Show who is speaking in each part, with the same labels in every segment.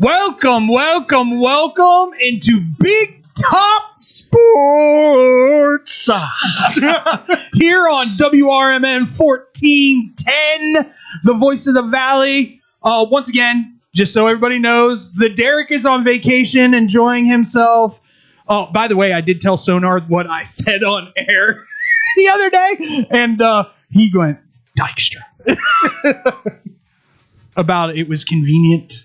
Speaker 1: Welcome into Big Top Sports here on WRMN 1410, the voice of the Valley. Once again, just so everybody knows, the Derek is on vacation, enjoying himself. Oh, by the way, I did tell Sonar what I said on air the other day, and he went, Dykstra. About it was convenient.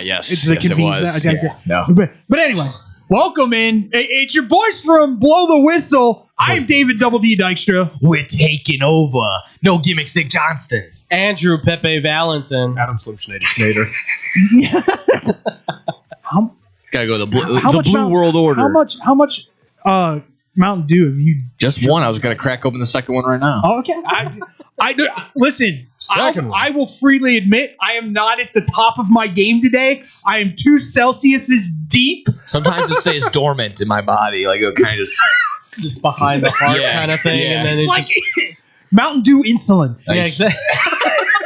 Speaker 2: Yes.
Speaker 1: It's the convenience.
Speaker 2: It was. No.
Speaker 1: But anyway, welcome in. It's your boys from Blow the Whistle. I'm David Double D Dykstra.
Speaker 2: We're taking over. No gimmicks, Nick Johnston.
Speaker 3: Andrew Pepe Valentin.
Speaker 4: Adam Slim Schneider.
Speaker 2: Gotta go the blue world order.
Speaker 1: How much Mountain Dew have you?
Speaker 2: Just one. I was gonna crack open the second one right now.
Speaker 1: Oh, okay. I do. Listen, I will freely admit I am not at the top of my game today. I am 2 Celsiuses deep.
Speaker 2: Sometimes it stays dormant in my body, like it kind of
Speaker 3: Just behind the heart kind of thing, and then
Speaker 1: It's
Speaker 3: it
Speaker 1: like
Speaker 3: just
Speaker 1: Mountain Dew insulin.
Speaker 3: yeah, exactly.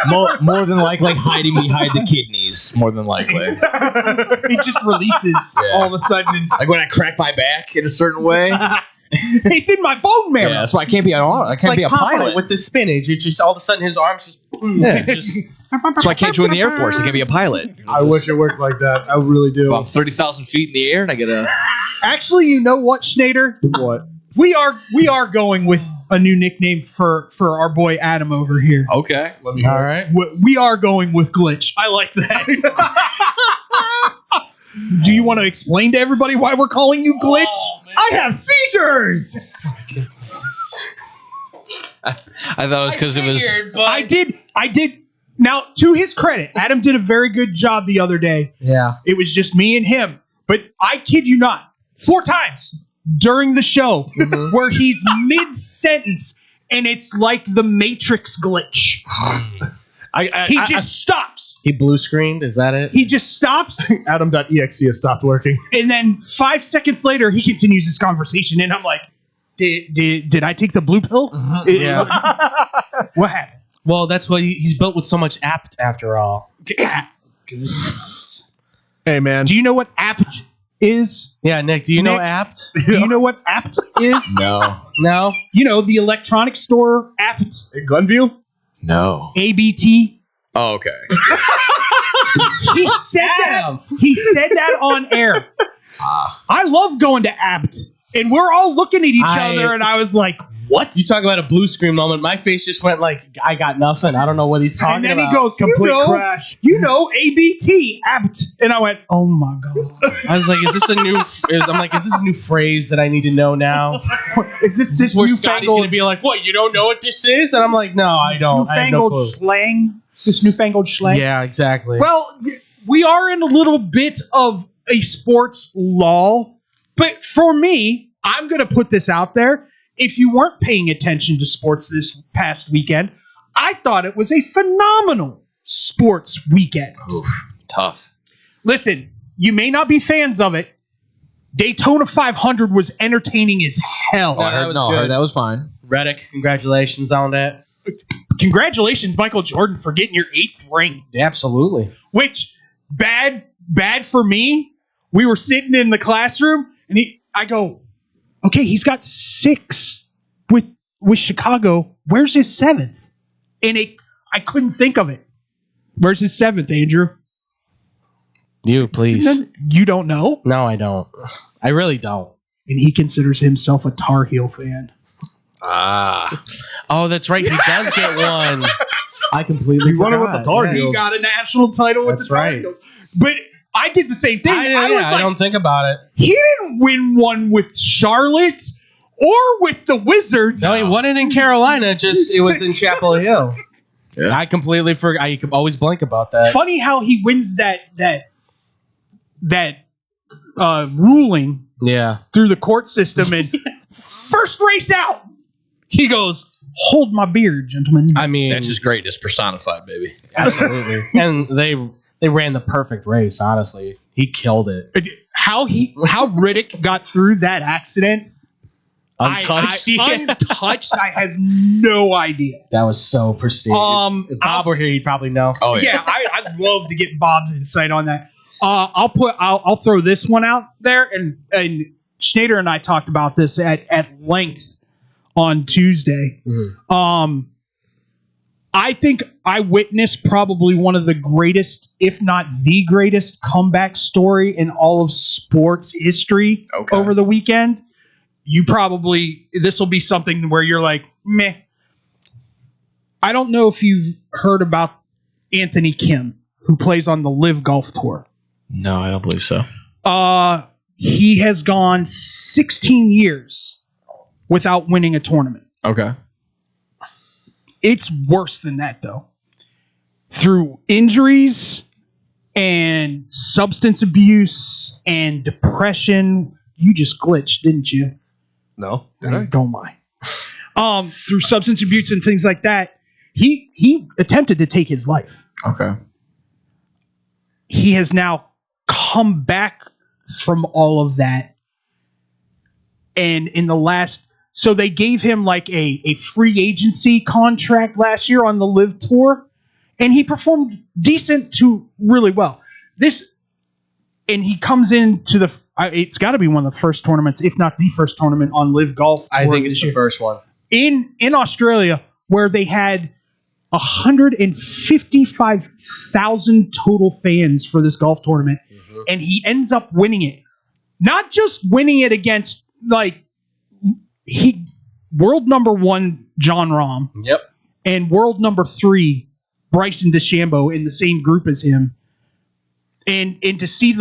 Speaker 2: more than likely hiding behind the kidneys. More than likely,
Speaker 1: It just releases all of a sudden.
Speaker 2: like when I crack my back in a certain way.
Speaker 1: It's in my bone marrow.
Speaker 2: Yeah, that's why I can't be a pilot.
Speaker 3: with the spinach. It's just all of a sudden his arms just. just
Speaker 2: So I can't join the Air Force. I can't be a pilot.
Speaker 4: I wish it worked like that. I really do.
Speaker 2: If I'm 30,000 feet in the air and I get a
Speaker 1: Actually, you know what, Schneider?
Speaker 4: What?
Speaker 1: We are going with a new nickname for our boy Adam over here.
Speaker 2: okay.
Speaker 4: Let me
Speaker 3: all right.
Speaker 1: We are going with Glitch. I like that. Do you want to explain to everybody why we're calling you Glitch?
Speaker 4: I have seizures.
Speaker 2: I thought it was because it was.
Speaker 1: I did. Now, to his credit, Adam did a very good job the other day.
Speaker 3: Yeah.
Speaker 1: It was just me and him. But I kid you not, 4 times during the show where he's mid-sentence and it's like the Matrix glitch. He just stops.
Speaker 3: He blue screened. Is that it?
Speaker 1: He just stops,
Speaker 4: Adam.exe has stopped working.
Speaker 1: and then 5 seconds later, he continues his conversation, and I'm like, did I take the blue pill?
Speaker 3: Yeah.
Speaker 1: What happened?
Speaker 3: Well, that's why he's built with so much apt after all.
Speaker 4: Hey, man.
Speaker 1: Do you know what apt is?
Speaker 3: Yeah, Nick. Do you know
Speaker 1: Nick?
Speaker 3: apt?
Speaker 1: Do you know what apt is?
Speaker 2: No.
Speaker 3: No.
Speaker 1: You know, the electronic store apt,
Speaker 4: Hey, Glenview?
Speaker 2: No.
Speaker 1: ABT.
Speaker 2: Oh, okay.
Speaker 1: He said that. He said that on air. I love going to apt, and we're all looking at each other, and I was like, what?
Speaker 3: You talk about a blue screen moment. My face just went like, I got nothing. I don't know what he's talking
Speaker 1: And then
Speaker 3: about.
Speaker 1: he goes,
Speaker 4: Complete crash.
Speaker 1: You know, ABT, apt. And I went, oh my God.
Speaker 3: I was like, is this a new? I'm like, is this a new phrase that I need to know now?
Speaker 1: Is this
Speaker 3: Where Scotty's
Speaker 1: newfangled,
Speaker 3: gonna be like, what? You don't know what this is? And I'm like, no, I don't. I have no
Speaker 1: newfangled
Speaker 3: clue.
Speaker 1: slang? This newfangled slang?
Speaker 3: Yeah, exactly.
Speaker 1: Well, we are in a little bit of a sports lull. But for me, I'm going to put this out there. If you weren't paying attention to sports this past weekend, I thought it was a phenomenal sports weekend.
Speaker 2: Oof, tough.
Speaker 1: Listen, you may not be fans of it. Daytona 500 was entertaining as hell.
Speaker 3: Oh, that was good.
Speaker 2: that was fine.
Speaker 3: Reddick, congratulations on that.
Speaker 1: Congratulations, Michael Jordan, for getting your 8th ring.
Speaker 3: Absolutely.
Speaker 1: Which, bad for me. We were sitting in the classroom, and I go, okay, he's got 6 with Chicago. Where's his 7th? And I couldn't think of it. Where's his 7th, Andrew?
Speaker 3: You, please.
Speaker 1: You don't know?
Speaker 3: No, I don't. I really don't.
Speaker 1: And he considers himself a Tar Heel fan.
Speaker 3: Oh, that's right. He does get one. I completely
Speaker 4: He won it
Speaker 3: forgot.
Speaker 4: with the Tar
Speaker 3: Yeah.
Speaker 4: Heels.
Speaker 1: He got a national title with
Speaker 3: That's
Speaker 1: the Tar
Speaker 3: right.
Speaker 1: Heels. But I did the same thing. I was like,
Speaker 3: I don't think about it.
Speaker 1: he didn't win one with Charlotte or with the Wizards.
Speaker 3: No, he won it in Carolina. Just it was in Chapel Hill.
Speaker 2: Yeah.
Speaker 3: I completely forgot. I could always blank about that.
Speaker 1: Funny how he wins that ruling
Speaker 3: Yeah.
Speaker 1: through the court system, and first race out, he goes, "Hold my beer, gentlemen."
Speaker 3: I mean,
Speaker 2: That's just greatness personified, baby.
Speaker 3: absolutely. And they ran the perfect race. Honestly, he killed it.
Speaker 1: How Riddick got through that accident.
Speaker 3: Untouched.
Speaker 1: Untouched. I have no idea.
Speaker 3: That was so pristine. If Bob were here, he'd probably know.
Speaker 2: Oh, yeah.
Speaker 1: Yeah, I'd love to get Bob's insight on that. I'll throw this one out there, and Schneider and I talked about this at length on Tuesday. I think I witnessed probably one of the greatest, if not the greatest, comeback story in all of sports history over the weekend. This will be something where you're like, meh. I don't know if you've heard about Anthony Kim, who plays on the Live Golf Tour.
Speaker 2: No, I don't believe so.
Speaker 1: He has gone 16 years without winning a tournament.
Speaker 2: Okay.
Speaker 1: It's worse than that, though. Through injuries and substance abuse and depression. You just glitched, didn't you?
Speaker 4: No, did I?
Speaker 1: Don't lie. Through substance abuse and things like that, he attempted to take his life.
Speaker 2: Okay.
Speaker 1: He has now come back from all of that. And in the last... So they gave him like a free agency contract last year on the Live Tour, and he performed decent to really well. And he comes into the... it's got to be one of the first tournaments, if not the first tournament on Live Golf Tour.
Speaker 3: I think it's the first one.
Speaker 1: In Australia, where they had 155,000 total fans for this golf tournament, and he ends up winning it. Not just winning it against world number 1 John Rahm, and world number 3 Bryson DeChambeau in the same group as him, and to see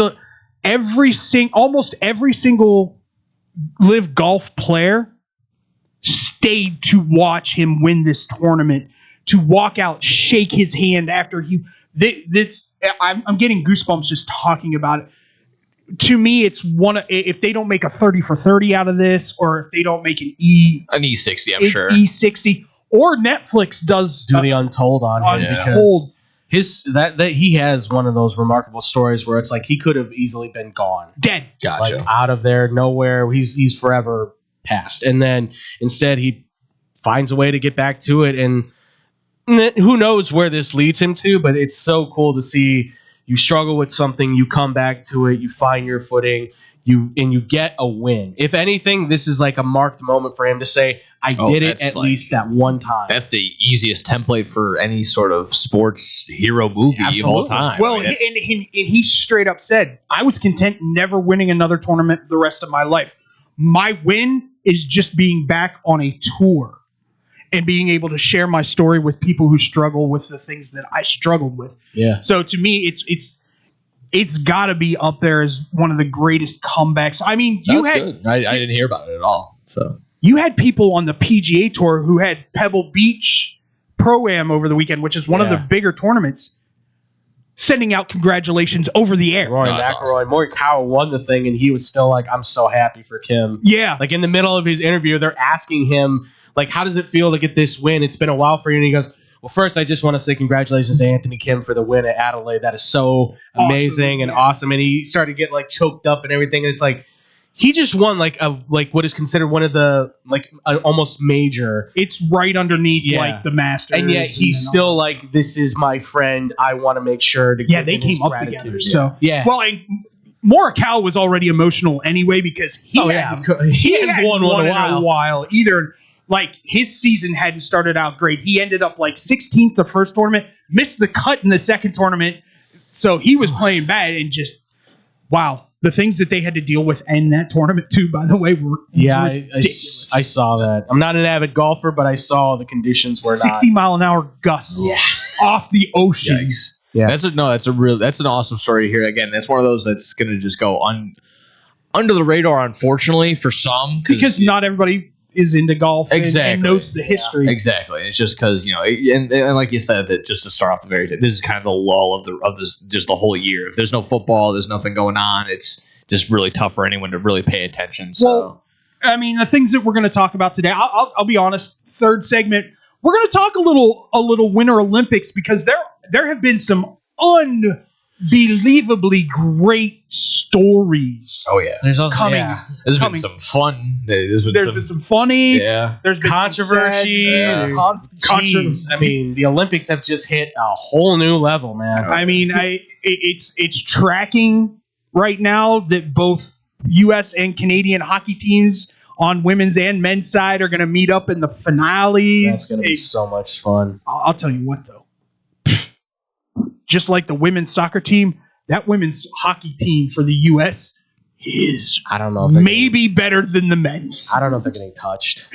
Speaker 1: almost every single Live Golf player stayed to watch him win this tournament, to walk out, shake his hand after I'm getting goosebumps just talking about it. To me, it's if they don't make a 30 for 30 out of this, or if they don't make an
Speaker 2: E60, I'm sure.
Speaker 1: E60, or Netflix does
Speaker 3: do the Untold on him.
Speaker 1: Untold.
Speaker 3: That he has one of those remarkable stories where it's like he could have easily been gone,
Speaker 1: dead,
Speaker 2: gotcha,
Speaker 3: like out of there, nowhere. He's forever past, and then instead he finds a way to get back to it, and who knows where this leads him to. But it's so cool to see. You struggle with something, you come back to it, you find your footing, you get a win. If anything, this is like a marked moment for him to say, I did it at least that one time.
Speaker 2: That's the easiest template for any sort of sports hero movie of all time.
Speaker 1: Well, and he straight up said, I was content never winning another tournament the rest of my life. My win is just being back on a tour and being able to share my story with people who struggle with the things that I struggled with.
Speaker 3: Yeah.
Speaker 1: So to me, it's got to be up there as one of the greatest comebacks. I mean,
Speaker 2: good. I didn't hear about it at all. So
Speaker 1: you had people on the PGA Tour who had Pebble Beach Pro-Am over the weekend, which is one of the bigger tournaments, sending out congratulations over the air.
Speaker 3: Rory McIlroy, Morikawa won the thing, and he was still like, I'm so happy for Kim.
Speaker 1: Yeah.
Speaker 3: Like in the middle of his interview, they're asking him, like, how does it feel to get this win? It's been a while for you. And he goes, well, first, I just want to say congratulations to Anthony Kim for the win at Adelaide. That is so amazing and awesome. And he started to get like choked up and everything. And it's like, he just won like what is considered one of the almost major.
Speaker 1: It's right underneath like the Masters.
Speaker 3: And yet he's still like, this is my friend. I want to make sure to
Speaker 1: they came up together. So
Speaker 3: well,
Speaker 1: and Morikawa was already emotional anyway because he hadn't won one in a while either. Like, his season hadn't started out great. He ended up like 16th the first tournament, missed the cut in the second tournament. So he was playing bad, and just, wow. The things that they had to deal with in that tournament, too, by the way, were ridiculous.
Speaker 3: I saw that. I'm not an avid golfer, but I saw the conditions were
Speaker 1: 60-mile-an-hour gusts off the ocean.
Speaker 2: Yikes.
Speaker 3: Yeah.
Speaker 2: That's an awesome story to hear. Again, that's one of those that's going to just go under the radar, unfortunately, for some.
Speaker 1: Because not everybody is into golf
Speaker 2: and
Speaker 1: knows the history.
Speaker 2: Exactly. It's just because, and like you said, that just to start off this is kind of the lull of this just the whole year. If there's no football, there's nothing going on. It's just really tough for anyone to really pay attention. So,
Speaker 1: well, I mean, the things that we're going to talk about today, I'll be honest, third segment, we're going to talk a little Winter Olympics, because there have been some unbelievably great stories.
Speaker 2: Oh yeah,
Speaker 3: there's also
Speaker 1: coming.
Speaker 2: There's been some fun. There's been some
Speaker 1: funny.
Speaker 2: Yeah.
Speaker 1: There's been
Speaker 3: controversy.
Speaker 1: Controversy.
Speaker 3: I mean, the Olympics have just hit a whole new level, man.
Speaker 1: I mean, it's tracking right now that both U.S. and Canadian hockey teams on women's and men's side are going to meet up in the finales.
Speaker 3: That's going to be so much fun.
Speaker 1: I'll tell you what, though. Just like the women's soccer team, that women's hockey team for the U.S. is
Speaker 3: I don't know. If
Speaker 1: maybe better than the men's.
Speaker 3: I don't know if they're getting touched.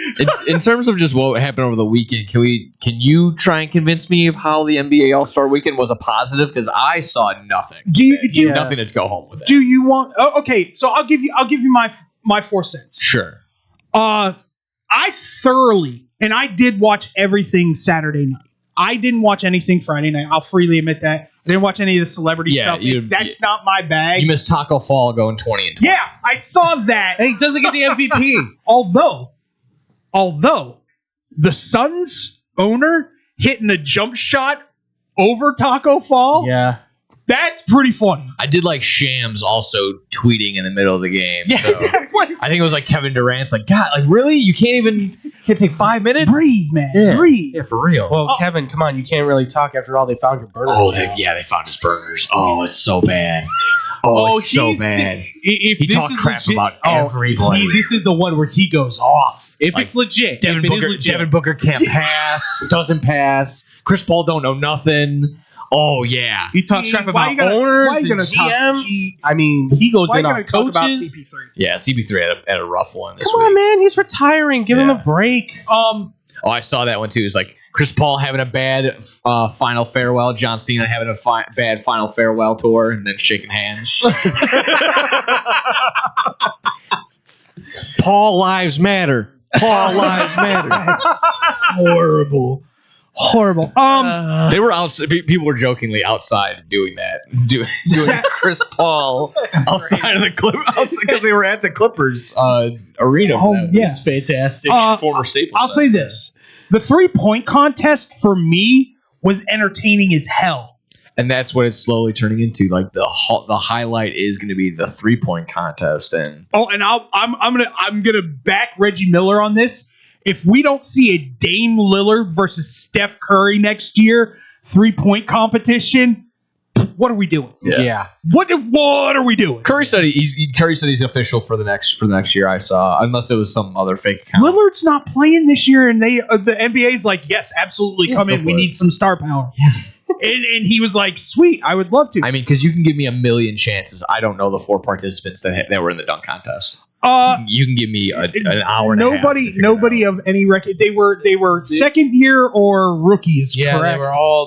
Speaker 2: In terms of just what happened over the weekend, can you try and convince me of how the NBA All-Star Weekend was a positive? Because I saw nothing. Nothing to go home with it.
Speaker 1: Do you want? Oh, okay, so I'll give you my 4 cents.
Speaker 2: Sure.
Speaker 1: I thoroughly, and I did watch everything Saturday night. I didn't watch anything Friday night. I'll freely admit that. I didn't watch any of the celebrity stuff. That's not my bag.
Speaker 2: You missed Taco Fall going 20 and 20.
Speaker 1: Yeah, I saw that.
Speaker 3: And he doesn't get the MVP.
Speaker 1: Although the Suns owner hitting a jump shot over Taco Fall,
Speaker 3: Yeah.
Speaker 1: that's pretty funny.
Speaker 2: I did like Shams also tweeting in the middle of the game. So I think it was like Kevin Durant's like, God, like really? You can't take 5 minutes?
Speaker 1: Breathe, man.
Speaker 2: Yeah.
Speaker 1: Breathe.
Speaker 2: Yeah, for real.
Speaker 3: Well, Kevin, come on. You can't really talk after all they found your burner.
Speaker 2: Oh, they found his burgers. Oh, it's so bad. Oh, it's so bad.
Speaker 3: If
Speaker 2: He
Speaker 3: this
Speaker 2: talked
Speaker 3: is
Speaker 2: crap
Speaker 3: legit-
Speaker 2: about everybody.
Speaker 3: This is the one where he goes off. If
Speaker 2: Like,
Speaker 3: it's legit.
Speaker 2: Devin
Speaker 3: if it is
Speaker 2: Booker,
Speaker 3: legit.
Speaker 2: Devin Booker can't pass, doesn't pass. Chris Paul don't know nothing. Oh, yeah.
Speaker 3: He talks crap
Speaker 1: Why
Speaker 3: about
Speaker 1: you gonna-
Speaker 3: owners
Speaker 1: why you
Speaker 3: and
Speaker 1: gonna talk-
Speaker 3: GMs.
Speaker 1: G-
Speaker 3: I mean, he goes
Speaker 1: Why
Speaker 3: in
Speaker 1: are you
Speaker 3: on
Speaker 1: going to talk about
Speaker 3: coaches.
Speaker 1: CP3?
Speaker 2: Yeah, CP3 had a rough one this
Speaker 3: Come
Speaker 2: week.
Speaker 3: on, man. He's retiring. Give him a
Speaker 2: Yeah.
Speaker 3: break.
Speaker 2: Oh, I saw that one too. It's like Chris Paul having a bad final farewell, John Cena having a bad final farewell tour, and then shaking hands. Paul lives matter. Paul lives matter.
Speaker 1: Horrible.
Speaker 2: They were outside. People were jokingly outside doing that, doing Chris Paul outside of the Clippers because they were at the Clippers arena.
Speaker 1: Oh,
Speaker 2: That
Speaker 1: yeah.
Speaker 2: was fantastic. Former Staples.
Speaker 1: I'll say this: the 3-point contest for me was entertaining as hell.
Speaker 2: And that's what it's slowly turning into. Like the highlight is going to be the 3-point contest, and
Speaker 1: I'm gonna back Reggie Miller on this. If we don't see a Dame Lillard versus Steph Curry next year 3-point competition, what are we doing?
Speaker 3: Yeah.
Speaker 1: What are we doing?
Speaker 2: Curry said he's official for the next year. I saw, unless it was some other fake account.
Speaker 1: Lillard's not playing this year, and the NBA's like, yes, absolutely, come in. We need some star power. and he was like, sweet, I would love to.
Speaker 2: I mean, because you can give me a million chances. I don't know the 4 participants that were in the dunk contest. You can give me an hour and a half.
Speaker 1: Nobody of any record. They were second year or rookies.
Speaker 3: Yeah,
Speaker 1: correct?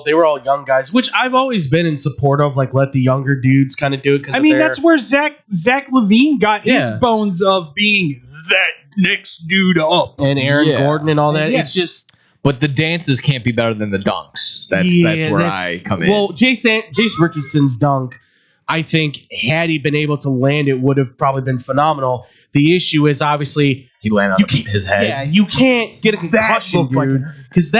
Speaker 3: they were all young guys, which I've always been in support of. Like, let the younger dudes kind of do it.
Speaker 1: I mean, that's where Zach Levine got his
Speaker 3: Yeah.
Speaker 1: bones of being that next dude up.
Speaker 3: and Aaron
Speaker 2: Yeah.
Speaker 3: Gordon and all that.
Speaker 1: Yeah.
Speaker 3: It's just
Speaker 2: But the dances can't be better than the dunks. That's where I come in.
Speaker 3: Well, Jace Richardson's dunk, I think, had he been able to land, it would have probably been phenomenal. The issue is obviously,
Speaker 2: he landed on his head.
Speaker 3: yeah, you can't get a concussion,
Speaker 1: looked like
Speaker 3: dude. Because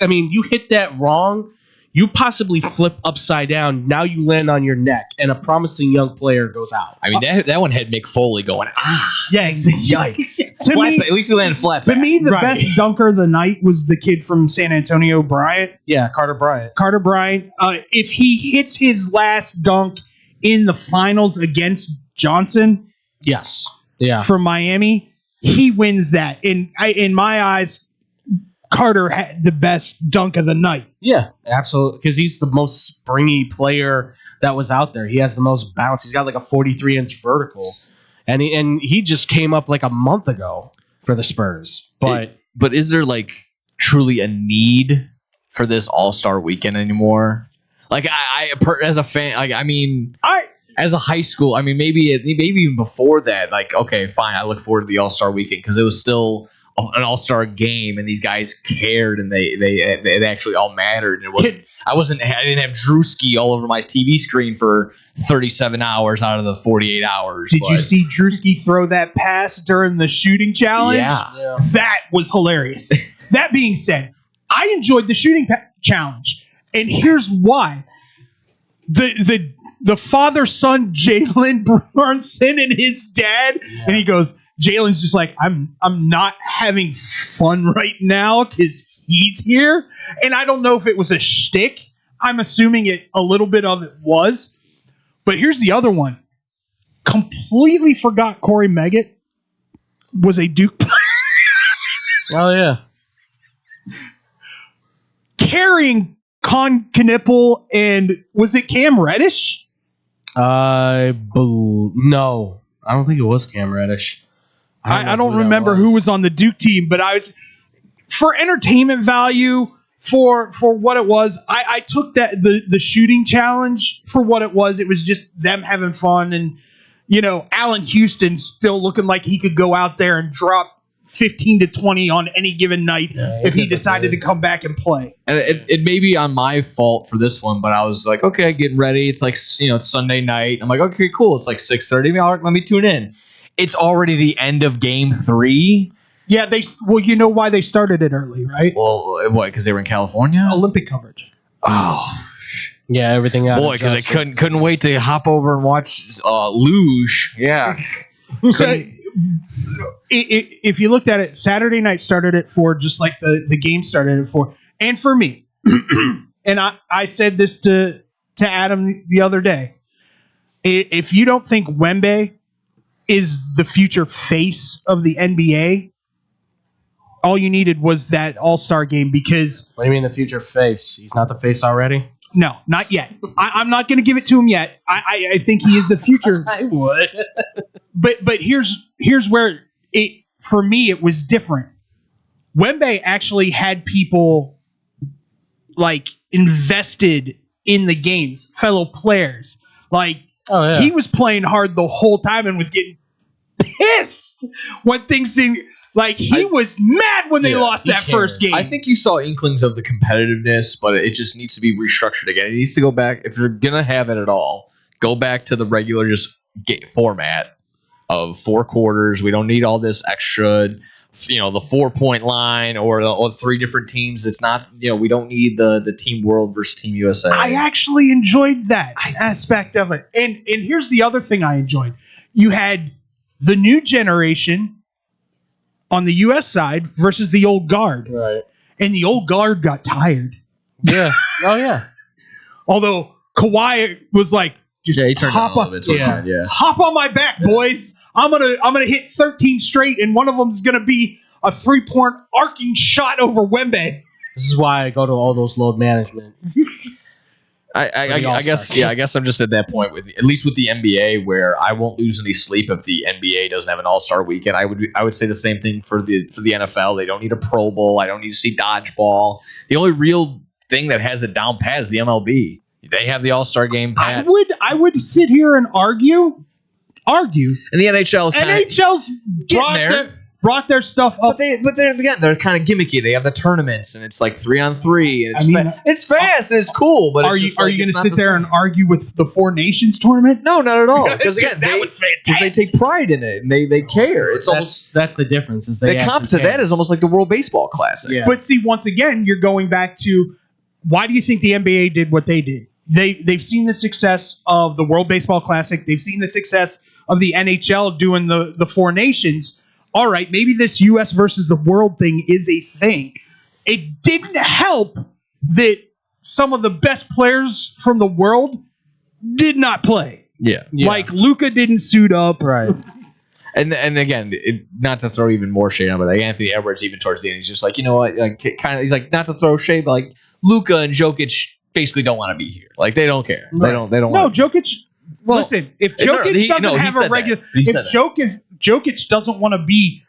Speaker 3: you hit that wrong, you possibly flip upside down. Now you land on your neck, and a promising young player goes out.
Speaker 2: I mean, that one had Mick Foley going,
Speaker 3: Yeah, exactly.
Speaker 2: yikes.
Speaker 1: To me-
Speaker 2: At least he landed flat
Speaker 1: To
Speaker 2: back.
Speaker 1: me, the
Speaker 3: Right.
Speaker 1: best dunker of the night was the kid from San Antonio, Bryant.
Speaker 3: Yeah, Carter Bryant.
Speaker 1: Carter Bryant. If he hits his last dunk in the finals against Johnson
Speaker 3: Yes. Yeah.
Speaker 1: from Miami, he wins that. In my eyes, Carter had the best dunk of the night.
Speaker 3: Yeah, absolutely. Because he's the most springy player that was out there. He has the most bounce. He's got like a 43-inch vertical, and he just came up like a month ago for the Spurs. But
Speaker 2: But is there like truly a need for this All-Star weekend anymore? Like as a fan, like I mean, as a high school, I mean maybe even before that, like okay, fine, I look forward to the All-Star weekend because it was still an All-Star game and these guys cared and they actually all mattered. And I didn't have Drewski all over my TV screen for 37 hours out of the 48 hours.
Speaker 1: Did you see Drewski throw that pass during the shooting challenge?
Speaker 2: Yeah.
Speaker 1: That was hilarious. That being said, I enjoyed the shooting challenge. And here's why. The father-son, Jalen Brunson, and his dad, and he goes, Jalen's just like, I'm not having fun right now because he's here. And I don't know if it was a shtick. I'm assuming a little bit of it was. But here's the other one. Completely forgot Corey Meggett was a Duke player.
Speaker 3: Oh yeah.
Speaker 1: Carrying Con Knipple and was it Cam Reddish?
Speaker 3: No, I don't think it was Cam Reddish.
Speaker 1: I don't remember who was on the Duke team, but I was for entertainment value for what it was. I took that the shooting challenge for what it was. It was just them having fun, and Allen Houston still looking like he could go out there and drop 15 to 20 on any given night if he decided to come back and play.
Speaker 2: And it may be on my fault for this one, but I was like, okay, getting ready. It's like, it's Sunday night. I'm like, okay, cool. It's like 6:30. Let me tune in. It's already the end of game 3.
Speaker 1: Yeah, you know why they started it early, right?
Speaker 2: Well, what? Because they were in California?
Speaker 1: Olympic coverage.
Speaker 2: Oh,
Speaker 3: yeah, everything got
Speaker 2: boy, because I couldn't wait to hop over and watch luge. Yeah.
Speaker 1: So, if you looked at it, Saturday night started at 4, just like the game started at 4. And for me, and I said this to Adam the other day, if you don't think Wemby is the future face of the NBA, all you needed was that All-Star game because...
Speaker 3: What do you mean the future face? He's not the face already?
Speaker 1: No, not yet. I'm not going to give it to him yet. I think he is the future.
Speaker 3: I would.
Speaker 1: But here's where for me it was different. Wemby actually had people like invested in the games, fellow players. Like he was playing hard the whole time and was getting pissed when things didn't. Like he was mad when they lost that first game.
Speaker 2: I think you saw inklings of the competitiveness, but it just needs to be restructured again. It needs to go back if you're gonna have it at all. Go back to the regular format of 4 quarters. We don't need all this extra, the 4-point line or the 3 different teams. It's not, we don't need the Team World versus Team USA.
Speaker 1: I actually enjoyed that aspect of it. And here's the other thing I enjoyed. You had the new generation on the U.S. side versus the old guard.
Speaker 3: Right.
Speaker 1: And the old guard got tired.
Speaker 3: Yeah. Oh, yeah.
Speaker 1: Although Kawhi was like, just
Speaker 2: he turned
Speaker 1: hop
Speaker 2: on a little bit.
Speaker 1: Hop on my back, boys. I'm gonna hit 13 straight, and one of them is gonna be a 3-point arcing shot over Wemby.
Speaker 3: This is why I go to all those load management.
Speaker 2: I guess I'm just at that point at least with the NBA where I won't lose any sleep if the NBA doesn't have an All-Star weekend. I would say the same thing for the NFL. They don't need a Pro Bowl. I don't need to see dodgeball. The only real thing that has it down pat is the MLB. They have the All-Star game pat.
Speaker 1: I would sit here and argue. And
Speaker 2: the NHL's
Speaker 1: brought their stuff up.
Speaker 2: But they're kind of gimmicky. They have the tournaments, and it's like 3-on-3, and it's fast and it's cool. But
Speaker 1: are you going to sit there and argue with the 4 Nations tournament?
Speaker 2: No, not at all. Because again,
Speaker 1: that was fantastic.
Speaker 2: They take pride in it and they care. It's
Speaker 3: that's the difference. Is
Speaker 2: they comp to that is almost like the World Baseball Classic.
Speaker 3: Yeah.
Speaker 1: But see, once again, you're going back to why do you think the NBA did what they did? They've seen the success of the World Baseball Classic. They've seen the success of the NHL doing the 4 Nations. All right, maybe this U.S. versus the world thing is a thing. It didn't help that some of the best players from the world did not play.
Speaker 2: Yeah.
Speaker 1: Like Luka didn't suit up.
Speaker 3: Right.
Speaker 2: And again, not to throw even more shade on, but like Anthony Edwards, even towards the end, he's just like, you know what? Like, he's like, not to throw shade, but like Luka and Jokic basically don't want to be here. Like they don't care. Right. They don't.
Speaker 1: No, Jokic. Well, listen, if Jokic doesn't have a regular, if Jokic doesn't want to be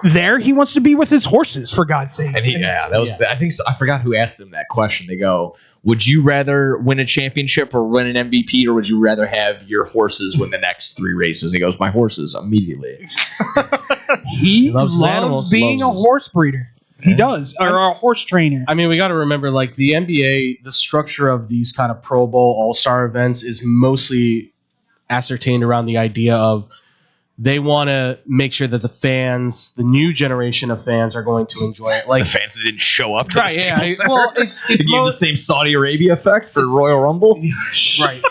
Speaker 1: there, he wants to be with his horses. For God's sake.
Speaker 2: And I think so, I forgot who asked him that question. They go, "Would you rather win a championship or win an MVP, or would you rather have your horses win the next 3 races?" He goes, "My horses immediately."
Speaker 1: He loves being a horse breeder. He does, or a horse trainer.
Speaker 3: I mean, we got to remember, like the NBA, the structure of these kind of Pro Bowl All-Star events is mostly ascertained around the idea of they want to make sure that the fans, the new generation of fans, are going to enjoy it. Like
Speaker 2: the fans that didn't show up to the Staples Center.
Speaker 3: Well, it's
Speaker 2: the same Saudi Arabia effect for Royal Rumble,
Speaker 1: right?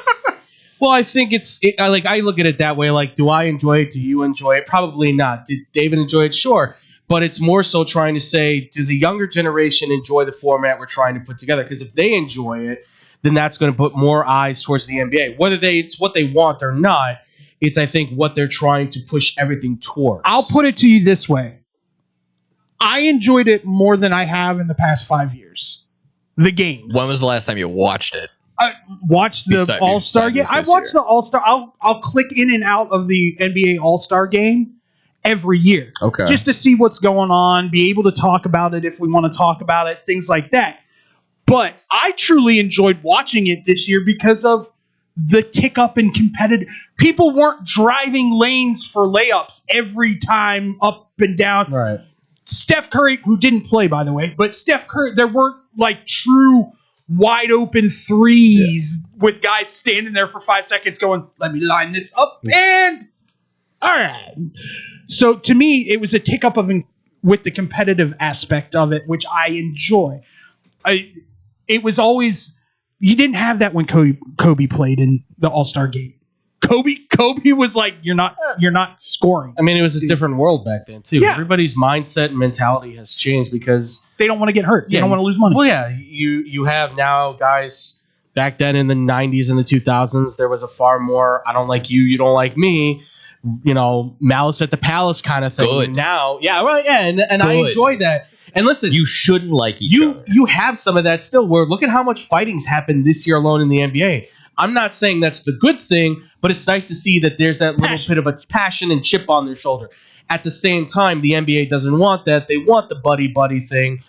Speaker 3: Well, I think I look at it that way. Like, do I enjoy it? Do you enjoy it? Probably not. Did David enjoy it? Sure. But it's more so trying to say, does the younger generation enjoy the format we're trying to put together? Because if they enjoy it, then that's going to put more eyes towards the NBA. Whether it's what they want or not, it's, I think, what they're trying to push everything towards.
Speaker 1: I'll put it to you this way. I enjoyed it more than I have in the past 5 years. The games.
Speaker 2: When was the last time you watched it?
Speaker 1: I watched the All-Star game. I watched the All-Star. I'll click in and out of the NBA All-Star game every year.
Speaker 2: Okay.
Speaker 1: Just to see what's going on, be able to talk about it if we want to talk about it, things like that. But I truly enjoyed watching it this year because of the tick up in competitive. People weren't driving lanes for layups every time up and down.
Speaker 3: Right.
Speaker 1: Steph Curry, who didn't play, by the way, but Steph Curry, there weren't like true wide open threes with guys standing there for 5 seconds going, let me line this up and all right. So to me, it was a tick up with the competitive aspect of it, which I enjoy. It was always, you didn't have that when Kobe played in the All-Star game. Kobe was like, you're not scoring.
Speaker 3: I mean, it was a different world back then too.
Speaker 1: Yeah.
Speaker 3: Everybody's mindset and mentality has changed because
Speaker 1: They don't want to get hurt. They don't want to lose money.
Speaker 3: Well, yeah, you have now guys back then in the 90s and the 2000s. There was a far more I don't like you, you don't like me, malice at the palace kind of thing.
Speaker 2: Good.
Speaker 3: And now, and I enjoy that. And listen,
Speaker 2: You shouldn't like each other.
Speaker 3: you have some of that still. Where look at how much fighting's happened this year alone in the NBA. I'm not saying that's the good thing, but it's nice to see that there's that little bit of a passion and chip on their shoulder. At the same time, the NBA doesn't want that. They want the buddy thing.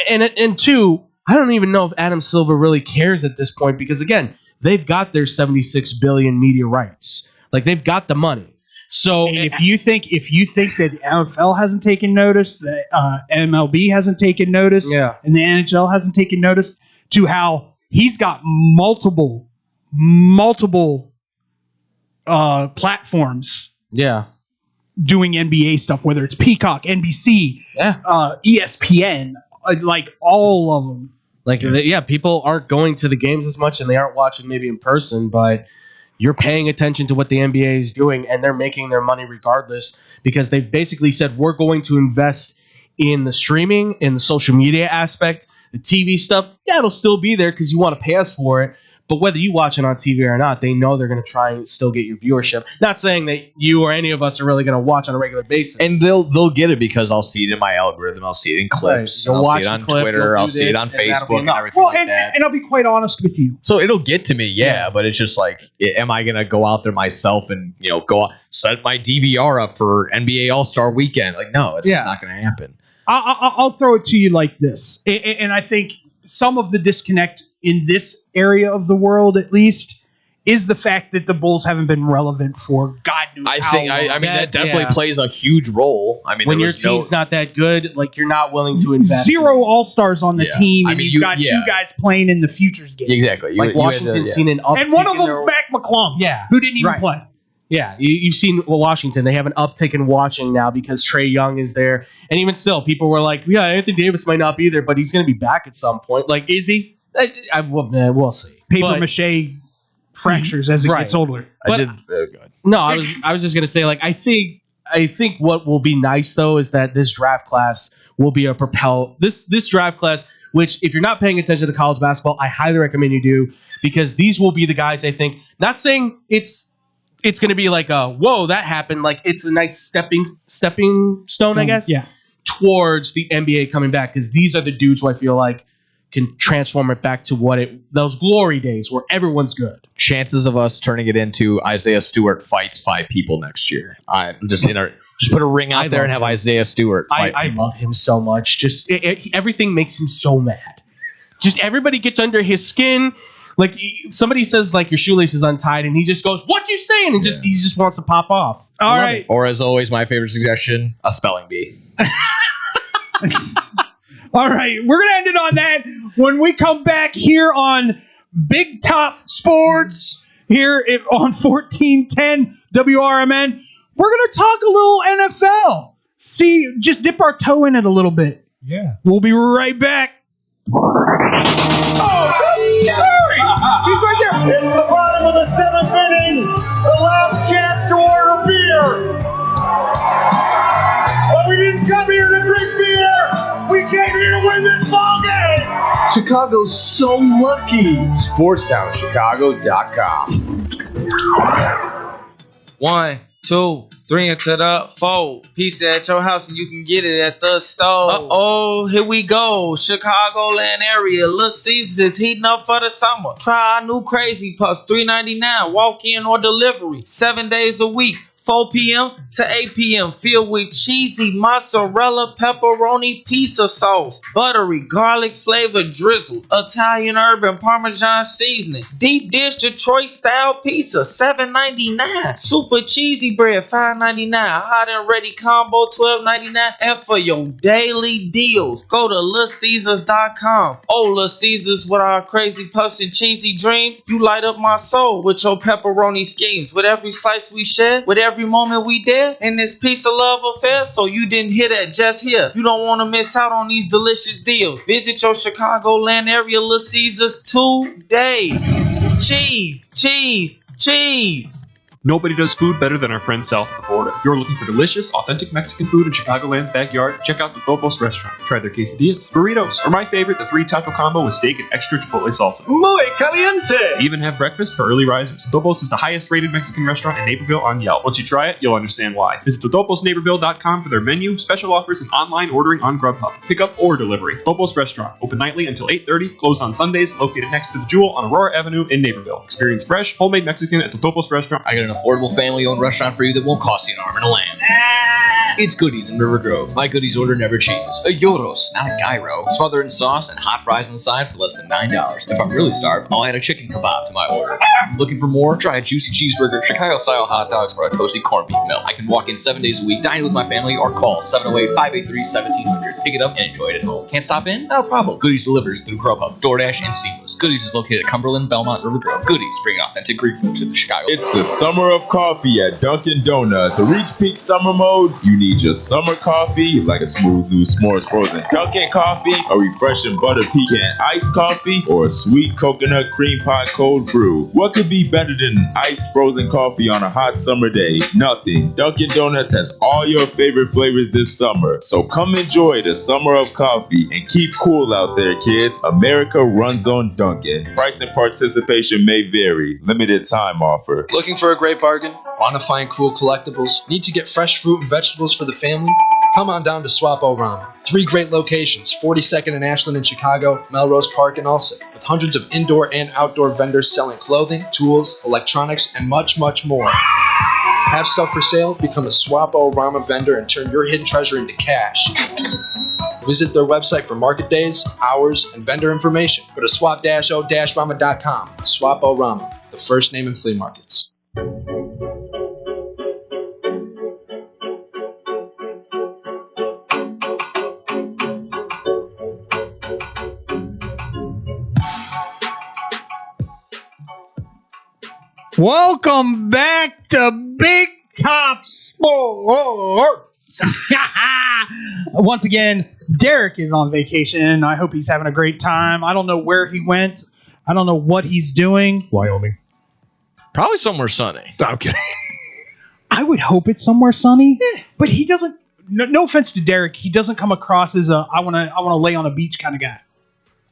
Speaker 3: And two, I don't even know if Adam Silver really cares at this point because, again, they've got their $76 billion media rights. Like, they've got the money. So
Speaker 1: And if you think that the NFL hasn't taken notice, the MLB hasn't taken notice, and the NHL hasn't taken notice to how he's got multiple platforms doing NBA stuff, whether it's Peacock, NBC, ESPN, like all of them.
Speaker 3: Like, people aren't going to the games as much and they aren't watching maybe in person, but you're paying attention to what the NBA is doing and they're making their money regardless because they've basically said, we're going to invest in the streaming, in the social media aspect, the TV stuff. Yeah, it'll still be there because you want to pay us for it. But whether you watch it on TV or not, they know they're going to try and still get your viewership. Not saying that you or any of us are really going to watch on a regular basis.
Speaker 2: And they'll get it because I'll see it in my algorithm. I'll see it in clips.
Speaker 3: Right.
Speaker 2: I'll see it on Twitter. I'll see it on Facebook and everything like that.
Speaker 1: And I'll be quite honest with you.
Speaker 2: So it'll get to me, but it's just like, am I going to go out there myself and go out, set my DVR up for NBA All-Star Weekend? Like, no, it's just not going to happen.
Speaker 1: I'll throw it to you like this, and I think some of the disconnect in this area of the world, at least, is the fact that the Bulls haven't been relevant for God knows how long.
Speaker 2: I mean, that definitely plays a huge role. I mean,
Speaker 3: when your team's not that good, like, you're not willing to invest.
Speaker 1: Zero All-Stars on the team, and you've got 2
Speaker 2: yeah.
Speaker 1: guys playing in the futures game.
Speaker 2: Exactly.
Speaker 3: Like, Washington's seen an uptick.
Speaker 1: And one of them's Mac McClung, who didn't even play.
Speaker 3: Yeah, you've seen Washington. They have an uptick in watching now because Trae Young is there. And even still, people were like, Anthony Davis might not be there, but he's going to be back at some point. Like,
Speaker 1: is he?
Speaker 3: We'll see.
Speaker 1: Paper mache fractures as it gets older.
Speaker 3: No, I was just going to say, like, I think what will be nice, though, is that this draft class will be this draft class, which if you're not paying attention to college basketball, I highly recommend you do, because these will be the guys, I think, not saying it's going to be like whoa, that happened. Like, it's a nice stepping stone, I guess, towards the NBA coming back, because these are the dudes who I feel like can transform it back to those glory days where everyone's good.
Speaker 2: Chances of us turning it into Isaiah Stewart fights 5 people next year. Just put a ring out there and have Isaiah Stewart fight.
Speaker 3: I love him so much. Just everything makes him so mad. Just everybody gets under his skin. Like, somebody says, like, your shoelace is untied, and he just goes, "What you saying?" And he just wants to pop off.
Speaker 1: All right.
Speaker 2: Or, as always, my favorite suggestion: a spelling bee.
Speaker 1: All right, we're going to end it on that. When we come back here on Big Top Sports, here on 1410 WRMN, we're going to talk a little NFL. Just dip our toe in it a little bit.
Speaker 4: Yeah.
Speaker 1: We'll be right back.
Speaker 5: Oh, he's right there. It's the bottom of the 7th inning. The last chance to order beer. But we didn't come here to drink beer. We came here to win this ball game. Chicago's so lucky.
Speaker 6: SportsTownChicago.com.
Speaker 7: 1, 2, 3 into the 4. Pizza at your house and you can get it at the store. Uh-oh, here we go. Chicagoland area. Little Caesars is heating up for the summer. Try our new Crazy Puffs, $3.99. Walk-in or delivery. 7 days a week. 4 p.m. to 8 p.m. Filled with cheesy mozzarella, pepperoni, pizza sauce, buttery, garlic flavored drizzle, Italian herb and Parmesan seasoning, deep dish Detroit style pizza, $7.99. Super cheesy bread, $5.99. Hot and ready combo, $12.99. And for your daily deals, go to LitCaesars.com. Oh, Little Caesars with our crazy puffs and cheesy dreams, you light up my soul with your pepperoni schemes. With every slice we share, with every moment we did in this piece of love affair, so you didn't hear that just here. You don't want to miss out on these delicious deals. Visit your Chicagoland area Little Caesars today. Cheese, cheese, cheese.
Speaker 8: Nobody does food better than our friends south of the border. If you're looking for delicious, authentic Mexican food in Chicagoland's backyard, check out the Topos restaurant. Try their quesadillas, burritos, or my favorite, the 3-taco combo with steak and extra chipotle salsa.
Speaker 4: Muy caliente.
Speaker 8: They even have breakfast for early risers. Topos is the highest rated Mexican restaurant in Naperville on Yelp. Once you try it, you'll understand why. Visit totoposnaperville.com for their menu, special offers, and online ordering on Grubhub. Pickup or delivery. Topos restaurant, open nightly until 8:30, closed on Sundays, located next to the Jewel on Aurora Avenue in Naperville. Experience fresh, homemade Mexican at the Topos restaurant.
Speaker 2: I got an affordable family-owned restaurant for you that won't cost you an arm and a lamb. It's Goodies in River Grove. My Goodies order never changes. A gyros, not a gyro. Smothered in sauce and hot fries on the side for less than $9. If I'm really starved, I'll add a chicken kebab to my order. Looking for more? Try a juicy cheeseburger, Chicago-style hot dogs, or a toasty corned beef meal. I can walk in 7 days a week, dine with my family, or call 708-583-1700. Pick it up and enjoy it at home. Can't stop in? Not a problem. Goodies delivers through Grubhub, DoorDash, and Seamless. Goodies is located at Cumberland, Belmont, River Grove. Goodies bring authentic Greek food to the Chicago.
Speaker 9: It's the summer of coffee at Dunkin' Donuts. To reach peak summer mode, you need your summer coffee, like a smooth new s'mores frozen Dunkin' coffee, a refreshing butter pecan iced coffee, or a sweet coconut cream pie cold brew. What could be better than iced frozen coffee on a hot summer day? Nothing. Dunkin' Donuts has all your favorite flavors this summer. So come enjoy the summer of coffee and keep cool out there, kids. America runs on Dunkin'. Price and participation may vary. Limited time offer.
Speaker 10: Looking for a great bargain? Want to find cool collectibles? Need to get fresh fruit and vegetables for the family? Come on down to Swapo Ramen. 3 great locations, 42nd and Ashland in Chicago, Melrose Park in Ulsan, with hundreds of indoor and outdoor vendors selling clothing, tools, electronics, and much, much more. Have stuff for sale? Become a Swapo Rama vendor and turn your hidden treasure into cash. Visit their website for market days, hours, and vendor information. Go to swap-o-rama.com. Swapo Rama, the first name in flea markets.
Speaker 1: Welcome back to Big Top Sports. Once again, Derek is on vacation. I hope he's having a great time. I don't know where he went. I don't know what he's doing.
Speaker 4: Wyoming.
Speaker 2: Probably somewhere sunny.
Speaker 4: No, I'm kidding.
Speaker 1: I would hope it's somewhere sunny, but he doesn't. No offense to Derek, he doesn't come across as a I want to lay on a beach kind of guy.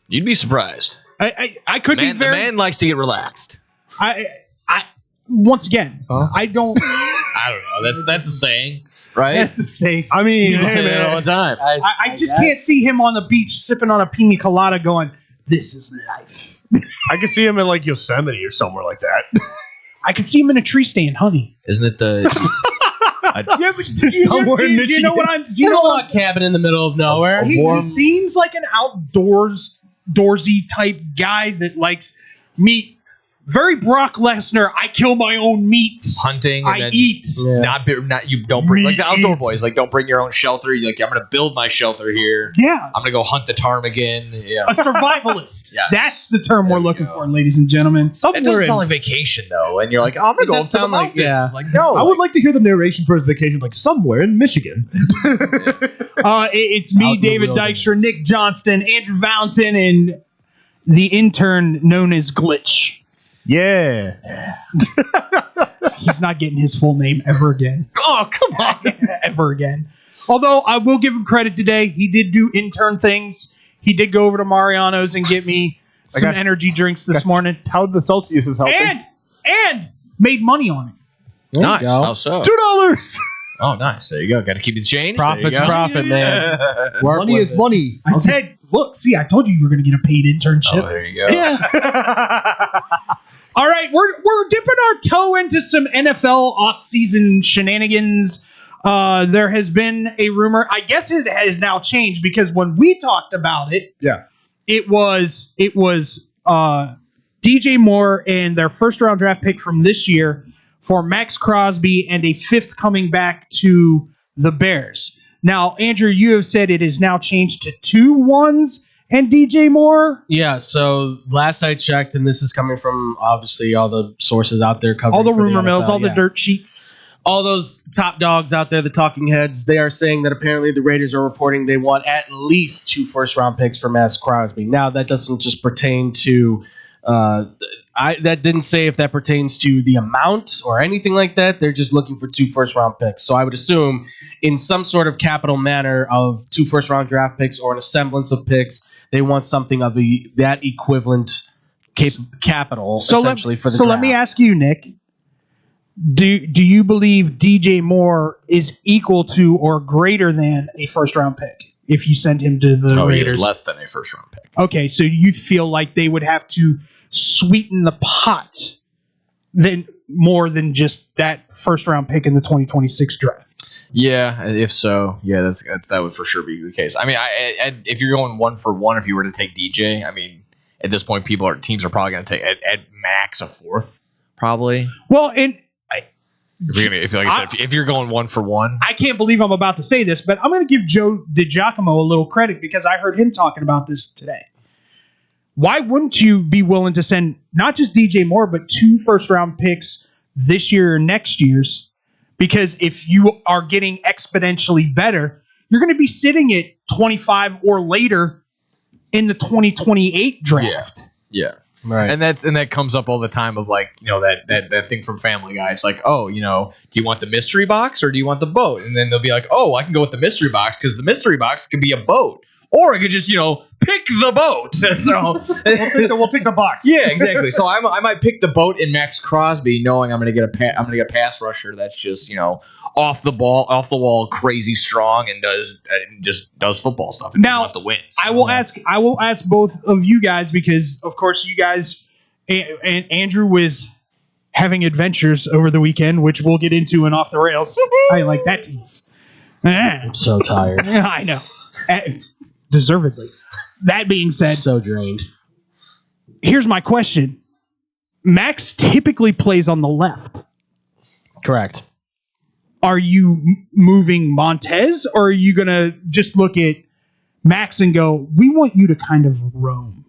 Speaker 2: You'd be surprised.
Speaker 1: I could be very.
Speaker 2: The man likes to get relaxed.
Speaker 1: Once again, I don't.
Speaker 2: I don't know. That's a saying, right?
Speaker 1: That's a saying.
Speaker 4: I mean,
Speaker 2: People say that all the time.
Speaker 1: I just can't see him on the beach sipping on a pina colada going, "This is life."
Speaker 4: I could see him in like Yosemite or somewhere like that.
Speaker 1: I could see him in a tree stand hunting.
Speaker 2: Isn't it the
Speaker 1: Yeah, but somewhere in Michigan. Do you know what I'm? Do you know what?
Speaker 3: Cabin in the middle of nowhere.
Speaker 1: He seems like an outdoorsy type guy that likes meat. Very Brock Lesnar. I kill my own meat.
Speaker 2: Hunting. And
Speaker 1: I eat.
Speaker 2: Yeah. Not you. Don't bring like the outdoor boys. Like don't bring your own shelter. You're like I'm gonna build my shelter here.
Speaker 1: Yeah.
Speaker 2: I'm gonna go hunt the ptarmigan. Yeah.
Speaker 1: A survivalist.
Speaker 2: Yes.
Speaker 1: That's the term we're looking for, ladies and gentlemen.
Speaker 2: It doesn't sound like vacation though, and you're like, oh, I'm gonna go to the mountains. Like no,
Speaker 4: I would like to hear the narration for his vacation, like somewhere in Michigan.
Speaker 1: It's me, David Dykstra, Nick Johnston, Andrew Valentin, and the intern known as Glitch.
Speaker 4: Yeah.
Speaker 1: He's not getting his full name ever again.
Speaker 2: Oh, come on.
Speaker 1: Ever again. Although I will give him credit today. He did do intern things. He did go over to Mariano's and get me some energy drinks this morning.
Speaker 4: How the Celsius is helping.
Speaker 1: And made money on it.
Speaker 2: Nice. How so?
Speaker 4: $2.
Speaker 2: Oh, nice. There you go. Got to keep the change.
Speaker 3: Profit's profit, man.
Speaker 4: Money is money.
Speaker 1: I said, look, see, I told you you were going to get a paid internship.
Speaker 2: Oh, there you go.
Speaker 1: Yeah. All right, we're dipping our toe into some NFL offseason shenanigans. There has been a rumor. I guess it has now changed because when we talked about it, it was DJ Moore and their first round draft pick from this year for Max Crosby and a fifth coming back to the Bears. Now, Andrew, you have said it is now changed to 2 1s and DJ Moore.
Speaker 3: Yeah, so last I checked, and this is coming from obviously all the sources out there covering
Speaker 1: all the rumor
Speaker 3: NFL,
Speaker 1: mills, all the dirt sheets.
Speaker 3: All those top dogs out there, the talking heads, they are saying that apparently the Raiders are reporting they want at least 2 first-round picks for Max Crosby. Now, that doesn't just pertain to that didn't say if that pertains to the amount or anything like that. They're just looking for 2 first-round picks. So I would assume in some sort of capital manner of 2 first-round draft picks or an semblance of picks, they want something of that equivalent capital essentially for the draft.
Speaker 1: Let me ask you, Nick. Do you believe DJ Moore is equal to or greater than a first-round pick if you send him to the Raiders?
Speaker 2: He is less than a first-round pick.
Speaker 1: Okay, so you feel like they would have to sweeten the pot then more than just that first-round pick in the 2026 draft?
Speaker 2: Yeah, if so, yeah, that would for sure be the case. I mean, if you're going 1 for 1, if you were to take DJ, I mean, at this point, teams are probably going to take at max a 4th, probably.
Speaker 1: Well, and
Speaker 2: if you're going 1 for 1,
Speaker 1: I can't believe I'm about to say this, but I'm going to give Joe DiGiacomo a little credit because I heard him talking about this today. Why wouldn't you be willing to send not just DJ Moore, but 2 first-round picks this year or next year's? Because if you are getting exponentially better, you're going to be sitting at 25 or later in the 2028 draft.
Speaker 2: Yeah.
Speaker 3: Right.
Speaker 2: And that comes up all the time of like, that thing from Family Guy. It's like, oh, do you want the mystery box or do you want the boat? And then they'll be like, oh, I can go with the mystery box because the mystery box can be a boat. Or I could just, pick the boat. So
Speaker 4: we'll take the box.
Speaker 2: Yeah, exactly. So I might pick the boat in Max Crosby, knowing I'm going to get a pass rusher that's just off the wall, crazy strong, and does football stuff. And
Speaker 1: now
Speaker 2: wants to win. So.
Speaker 1: I will ask both of you guys because of course you guys and Andrew was having adventures over the weekend, which we'll get into in Off the Rails. I like that tease.
Speaker 3: I'm so tired.
Speaker 1: I know. Deservedly. That being said,
Speaker 3: so drained.
Speaker 1: Here's my question. Max typically plays on the left.
Speaker 3: Correct.
Speaker 1: Are you moving Montez or are you going to just look at Max and go, we want you to kind of roam?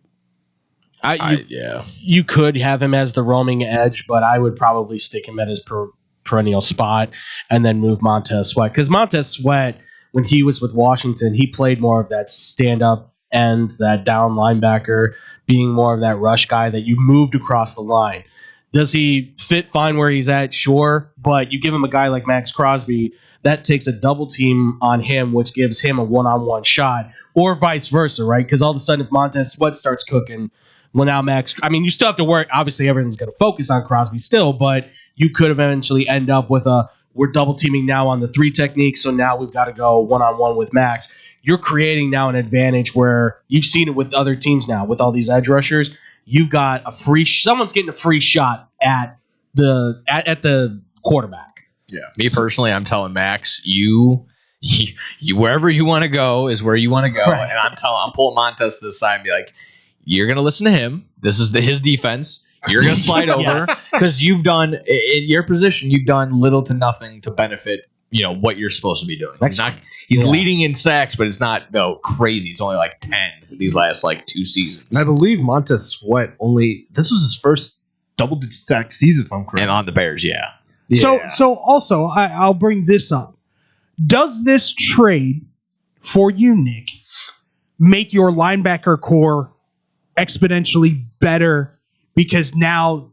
Speaker 3: You could have him as the roaming edge, but I would probably stick him at his perennial spot and then move Montez Sweat. Because Montez Sweat, when he was with Washington, he played more of that stand-up end, that down linebacker, being more of that rush guy that you moved across the line. Does he fit fine where he's at? Sure. But you give him a guy like Max Crosby, that takes a double team on him, which gives him a one-on-one shot, or vice versa, right? Because all of a sudden, if Montez Sweat starts cooking, well, now Max, you still have to work. Obviously, everyone's going to focus on Crosby still, but you could eventually end up with we're double teaming now on the 3 technique, so now we've got to go one-on-one with Max. You're creating now an advantage where you've seen it with other teams now, with all these edge rushers. You've got someone's getting a free shot at the quarterback.
Speaker 2: Yeah. Me personally, I'm telling Max, you wherever you want to go is where you want to go. Right. And I'm pulling Montez to the side and be like, you're going to listen to him. This is his defense. You're going to slide over because you've done in your position. You've done little to nothing to benefit, what you're supposed to be doing. He's leading in sacks, but it's not crazy. It's only like 10 these last 2 seasons.
Speaker 4: And I believe Montez Sweat this was his first double-digit sack season, if I'm correct.
Speaker 2: And on the Bears, yeah.
Speaker 1: So also, I'll bring this up. Does this trade for you, Nick, make your linebacker core exponentially better because now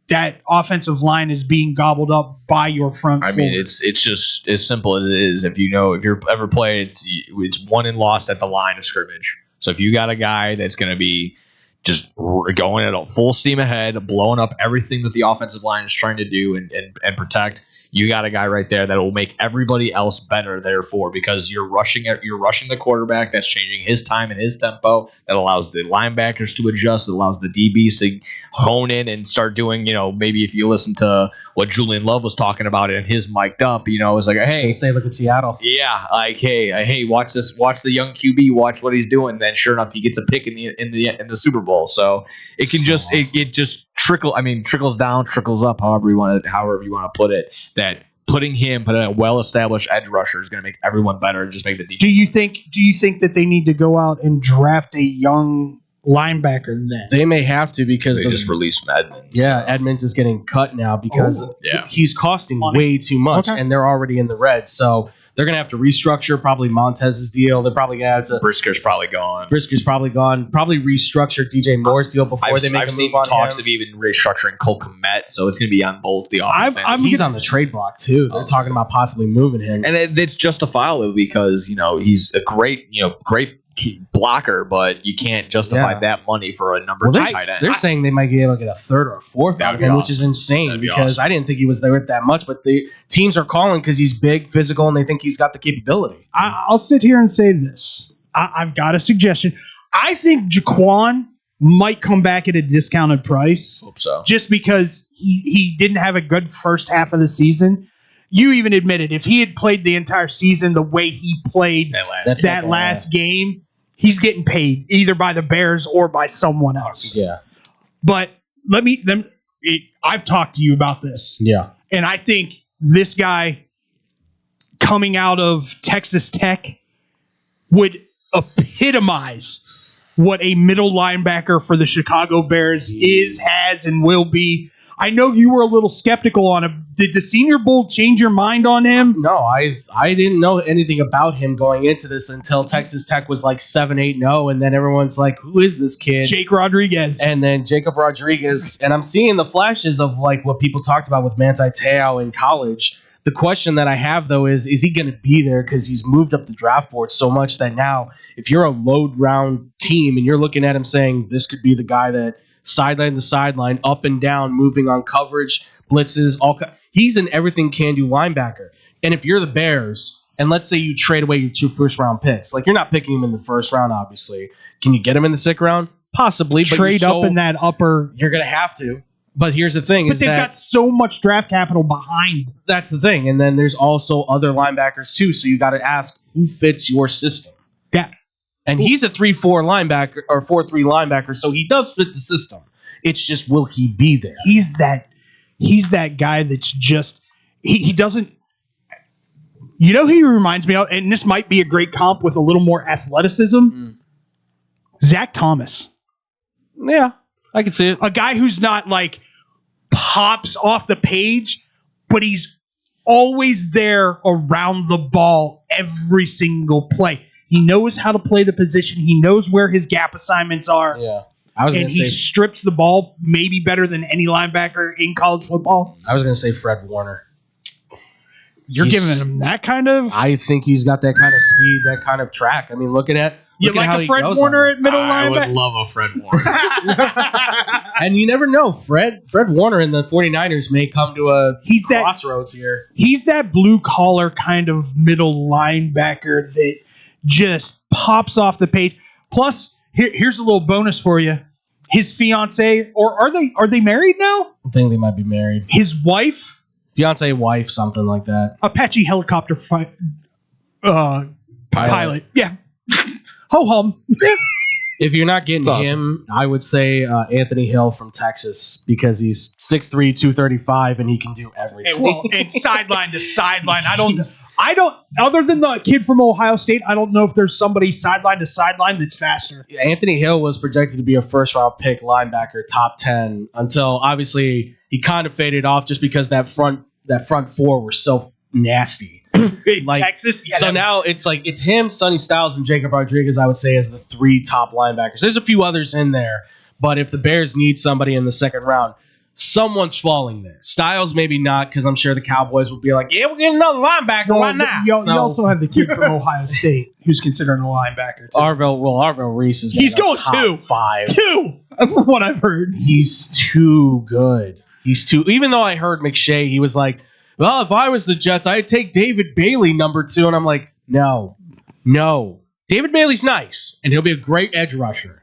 Speaker 1: that offensive line is being gobbled up by your front four?
Speaker 2: It's just as simple as it is. If you've ever played, it's won and lost at the line of scrimmage. So if you got a guy that's going to be just going at a full steam ahead, blowing up everything that the offensive line is trying to do and protect, you got a guy right there that will make everybody else better. Therefore, because you're rushing the quarterback, that's changing his time and his tempo. That allows the linebackers to adjust. It allows the DBs to hone in and start doing. Maybe if you listen to what Julian Love was talking about and his mic'd up, it's like, hey,
Speaker 3: say look at Seattle.
Speaker 2: Yeah, like hey, watch this, watch the young QB, watch what he's doing. Then sure enough, he gets a pick in the Super Bowl. So it can trickles down, trickles up, however you want to put it. That putting a well-established edge rusher is going to make everyone better and just make the defense.
Speaker 1: Do you think that they need to go out and draft a young linebacker then?
Speaker 3: They may have to because
Speaker 2: they just released Edmonds.
Speaker 3: Yeah, Edmonds is getting cut now because he's costing way too much, and they're already in the red. So they're going to have to restructure probably Montez's deal. They're probably going to have to.
Speaker 2: Brisker's probably gone.
Speaker 3: Probably restructure DJ Moore's deal before they make a move on him.
Speaker 2: Talks of even restructuring Cole Kmet, so it's going to be on both the offense and
Speaker 3: he's on the trade block too. They're talking about possibly moving him,
Speaker 2: and it's justifiable because he's a great blocker, but you can't justify that money for a number 2 tight end.
Speaker 3: They're saying they might be able to get a third or a fourth out of him, which is insane because I didn't think he was there that much, but the teams are calling because he's big, physical, and they think he's got the capability.
Speaker 1: I'll sit here and say this. I've got a suggestion. I think Jaquan might come back at a discounted price.
Speaker 2: Hope so.
Speaker 1: Just because he didn't have a good first half of the season. You even admitted if he had played the entire season the way he played that last game, he's getting paid either by the Bears or by someone else.
Speaker 3: Yeah.
Speaker 1: But I've talked to you about this.
Speaker 3: Yeah.
Speaker 1: And I think this guy coming out of Texas Tech would epitomize what a middle linebacker for the Chicago Bears is, has, and will be. I know you were a little skeptical on him. Did the Senior Bowl change your mind on him?
Speaker 3: No, I didn't know anything about him going into this until Texas Tech was like 7-8-0, and then everyone's like, "Who is this kid?"
Speaker 1: Jake Rodriguez.
Speaker 3: And then Jacob Rodriguez, and I'm seeing the flashes of like what people talked about with Manti Te'o in college. The question that I have though is he going to be there because he's moved up the draft board so much that now, if you're a low round team and you're looking at him saying this could be the guy that sideline to sideline, up and down, moving on coverage, blitzes, he's an everything can do linebacker. And if you're the Bears, and let's say you trade away your 2 first-round picks, like you're not picking him in the first round, obviously. Can you get him in the 6th round? Possibly. But
Speaker 1: trade up in that upper.
Speaker 3: You're going to have to. But here's the thing.
Speaker 1: But they've got so much draft capital behind.
Speaker 3: That's the thing. And then there's also other linebackers too. So you got to ask who fits your system.
Speaker 1: Yeah.
Speaker 3: And he's a 3-4 linebacker or 4-3 linebacker, so he does fit the system. It's just, will he be there?
Speaker 1: He's that guy that's just he doesn't. He reminds me of, and this might be a great comp with a little more athleticism. Zach Thomas.
Speaker 3: Yeah, I can see it.
Speaker 1: A guy who's not like pops off the page, but he's always there around the ball every single play. He knows how to play the position. He knows where his gap assignments are.
Speaker 3: Yeah.
Speaker 1: He strips the ball maybe better than any linebacker in college football.
Speaker 3: I was going to say Fred Warner.
Speaker 1: You're giving him that kind of...
Speaker 3: I think he's got that kind of speed, that kind of track. I mean, looking at
Speaker 1: a Fred Warner at middle linebacker?
Speaker 2: I would love a Fred Warner.
Speaker 3: And you never know. Fred Warner and the 49ers may come to a crossroads here.
Speaker 1: He's that blue-collar kind of middle linebacker that just pops off the page. Plus, here's a little bonus for you. His fiance, or are they married now?
Speaker 3: I think they might be married.
Speaker 1: His wife,
Speaker 3: fiance, wife, something like that.
Speaker 1: Apache helicopter pilot. Yeah. Ho hum.
Speaker 3: If you're not getting him, I would say Anthony Hill from Texas because he's 6'3", 235, and he can do everything.
Speaker 1: And sideline to sideline. I don't. Other than the kid from Ohio State, I don't know if there's somebody sideline to sideline that's faster.
Speaker 3: Anthony Hill was projected to be a first-round pick linebacker, top 10, until obviously he kind of faded off just because that front four were so nasty.
Speaker 1: Texas. Yeah,
Speaker 3: so now it's him, Sonny Styles, and Jacob Rodriguez, I would say, as the 3 top linebackers. There's a few others in there, but if the Bears need somebody in the 2nd round, someone's falling there. Styles maybe not, because I'm sure the Cowboys will be like, yeah, we're getting another linebacker. Why not?
Speaker 1: You also have the kid from Ohio State who's considered a linebacker too.
Speaker 3: Arvell Reese is
Speaker 1: He's going
Speaker 3: top 5.
Speaker 1: 2 from what I've heard.
Speaker 3: He's too good. Even though I heard McShay, he was like, well, if I was the Jets, I'd take David Bailey number 2. And I'm like, no. David Bailey's nice, and he'll be a great edge rusher.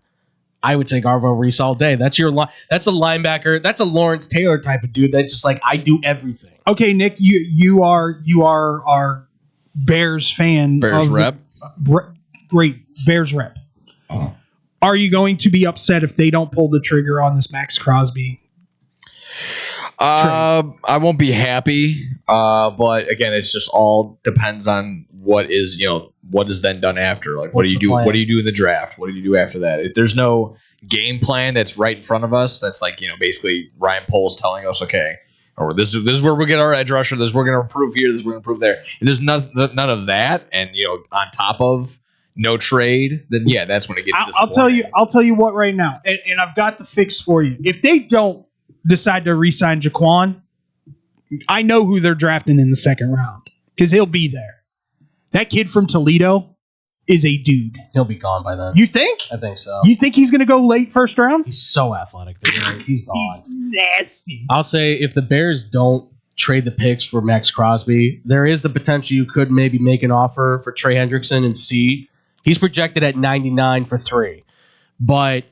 Speaker 3: I would take Arvell Reese all day. That's a linebacker. That's a Lawrence Taylor type of dude that's just like, I do everything.
Speaker 1: Okay, Nick, you are our Bears fan.
Speaker 2: Bears rep.
Speaker 1: Great Bears rep. Are you going to be upset if they don't pull the trigger on this Max Crosby?
Speaker 2: I won't be happy, but again, it's just all depends on what is then done after. Like, what do you do? What do you do in the draft? What do you do after that? If there's no game plan that's right in front of us, that's like, basically Ryan Poles telling us, okay, or this is where we get our edge rusher. This is where we're going to improve here. This is where we're going to improve there. If there's none of that, and on top of no trade, then yeah, that's when it gets disappointing.
Speaker 1: I'll tell you what right now, and I've got the fix for you. If they don't decide to re-sign Jaquan, I know who they're drafting in the second round because he'll be there. That kid from Toledo is a dude.
Speaker 3: He'll be gone by then.
Speaker 1: You think?
Speaker 3: I think so.
Speaker 1: You think he's going to go late first round?
Speaker 3: He's so athletic. He's gone.
Speaker 1: He's nasty.
Speaker 3: I'll say if the Bears don't trade the picks for Max Crosby, there is the potential you could maybe make an offer for Trey Hendrickson and see. He's projected at 99 for 3. But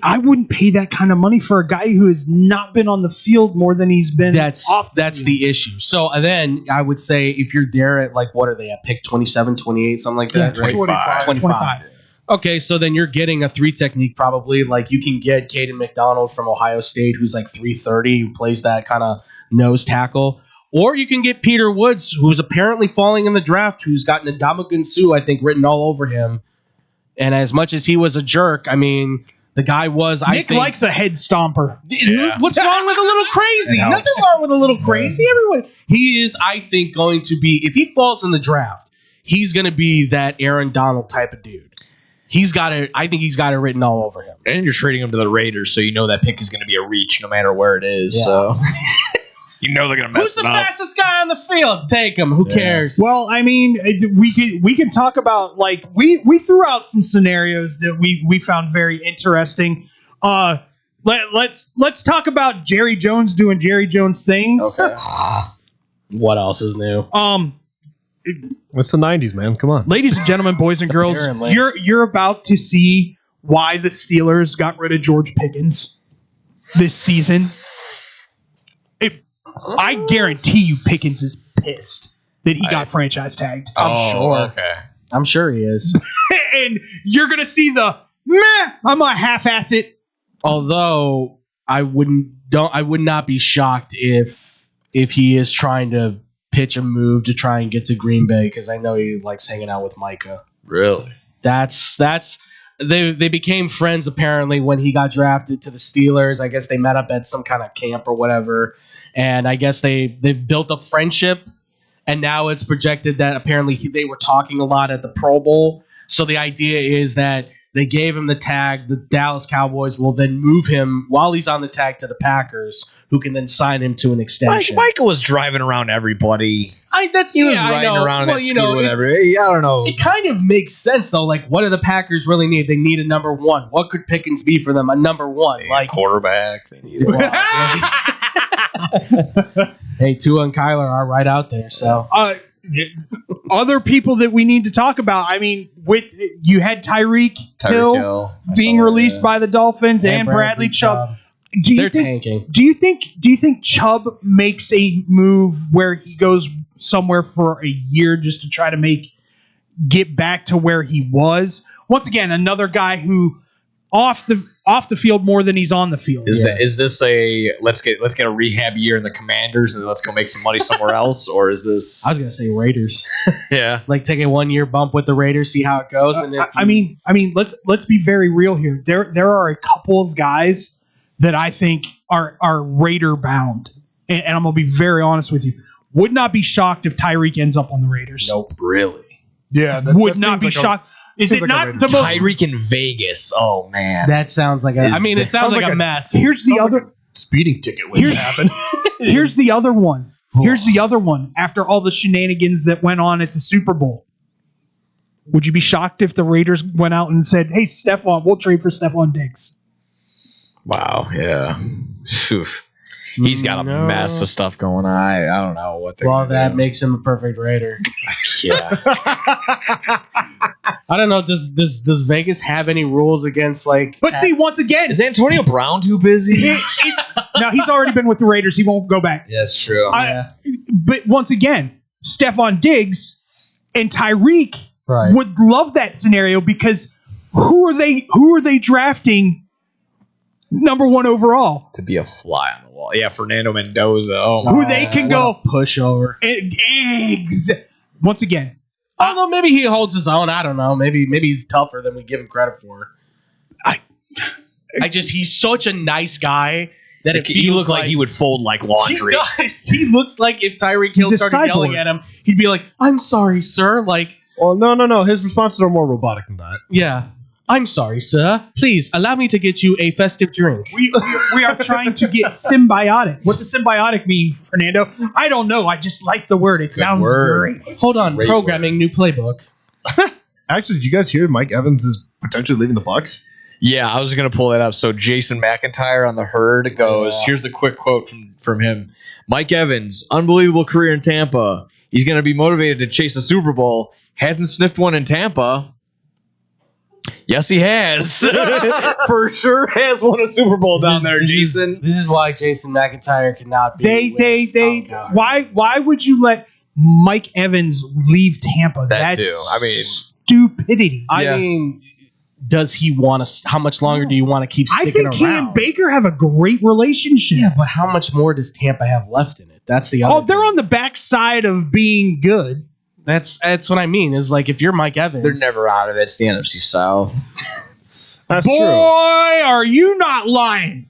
Speaker 1: I wouldn't pay that kind of money for a guy who has not been on the field more than he's been.
Speaker 3: That's the issue. So then I would say if you're there at like, what are they at, pick 27, 28, something like that?
Speaker 1: Yeah, 25.
Speaker 3: Okay, so then you're getting a 3 technique probably. Like you can get Caden McDonald from Ohio State, who's like 330, who plays that kind of nose tackle. Or you can get Peter Woods, who's apparently falling in the draft, who's got Ndamukong Suh, I think, written all over him. And as much as he was a jerk, I mean, the guy was, I think...
Speaker 1: Nick likes a head stomper.
Speaker 3: Yeah. What's wrong with a little crazy? Nothing wrong with a little crazy. Everyone. He is, I think, going to be... If he falls in the draft, he's going to be that Aaron Donald type of dude. I think he's got it written all over him.
Speaker 2: And you're trading him to the Raiders, so you know that pick is going to be a reach no matter where it is. Yeah. So... they're going to mess
Speaker 3: Who's the fastest guy on the field? Take him. Who cares?
Speaker 1: Well, I mean, we can talk about, like, we threw out some scenarios that we found very interesting. Let's talk about Jerry Jones doing Jerry Jones things.
Speaker 2: Okay.
Speaker 3: What else is new?
Speaker 4: It's the 90s, man. Come on.
Speaker 1: Ladies and gentlemen, boys and girls, you're about to see why the Steelers got rid of George Pickens this season. I guarantee you Pickens is pissed that he got franchise tagged.
Speaker 3: I'm sure.
Speaker 2: Okay.
Speaker 3: I'm sure he is.
Speaker 1: And you're going to see I'm going to half-ass it.
Speaker 3: Although I would not be shocked if he is trying to pitch a move to try and get to Green Bay, because I know he likes hanging out with Micah.
Speaker 2: Really?
Speaker 3: They became friends apparently when he got drafted to the Steelers. I guess they met up at some kind of camp or whatever, and I guess they've built a friendship. And now it's projected that apparently they were talking a lot at the Pro Bowl. So the idea is that they gave him the tag. The Dallas Cowboys will then move him while he's on the tag to the Packers, who can then sign him to an extension.
Speaker 2: Michael was driving around everybody.
Speaker 3: He was
Speaker 2: riding around in that scooter with everybody. I don't know.
Speaker 3: It kind of makes sense, though. Like, what do the Packers really need? They need a number 1. What could Pickens be for them? A number 1.
Speaker 2: Like quarterback. They need
Speaker 3: Hey, Tua and Kyler are right out there. So,
Speaker 1: other people that we need to talk about. I mean, you had Tyreek Hill being released by the Dolphins and Bradley Chubb.
Speaker 3: They're tanking.
Speaker 1: Do you think Chubb makes a move where he goes somewhere for a year just to try to get back to where he was? Once again, another guy who off the field more than he's on the field.
Speaker 2: Is this a let's get a rehab year in the Commanders and let's go make some money somewhere else, or is this?
Speaker 3: I was gonna say Raiders.
Speaker 2: Yeah,
Speaker 3: like take a 1-year bump with the Raiders, see how it goes. And
Speaker 1: I mean, let's be very real here. There are a couple of guys that I think are Raider bound, and I'm gonna be very honest with you. Would not be shocked if Tyreek ends up on the Raiders.
Speaker 2: Nope, really.
Speaker 4: Yeah,
Speaker 1: would not be shocked. Is it not the most
Speaker 2: Tyreek in Vegas? Oh man,
Speaker 3: that sounds like it sounds like a mess.
Speaker 1: Here's the
Speaker 4: speeding ticket waiting to happen.
Speaker 1: Here's the other one. Here's the other one. After all the shenanigans that went on at the Super Bowl, would you be shocked if the Raiders went out and said, "Hey, we'll trade for Stephon Diggs"?
Speaker 2: Wow. Yeah. Oof. He's got a mess of stuff going on. I don't know what they're
Speaker 3: Well, that
Speaker 2: do.
Speaker 3: makes him a perfect Raider.
Speaker 2: Yeah.
Speaker 3: I don't know. Does Vegas have any rules against
Speaker 1: But see, once again,
Speaker 2: Is Antonio Brown too busy?
Speaker 1: he's already been with the Raiders. He won't go back.
Speaker 2: That's true.
Speaker 1: But once again, Stephon Diggs and Tyreek would love that scenario because who are they drafting number 1 overall?
Speaker 2: To be a fly on the wall. Yeah, Fernando Mendoza. Oh,
Speaker 1: Who they can go
Speaker 3: push over.
Speaker 1: Eggs. Once again,
Speaker 3: Although maybe he holds his own. I don't know. Maybe he's tougher than we give him credit for. He's such a nice guy that it
Speaker 2: he
Speaker 3: feels
Speaker 2: looked like he would fold like laundry.
Speaker 3: He does. He looks like if Tyreek Hill
Speaker 1: He's a
Speaker 3: started yelling
Speaker 1: cyborg.
Speaker 3: at him, he'd be like, "I'm sorry, sir." Like,
Speaker 4: Well, no. His responses are more robotic than that.
Speaker 3: yeah. I'm sorry, sir. Please allow me to get you a festive drink.
Speaker 1: we are trying to get symbiotic. What does symbiotic mean, Fernando? I don't know. I just like the word. It sounds
Speaker 2: word.
Speaker 1: great.
Speaker 3: Hold on,
Speaker 2: Great
Speaker 3: programming new playbook.
Speaker 4: Actually, did you guys hear Mike Evans is potentially leaving the Bucs?
Speaker 2: Yeah, I was going to pull that up. So Jason McIntyre on the Herd goes, here's the quick quote from him. Mike Evans, unbelievable career in Tampa. He's going to be motivated to chase a Super Bowl. Hasn't sniffed one in Tampa. Yes, he has. For sure has won a Super Bowl down there, Jason.
Speaker 3: This is why Jason McIntyre cannot be.
Speaker 1: Why would you let Mike Evans leave Tampa?
Speaker 2: That
Speaker 1: That's
Speaker 2: too. I mean,
Speaker 1: stupidity.
Speaker 3: I mean, does he want to? How much longer do you want to keep
Speaker 1: I
Speaker 3: sticking
Speaker 1: think he
Speaker 3: around?
Speaker 1: and Baker have a great relationship.
Speaker 3: Yeah, but how much more does Tampa have left in it? That's the other.
Speaker 1: Oh, they're
Speaker 3: thing.
Speaker 1: on the backside of being good.
Speaker 3: That's what I mean. Is like if you're Mike Evans,
Speaker 2: they're never out of it. It's the NFC South.
Speaker 4: That's
Speaker 1: Boy,
Speaker 4: true.
Speaker 1: are you not lying?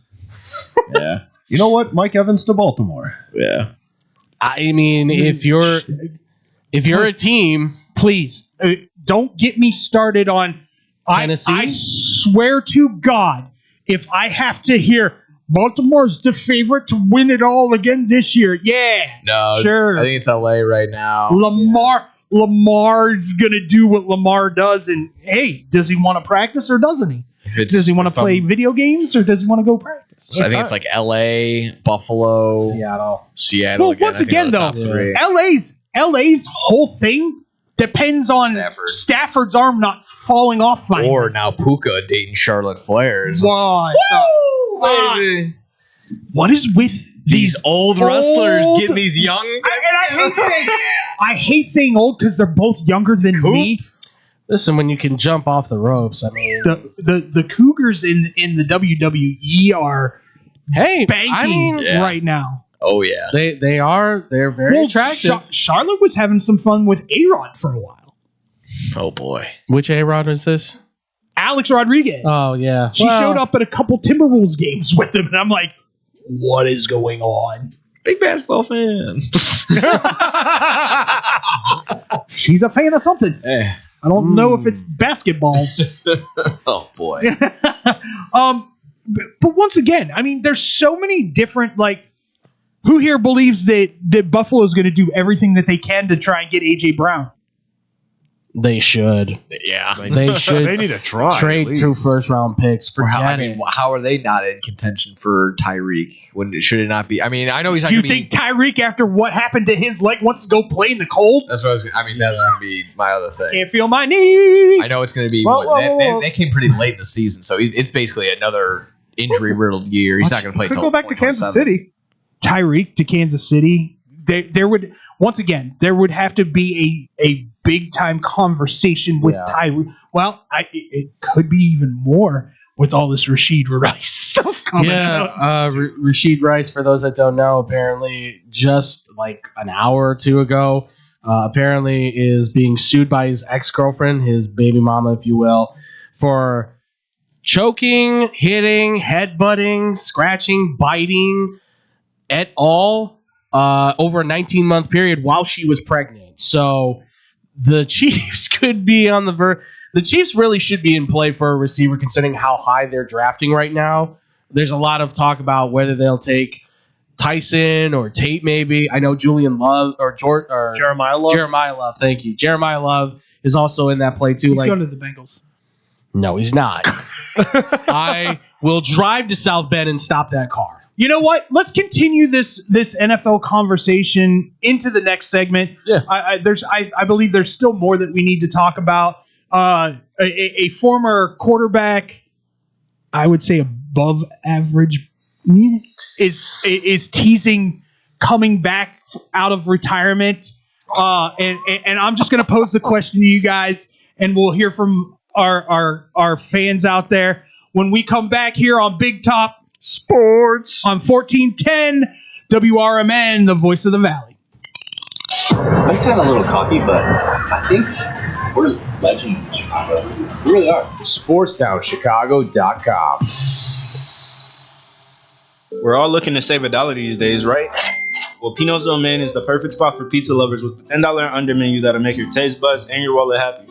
Speaker 2: Yeah.
Speaker 4: You know what? Mike Evans to Baltimore.
Speaker 2: Yeah.
Speaker 3: I mean, if you're a team,
Speaker 1: Please don't get me started on
Speaker 3: Tennessee?
Speaker 1: I swear to God, if I have to hear Baltimore's the favorite to win it all again this year, yeah,
Speaker 2: No,
Speaker 1: sure.
Speaker 2: I think it's LA right now.
Speaker 1: Lamar's gonna do what Lamar does, and hey, does he want to practice or doesn't he? Does he want to play video games or does he want to go practice?
Speaker 2: So I think it's like LA, Buffalo, Seattle.
Speaker 1: Well, once again, though, LA's whole thing depends on Stafford's arm not falling off. Finally.
Speaker 2: Or now Puka dating Charlotte Flares.
Speaker 1: What?
Speaker 2: Baby.
Speaker 1: What is with
Speaker 2: These old wrestlers getting these young.
Speaker 1: I hate saying old because they're both younger than me.
Speaker 3: Listen, when you can jump off the ropes, I mean,
Speaker 1: the Cougars in the WWE are banking right now.
Speaker 2: Oh yeah,
Speaker 3: they're very attractive.
Speaker 1: Charlotte was having some fun with A-Rod for a while.
Speaker 2: Oh boy,
Speaker 3: which A-Rod is this?
Speaker 1: Alex Rodriguez.
Speaker 3: Oh yeah,
Speaker 1: she showed up at a couple Timberwolves games with him, and I'm like, what is going on?
Speaker 2: Big basketball fan.
Speaker 1: She's a fan of something.
Speaker 2: Hey.
Speaker 1: I don't know if it's basketballs.
Speaker 2: Oh boy.
Speaker 1: But once again, I mean, there's so many different, like, who here believes that Buffalo's going to do everything that they can to try and get A.J. Brown?
Speaker 3: They should.
Speaker 2: Yeah.
Speaker 3: They should.
Speaker 4: They need to try.
Speaker 3: Trade 2 first-round picks.
Speaker 2: How are they not in contention for Tyreek? Should it not be? I mean, I know he's not.
Speaker 1: Do you
Speaker 2: gonna
Speaker 1: think Tyreek, after what happened to his leg, wants to go play in the cold?
Speaker 2: That's what I was. That's going to be my other thing.
Speaker 1: Can't feel my knee.
Speaker 2: I know it's going to be. That came pretty late in the season, so it's basically another injury-riddled year. He's not going to play.
Speaker 4: Could go back to Kansas City.
Speaker 1: Tyreek to Kansas City. There would have to be a big time conversation with Tyreek. Well, it could be even more with all this Rashid Rice stuff coming out.
Speaker 3: Rashid Rice, for those that don't know, apparently just like an hour or two ago, apparently is being sued by his ex-girlfriend, his baby mama, if you will, for choking, hitting, headbutting, scratching, biting, et al. Over a 19-month period while she was pregnant. So the Chiefs could be on the The Chiefs really should be in play for a receiver, considering how high they're drafting right now. There's a lot of talk about whether they'll take Tyson or Tate, maybe. I know Julian Love or
Speaker 1: Jeremiah Love.
Speaker 3: Jeremiah Love, thank you. Jeremiah Love is also in that play too.
Speaker 1: He's going to the Bengals.
Speaker 3: No, he's not. I will drive to South Bend and stop that car.
Speaker 1: You know what? Let's continue this NFL conversation into the next segment.
Speaker 3: Yeah.
Speaker 1: I believe there's still more that we need to talk about. A former quarterback, I would say above average, is teasing coming back out of retirement. And I'm just going to pose the question to you guys, and we'll hear from our fans out there when we come back here on Big Top Sports on 1410 WRMN, the voice of the Valley.
Speaker 6: I sound a little cocky, but I think we're legends in Chicago. We really are.
Speaker 4: SportsTownChicago.com.
Speaker 11: We're all looking to save $1 these days, right? Well, Pino's Old Man is the perfect spot for pizza lovers with the $10 and under menu that'll make your taste buds and your wallet happy.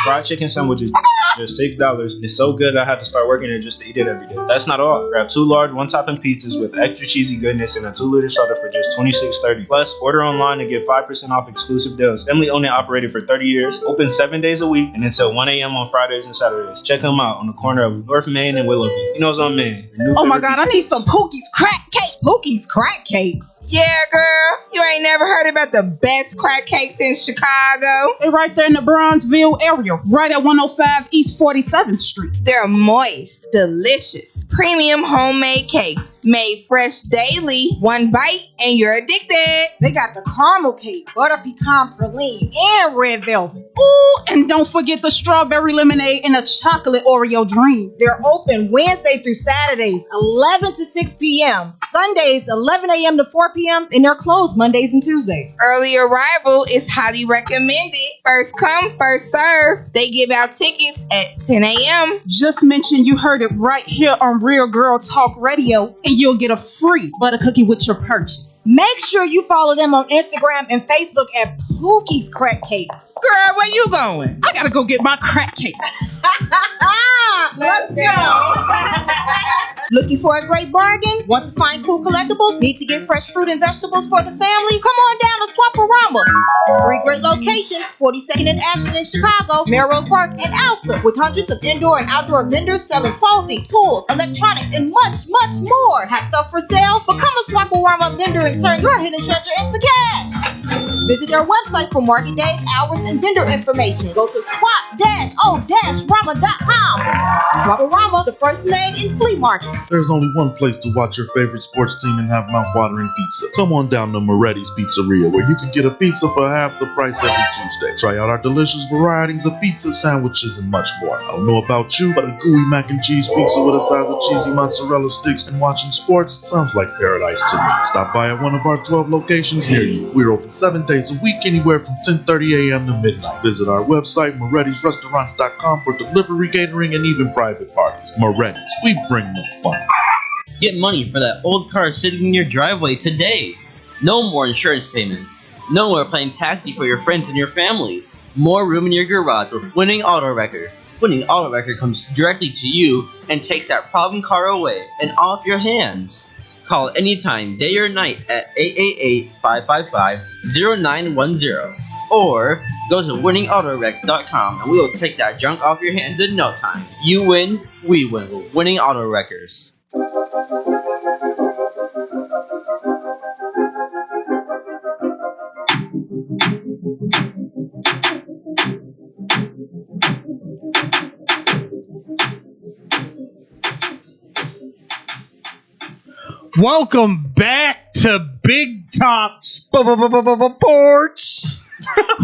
Speaker 11: Fried chicken sandwiches, just $6. It's so good I had to start working there just to eat it every day. That's not all. Grab 2 large one-topping pizzas with extra cheesy goodness and a 2-liter soda for just $26.30. Plus, order online and get 5% off exclusive deals. Family owned and operated for 30 years. Open 7 days a week and until 1 a.m. on Fridays and Saturdays. Check them out on the corner of North Main and Willoughby. Pino's on Main.
Speaker 12: Oh my God, I need some Pookie's crack cake. Pookie's crack cakes.
Speaker 13: Yeah, girl. You ain't never heard about the best crack cakes in Chicago?
Speaker 12: They're right there in the Bronzeville area, right at 105 East 47th Street.
Speaker 13: They're moist, delicious, premium homemade cakes made fresh daily. One bite and you're addicted.
Speaker 12: They got the caramel cake, butter pecan praline, and red velvet. Ooh, and don't forget the strawberry lemonade and a chocolate Oreo dream. They're open Wednesday through Saturdays, 11 to 6 p.m. Sundays, 11 a.m. to 4 p.m. and they're closed Mondays and Tuesdays.
Speaker 13: Early arrival is highly recommended. First come, first serve. They give out tickets at 10 a.m.
Speaker 12: Just mention you heard it right here on Real Girl Talk Radio and you'll get a free butter cookie with your purchase. Make sure you follow them on Instagram and Facebook at Pookie's Crack Cakes.
Speaker 13: Girl, where you going?
Speaker 12: I gotta go get my crack cake.
Speaker 13: Let's go.
Speaker 14: Looking for a great bargain? Want to find cool collectibles? Need to get fresh fruit and vegetables for the family? Come on down to Swaparama. 3 great locations, 42nd and Ashland in Chicago, Melrose Park, and Alpha, with hundreds of indoor and outdoor vendors selling clothing, tools, electronics, and much, much more. Have stuff for sale? Become a Swaparama vendor and turn your hidden treasure into cash. Visit their website for market days, hours, and vendor information. Go to swap-o-rama.com. Swaparama, the first name in flea markets.
Speaker 15: There's only one place to watch your favorite sports team and have mouth-watering pizza. Come on down to Moretti's Pizzeria, where you can get a pizza for half the price every Tuesday. Try out our delicious varieties of pizza, sandwiches, and much more. I don't know about you, but a gooey mac and cheese pizza with a size of cheesy mozzarella sticks and watching sports sounds like paradise to me. Stop by at one of our 12 locations near you. We're open 7 days a week, anywhere from 10:30 a.m. to midnight. Visit our website, Moretti'sRestaurants.com, for delivery, catering, and even private parties. Moretti's, we bring the fun.
Speaker 16: Get money for that old car sitting in your driveway today. No more insurance payments. No more playing taxi for your friends and your family. More room in your garage with Winning Auto Wrecker. Winning Auto Wrecker comes directly to you and takes that problem car away and off your hands. Call anytime, day or night at 888-555-0910. Or go to winningautorex.com and we will take that junk off your hands in no time. You win, we win with Winning Auto Wreckers.
Speaker 1: Welcome back to Big Top Sports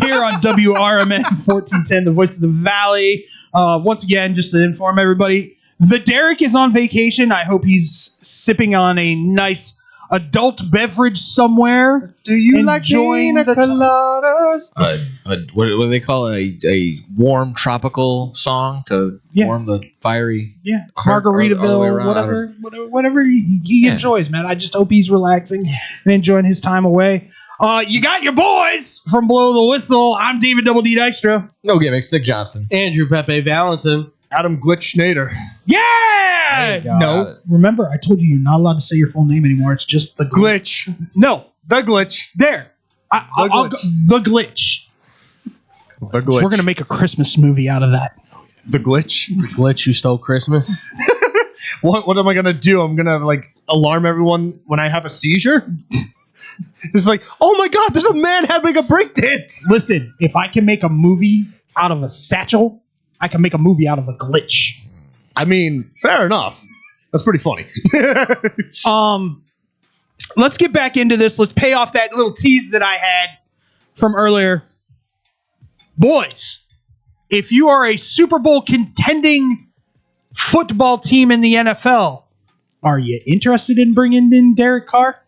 Speaker 1: here on WRMN 1410, the voice of the Valley. Once again, just to inform everybody, the Derek is on vacation. I hope he's sipping on a nice adult beverage somewhere.
Speaker 4: Do you like pina coladas?
Speaker 2: What do they call it? A warm tropical song to warm the fiery.
Speaker 1: Yeah, Margaritaville, whatever he enjoys, man. I just hope he's relaxing and enjoying his time away. You got your boys from Blow the Whistle. I'm David Double D Dykstra.
Speaker 2: No gimmicks, Nick Johnston.
Speaker 3: Andrew Pepe Valentin.
Speaker 4: Adam Glitch Schneider.
Speaker 1: Yeah! No, remember, I told you you're not allowed to say your full name anymore. It's just the
Speaker 4: Glitch.
Speaker 1: No.
Speaker 4: The Glitch.
Speaker 1: There. I'll go, the Glitch.
Speaker 4: The Glitch.
Speaker 1: We're going to make a Christmas movie out of that.
Speaker 4: The Glitch.
Speaker 3: The Glitch who stole Christmas.
Speaker 4: What am I going to do? I'm going to, like, alarm everyone when I have a seizure? It's like, oh my God, there's a man having a breakdance.
Speaker 1: Listen, if I can make a movie out of a satchel, I can make a movie out of a glitch.
Speaker 4: I mean, fair enough. That's pretty funny.
Speaker 1: Let's get back into this. Let's pay off that little tease that I had from earlier. Boys, if you are a Super Bowl contending football team in the NFL, are you interested in bringing in Derek Carr?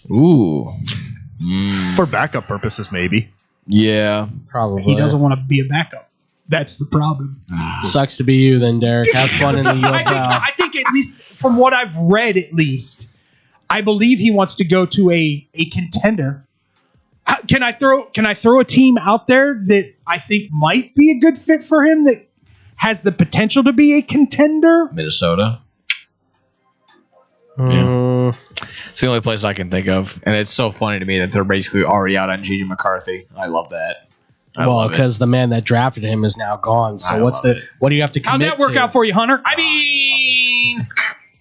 Speaker 2: Ooh.
Speaker 4: For backup purposes, maybe.
Speaker 2: Yeah.
Speaker 3: Probably.
Speaker 1: He doesn't want to be a backup. That's the problem.
Speaker 3: Sucks to be you then, Derek. Have fun in the UFL.
Speaker 1: I think at least from what I've read, at least, I believe he wants to go to a contender. Can I throw a team out there that I think might be a good fit for him that has the potential to be a contender?
Speaker 2: Minnesota. Yeah. It's the only place I can think of. And it's so funny to me that they're basically already out on J.J. McCarthy. I love that.
Speaker 3: Well, because the man that drafted him is now gone. So what do you have to commit to?
Speaker 1: How'd that work out for you, Hunter? I mean,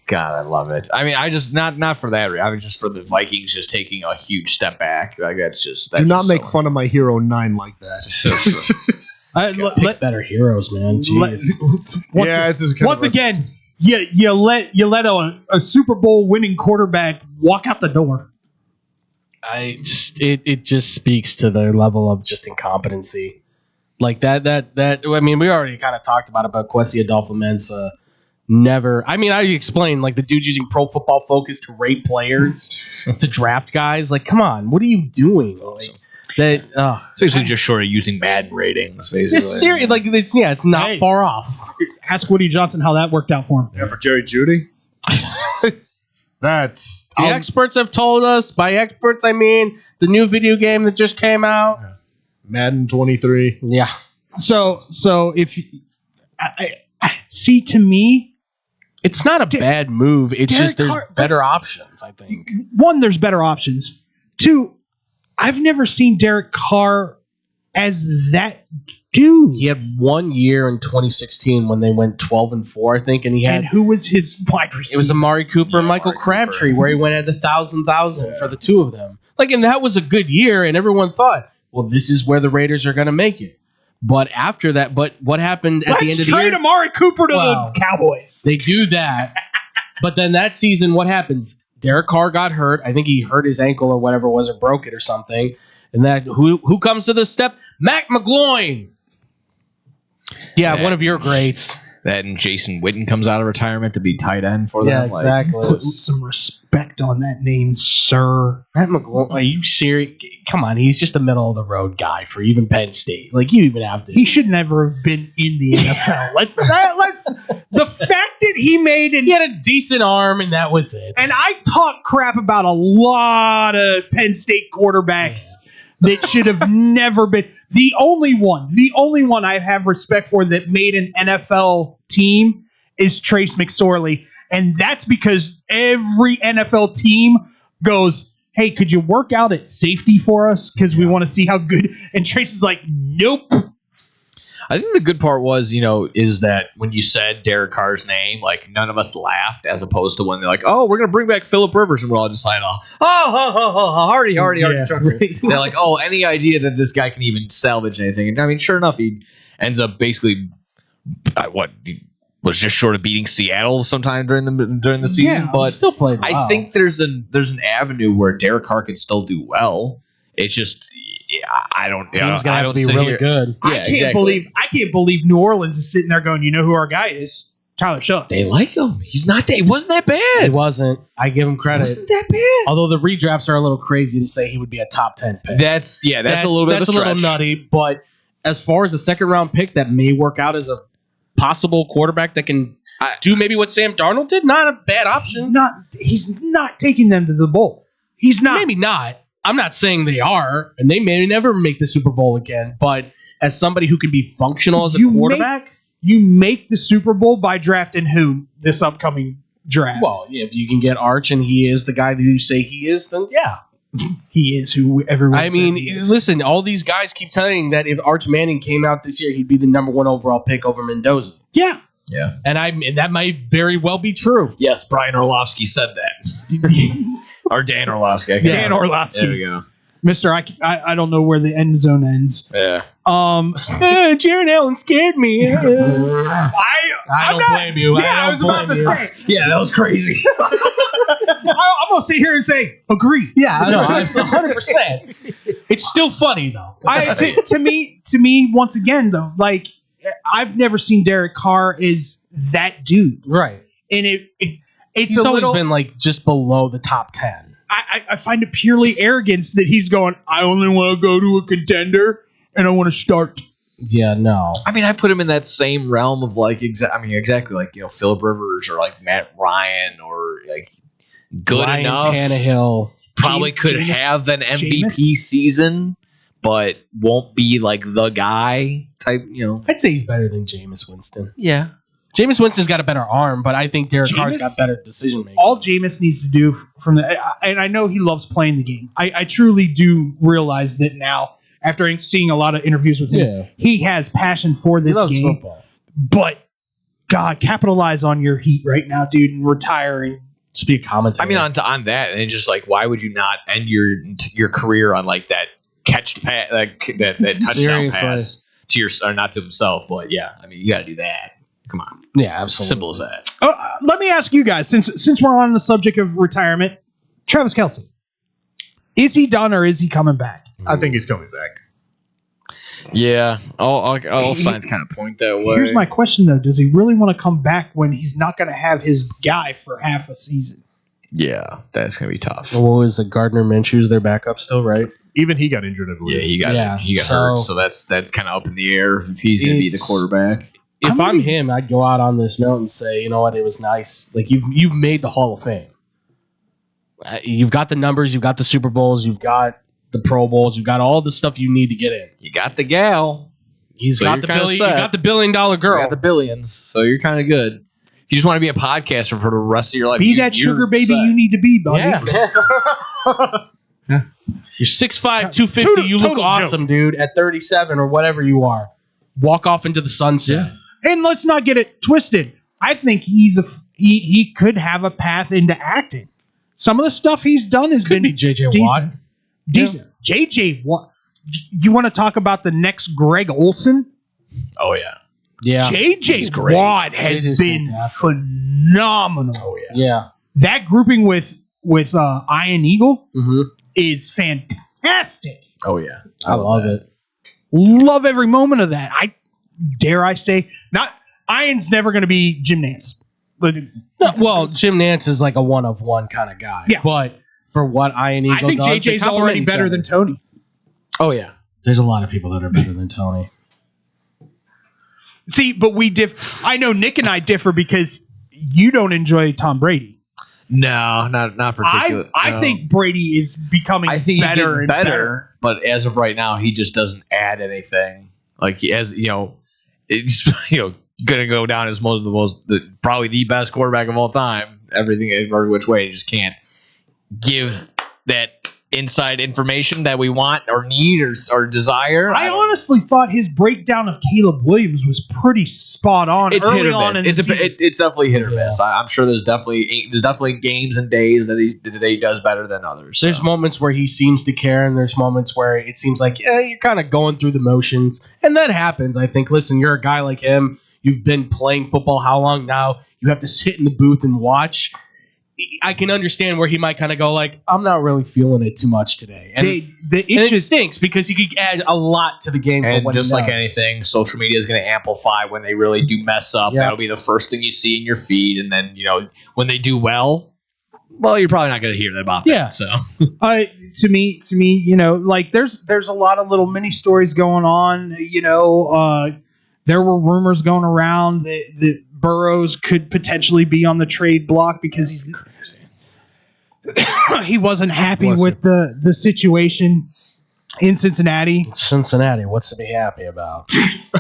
Speaker 2: God, I love it. I mean, I just not for that. I mean, just for the Vikings just taking a huge step back. Like that's
Speaker 4: do not make fun of my Hero 9 like that.
Speaker 3: Pick better heroes, man. Jeez.
Speaker 1: Once again, you let a Super Bowl winning quarterback walk out the door.
Speaker 3: It just speaks to their level of just incompetency. Like that. I mean, we already kind of talked about Kwesi Adolfo-Mensah. Never. I mean, I explained like the dude's using Pro Football Focus to rate players, to draft guys. Like, come on, what are you doing? Like,
Speaker 2: it's basically just short of using Madden ratings. Basically,
Speaker 3: it's serious. Like, it's not far off.
Speaker 1: Ask Woody Johnson how that worked out for him.
Speaker 4: Yeah, for Jerry Jeudy. That's
Speaker 3: the experts have told us. By experts, I mean the new video game that just came out,
Speaker 4: Madden 23.
Speaker 3: Yeah.
Speaker 1: So if I see, to me,
Speaker 3: it's not a bad move. It's
Speaker 1: Derek
Speaker 3: just there's
Speaker 1: Carr,
Speaker 3: better options. I think.
Speaker 1: One, there's better options. Two, I've never seen Derek Carr as that dude.
Speaker 3: He had 1 year in 2016 when they went 12-4, I think, and
Speaker 1: who was his wide receiver?
Speaker 3: It was Amari Cooper and Michael Crabtree, where he went at 1,000 for the two of them. Like, and that was a good year, and everyone thought, well, this is where the Raiders are going to make it. But after that, what happened at the end of the year?
Speaker 1: Let's trade Amari Cooper to the Cowboys.
Speaker 3: They do that, but then that season, what happens? Derek Carr got hurt. I think he hurt his ankle or whatever it was, or broke it or something. And that who comes to the step? Mac McGloin. Yeah, one of your greats.
Speaker 2: That and Jason Witten comes out of retirement to be tight end for them.
Speaker 3: Yeah, exactly.
Speaker 1: Put some respect on that name, sir.
Speaker 3: Matt McGloin, are you serious? Come on, he's just a middle of the road guy for even Penn State. Like, you even have to.
Speaker 1: He should never have been in the NFL. Let's the fact that he had
Speaker 3: a decent arm and that was it.
Speaker 1: And I talk crap about a lot of Penn State quarterbacks that should have never been. The only one I have respect for that made an NFL team is Trace McSorley. And that's because every NFL team goes, hey, could you work out at safety for us? Because we want to see how good. And Trace is like, nope.
Speaker 2: I think the good part was, is that when you said Derek Carr's name, like none of us laughed, as opposed to when they're like, "Oh, we're gonna bring back Phillip Rivers," and we're all just like, hardy. They're like, "Oh, any idea that this guy can even salvage anything?" And I mean, sure enough, he ends up basically he was just short of beating Seattle sometime during the season, but
Speaker 3: still played well.
Speaker 2: I think there's an avenue where Derek Carr can still do well. It's just. I don't.
Speaker 3: Team's gonna have to be really good.
Speaker 2: Yeah,
Speaker 1: I can't believe New Orleans is sitting there going, you know who our guy is? Tyler Shough.
Speaker 2: They like him. He's not that. He wasn't that bad.
Speaker 3: He wasn't. I give him credit.
Speaker 2: He wasn't that bad.
Speaker 3: Although the redrafts are a little crazy to say he would be a top 10 pick.
Speaker 2: That's a little bit of a stretch.
Speaker 3: That's a little nutty. But as far as a second round pick that may work out as a possible quarterback that can do maybe what Sam Darnold did, not a bad option.
Speaker 1: He's not taking them to the bowl. He's not.
Speaker 3: Maybe not. I'm not saying they are, and they may never make the Super Bowl again, but as somebody who can be functional as a quarterback,
Speaker 1: you make the Super Bowl by drafting who this upcoming draft.
Speaker 3: Well, if you can get Arch and he is the guy that you say he is, then yeah.
Speaker 1: He is who everyone
Speaker 3: I
Speaker 1: says
Speaker 3: mean,
Speaker 1: he is.
Speaker 3: listen, all these guys keep telling that if Arch Manning came out this year, he'd be the number 1 overall pick over Mendoza.
Speaker 1: Yeah.
Speaker 2: Yeah.
Speaker 3: And that might very well be true.
Speaker 2: Yes, Brian Orlovsky said that. Or Dan Orlovsky.
Speaker 1: Dan Orlovsky.
Speaker 2: There we go.
Speaker 1: Mister, I don't know where the end zone ends.
Speaker 2: Yeah.
Speaker 1: Jared Allen scared me.
Speaker 3: I don't blame you.
Speaker 1: Yeah, I was about to say.
Speaker 2: Yeah, that was crazy.
Speaker 1: I'm gonna sit here and say agree.
Speaker 3: Yeah, I know. I'm 100%. It's still funny though.
Speaker 1: To me, once again though, like I've never seen Derek Carr as that dude,
Speaker 3: right?
Speaker 1: And it's
Speaker 3: He's always been like just below the top 10.
Speaker 1: I find it purely arrogance that he's going, I only want to go to a contender and I want to start.
Speaker 3: Yeah, no.
Speaker 2: I mean, I put him in that same realm of like, exactly like, Phillip Rivers or like Matt Ryan or like good
Speaker 3: Ryan
Speaker 2: enough.
Speaker 3: Tannehill.
Speaker 2: Probably could have an MVP season, but won't be like the guy type,
Speaker 3: I'd say he's better than Jameis Winston.
Speaker 2: Yeah.
Speaker 3: Jameis Winston's got a better arm, but I think Derek Carr's got better decision making.
Speaker 1: All Jameis needs to do and I know he loves playing the game. I truly do realize that now after seeing a lot of interviews with him, he has passion for this game.
Speaker 3: Football.
Speaker 1: But God, capitalize on your heat right now, dude, and retiring.
Speaker 3: Just be a commentator.
Speaker 2: I mean, on that, and just like, why would you not end your career on like that catched pass, that touchdown pass to your, or not to himself, but yeah, I mean, you got to do that. Come on.
Speaker 3: Yeah, absolutely.
Speaker 2: Simple as that.
Speaker 1: Let me ask you guys, since we're on the subject of retirement, Travis Kelce, is he done or is he coming back?
Speaker 4: I think he's coming back.
Speaker 2: Yeah, all signs kind of point that way.
Speaker 1: Here's my question though: does he really want to come back when he's not going to have his guy for half a season?
Speaker 2: Yeah, that's going to be tough.
Speaker 3: Well, what was it? Gardner Minshew's their backup still, right?
Speaker 4: Even he got injured, I believe.
Speaker 2: Yeah, he got hurt, so that's kind of up in the air if he's going to be the quarterback.
Speaker 3: If I'm him, I'd go out on this note and say, you know what, it was nice. Like you've made the Hall of Fame. You've got the numbers, you've got the Super Bowls, you've got the Pro Bowls, you've got all the stuff you need to get in.
Speaker 2: You got the gal.
Speaker 3: He's got the billion. You got the $1 billion girl.
Speaker 2: You got the billions, so you're kind of good. If you just want to be a podcaster for the rest of your life,
Speaker 1: be that sugar baby you need to be, buddy.
Speaker 3: Yeah. You're 6'5", 250. You look awesome, dude. At 37 or whatever you are, walk off into the sunset.
Speaker 1: Yeah. And let's not get it twisted. I think he could have a path into acting. Some of the stuff he's done has been
Speaker 3: JJ
Speaker 1: decent.
Speaker 3: Watt.
Speaker 1: Decent. JJ Watt. You want to talk about the next Greg Olson?
Speaker 2: Oh yeah.
Speaker 3: Yeah.
Speaker 1: JJ Watt has been phenomenal.
Speaker 2: Oh yeah.
Speaker 3: Yeah.
Speaker 1: That grouping with Iron Eagle is fantastic.
Speaker 2: Oh yeah.
Speaker 3: I love it.
Speaker 1: Love every moment of that. I say, not Iron's never going to be Jim Nance. But
Speaker 3: well, Jim Nance is like a one of one kind of guy.
Speaker 1: Yeah.
Speaker 3: But for what Iron Eagle
Speaker 1: I think
Speaker 3: does,
Speaker 1: JJ's already better than Tony.
Speaker 2: Oh yeah.
Speaker 3: There's a lot of people that are better than Tony.
Speaker 1: See, but we I know Nick and I differ because you don't enjoy Tom Brady.
Speaker 2: No, not particularly.
Speaker 1: I think Brady is becoming
Speaker 2: he's
Speaker 1: better and better.
Speaker 2: But as of right now, he just doesn't add anything. Like he has, it's gonna go down as probably the best quarterback of all time. Everything every which way, he just can't give that inside information that we want or need or desire.
Speaker 1: I honestly thought his breakdown of Caleb Williams was pretty spot on.
Speaker 2: It's
Speaker 1: early
Speaker 2: hit or
Speaker 1: on
Speaker 2: miss.
Speaker 1: in the season.
Speaker 2: It's definitely hit or miss. I'm sure there's definitely games and days that he does better than others.
Speaker 3: There's moments where he seems to care, and there's moments where it seems like you're kind of going through the motions, and that happens. I think. Listen, you're a guy like him. You've been playing football how long now? You have to sit in the booth and watch. I can understand where he might kind of go like, I'm not really feeling it too much today. And, it stinks because you could add a lot to the game.
Speaker 2: And
Speaker 3: for
Speaker 2: just like anything, social media is going to amplify when they really do mess up.
Speaker 3: Yeah.
Speaker 2: That'll be the first thing you see in your feed. And then, when they do well, you're probably not going to hear about that.
Speaker 3: Yeah.
Speaker 2: So
Speaker 1: to me, like there's a lot of little mini stories going on. There were rumors going around that Burrows could potentially be on the trade block because he wasn't happy with the situation. in Cincinnati.
Speaker 3: Cincinnati, what's to be happy about?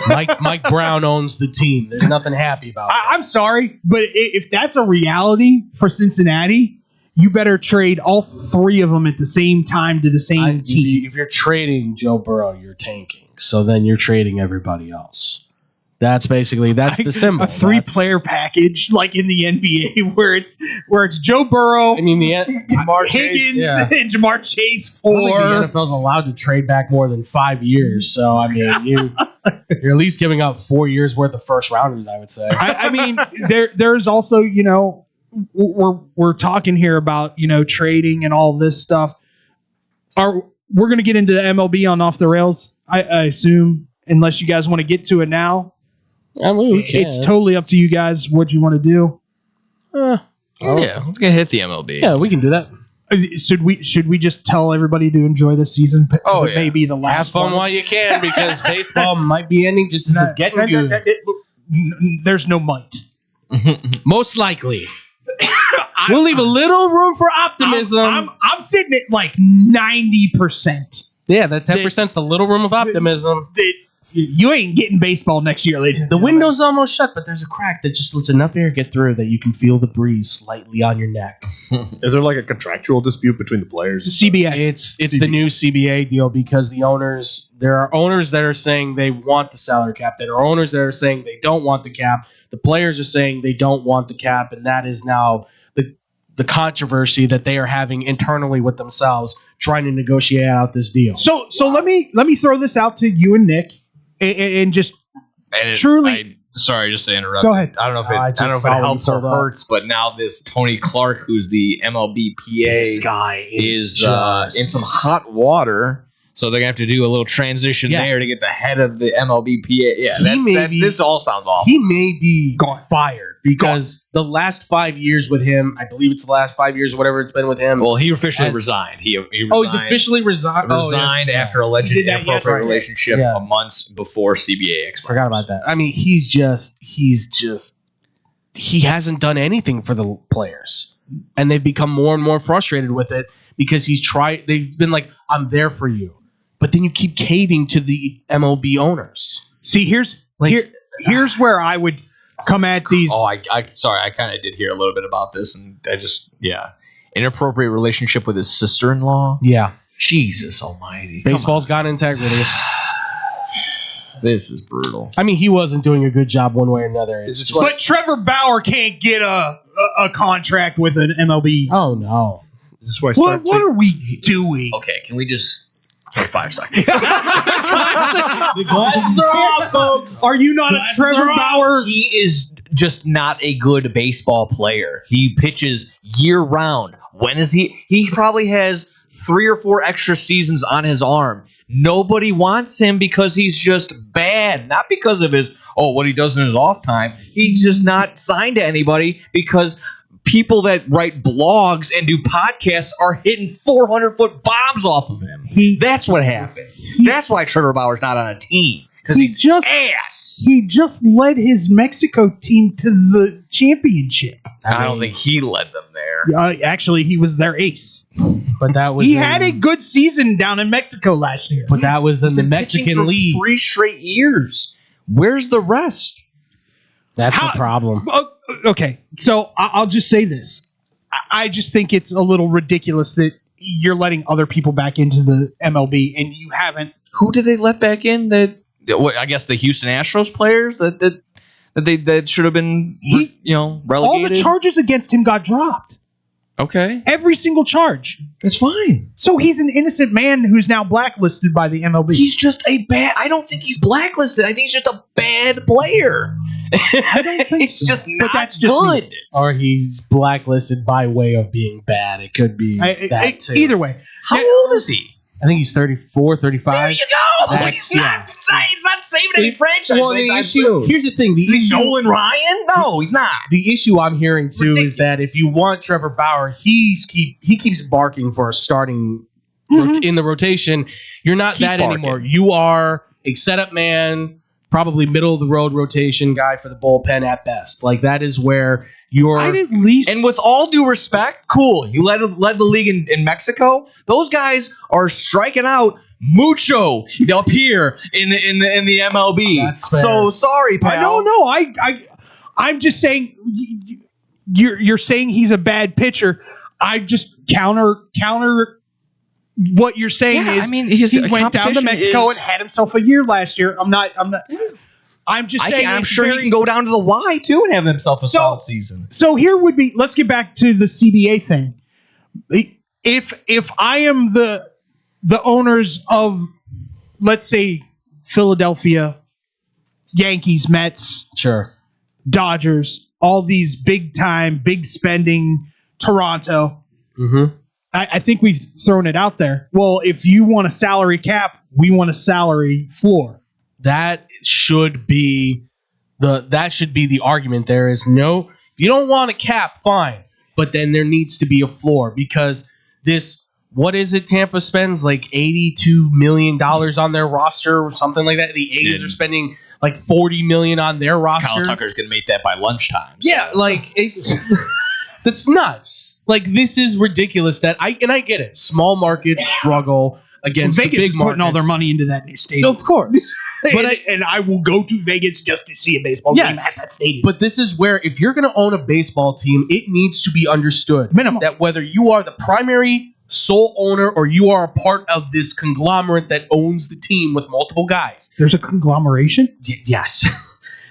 Speaker 3: Mike Brown owns the team. There's nothing happy about that.
Speaker 1: I'm sorry, but if that's a reality for Cincinnati, you better trade all three of them at the same time to the same team.
Speaker 3: If you're trading Joe Burrow, you're tanking. So then you're trading everybody else. That's the symbol.
Speaker 1: A 3-player package like in the NBA where it's Joe Burrow,
Speaker 3: Jamar
Speaker 1: Higgins, and Jamar Chase
Speaker 3: I don't think
Speaker 1: for.
Speaker 3: the NFL's allowed to trade back more than 5 years. So I mean, you're at least giving up 4 years worth of first rounders, I would say.
Speaker 1: I mean, there's also we're talking here about trading and all this stuff. We're going to get into the MLB on Off the Rails, I assume, unless you guys want to get to it now.
Speaker 3: I mean, we can.
Speaker 1: It's totally up to you guys what you want to do.
Speaker 2: Yeah, let's get hit the MLB.
Speaker 3: Yeah, we can do that.
Speaker 1: Should we just tell everybody to enjoy this season? It may be the last.
Speaker 3: Have fun
Speaker 1: one.
Speaker 3: while you can, because baseball might be ending just as it's getting good.
Speaker 1: There's no might.
Speaker 3: Most likely. We'll leave a little room for optimism.
Speaker 1: I'm sitting at like 90%.
Speaker 3: Yeah, that 10% is the little room of optimism.
Speaker 1: You ain't getting baseball next year, ladies.
Speaker 3: The window's almost shut, but there's a crack that just lets enough air get through that you can feel the breeze slightly on your neck.
Speaker 4: Is there like a contractual dispute between the players?
Speaker 1: It's CBA.
Speaker 3: It's the new CBA deal because there are owners that are saying they want the salary cap. There are owners that are saying they don't want the cap. The players are saying they don't want the cap, and that is now the controversy that they are having internally with themselves, trying to negotiate out this deal.
Speaker 1: So let me throw this out to you and Nick, and just truly.
Speaker 2: Sorry, just to interrupt.
Speaker 1: Go ahead.
Speaker 2: I don't know if it helps or hurts, but now this Tony Clark, who's the MLB PA,
Speaker 3: this guy
Speaker 2: is in some hot water. So they're gonna have to do a little transition there to get the head of the MLB PA. Yeah, this all sounds awful.
Speaker 3: He may be fired because the last 5 years with him, I believe it's the last 5 years, whatever it's been with him.
Speaker 2: Well, he officially resigned. He resigned.
Speaker 3: Oh, he's officially resigned.
Speaker 2: Resigned after alleged inappropriate relationship months before CBA expires.
Speaker 3: Forgot about that. I mean, he hasn't done anything for the players, and they've become more and more frustrated with it because they've been like, "I'm there for you." But then you keep caving to the MLB owners.
Speaker 1: See, here's where I would come at these.
Speaker 2: Oh, sorry, I kind of did hear a little bit about this, and inappropriate relationship with his sister-in-law.
Speaker 3: Yeah,
Speaker 2: Jesus Almighty,
Speaker 3: baseball's got integrity.
Speaker 2: This is brutal.
Speaker 3: I mean, he wasn't doing a good job one way or another.
Speaker 1: But Trevor Bauer can't get a contract with an MLB.
Speaker 3: Oh no!
Speaker 4: Is this why
Speaker 1: what are we doing?
Speaker 2: Okay, can we just? For 5 seconds.
Speaker 3: The glasses are off, folks.
Speaker 1: Are you not a Trevor Bauer?
Speaker 2: He is just not a good baseball player. He pitches year round. When is he? He probably has 3 or 4 extra seasons on his arm. Nobody wants him because he's just bad. Not because of what he does in his off time. He's just not signed to anybody because people that write blogs and do podcasts are hitting 400-foot bombs off of him. That's what happens. That's why Trevor Bauer's not on a team. Because he's just ass.
Speaker 1: He just led his Mexico team to the championship.
Speaker 2: I don't think he led them there.
Speaker 1: Actually, he was their ace.
Speaker 3: But that was
Speaker 1: he had a good season down in Mexico last year.
Speaker 3: But that was in the Mexican League.
Speaker 2: 3 straight years. Where's the rest?
Speaker 3: That's the problem.
Speaker 1: Okay, so I'll just say this. I just think it's a little ridiculous that you're letting other people back into the MLB and you haven't.
Speaker 2: Who did they let back in? I guess the Houston Astros players that should have been relegated.
Speaker 1: All the charges against him got dropped.
Speaker 2: Okay,
Speaker 1: every single charge.
Speaker 2: That's fine.
Speaker 1: So he's an innocent man who's now blacklisted by the MLB.
Speaker 2: He's just I don't think he's blacklisted. I think he's just a bad player.
Speaker 1: I don't think
Speaker 2: it's just not
Speaker 1: that's just
Speaker 2: good.
Speaker 1: Me.
Speaker 3: Or he's blacklisted by way of being bad. It could be that too.
Speaker 1: Either way.
Speaker 2: How old is he?
Speaker 3: I think he's 34, 35.
Speaker 2: There you go. He's not saving any franchise.
Speaker 3: Well, here's the thing.
Speaker 2: Is he Nolan Ryan? No, he's not.
Speaker 3: The issue I'm hearing too is that if you want Trevor Bauer, he keeps barking for a starting in the rotation. You're not that anymore. You are a setup man, probably middle of the road rotation guy for the bullpen at best. Like that is where you're.
Speaker 1: I'd at least.
Speaker 2: And with all due respect, cool. You led the league in Mexico. Those guys are striking out mucho up here in the MLB.
Speaker 3: That's fair.
Speaker 2: So sorry, pal.
Speaker 1: No. I'm just saying. You're saying he's a bad pitcher. I just counter what you're saying
Speaker 2: Yeah,
Speaker 1: is.
Speaker 2: I mean,
Speaker 1: he went down to
Speaker 2: competition
Speaker 1: Mexico
Speaker 2: is-
Speaker 1: and had himself a year last year. I'm just saying.
Speaker 2: I'm
Speaker 1: it's
Speaker 2: sure he
Speaker 1: very-
Speaker 2: can go down to the Y too and have himself a
Speaker 1: So-
Speaker 2: solid season.
Speaker 1: So here would be. Let's get back to the CBA thing. If I am the owners of, let's say, Philadelphia, Yankees, Mets,
Speaker 3: Sure.
Speaker 1: Dodgers, all these big time, big spending, Toronto.
Speaker 3: Mm-hmm.
Speaker 1: I think we've thrown it out there. Well, if you want a salary cap, we want a salary floor.
Speaker 3: That should be the argument. There is no, if you don't want a cap, fine, but then there needs to be a floor because this. What is it? Tampa spends like $82 million on their roster or something like that. The A's are spending like $40 million on their roster.
Speaker 2: Kyle Tucker's gonna make that by lunchtime. So.
Speaker 3: Yeah, like it's that's nuts. Like this is ridiculous. That I get it. Small markets struggle against
Speaker 1: Vegas
Speaker 3: the big
Speaker 1: is putting all their
Speaker 3: markets.
Speaker 1: money into that new stadium.
Speaker 3: Of course.
Speaker 1: But I will go to Vegas just to see a baseball game at that stadium.
Speaker 3: But this is where if you're going to own a baseball team, it needs to be understood
Speaker 1: Minimum.
Speaker 3: that whether you are the primary sole owner or you are a part of this conglomerate that owns the team with multiple guys.
Speaker 1: There's a conglomeration?
Speaker 3: Yes.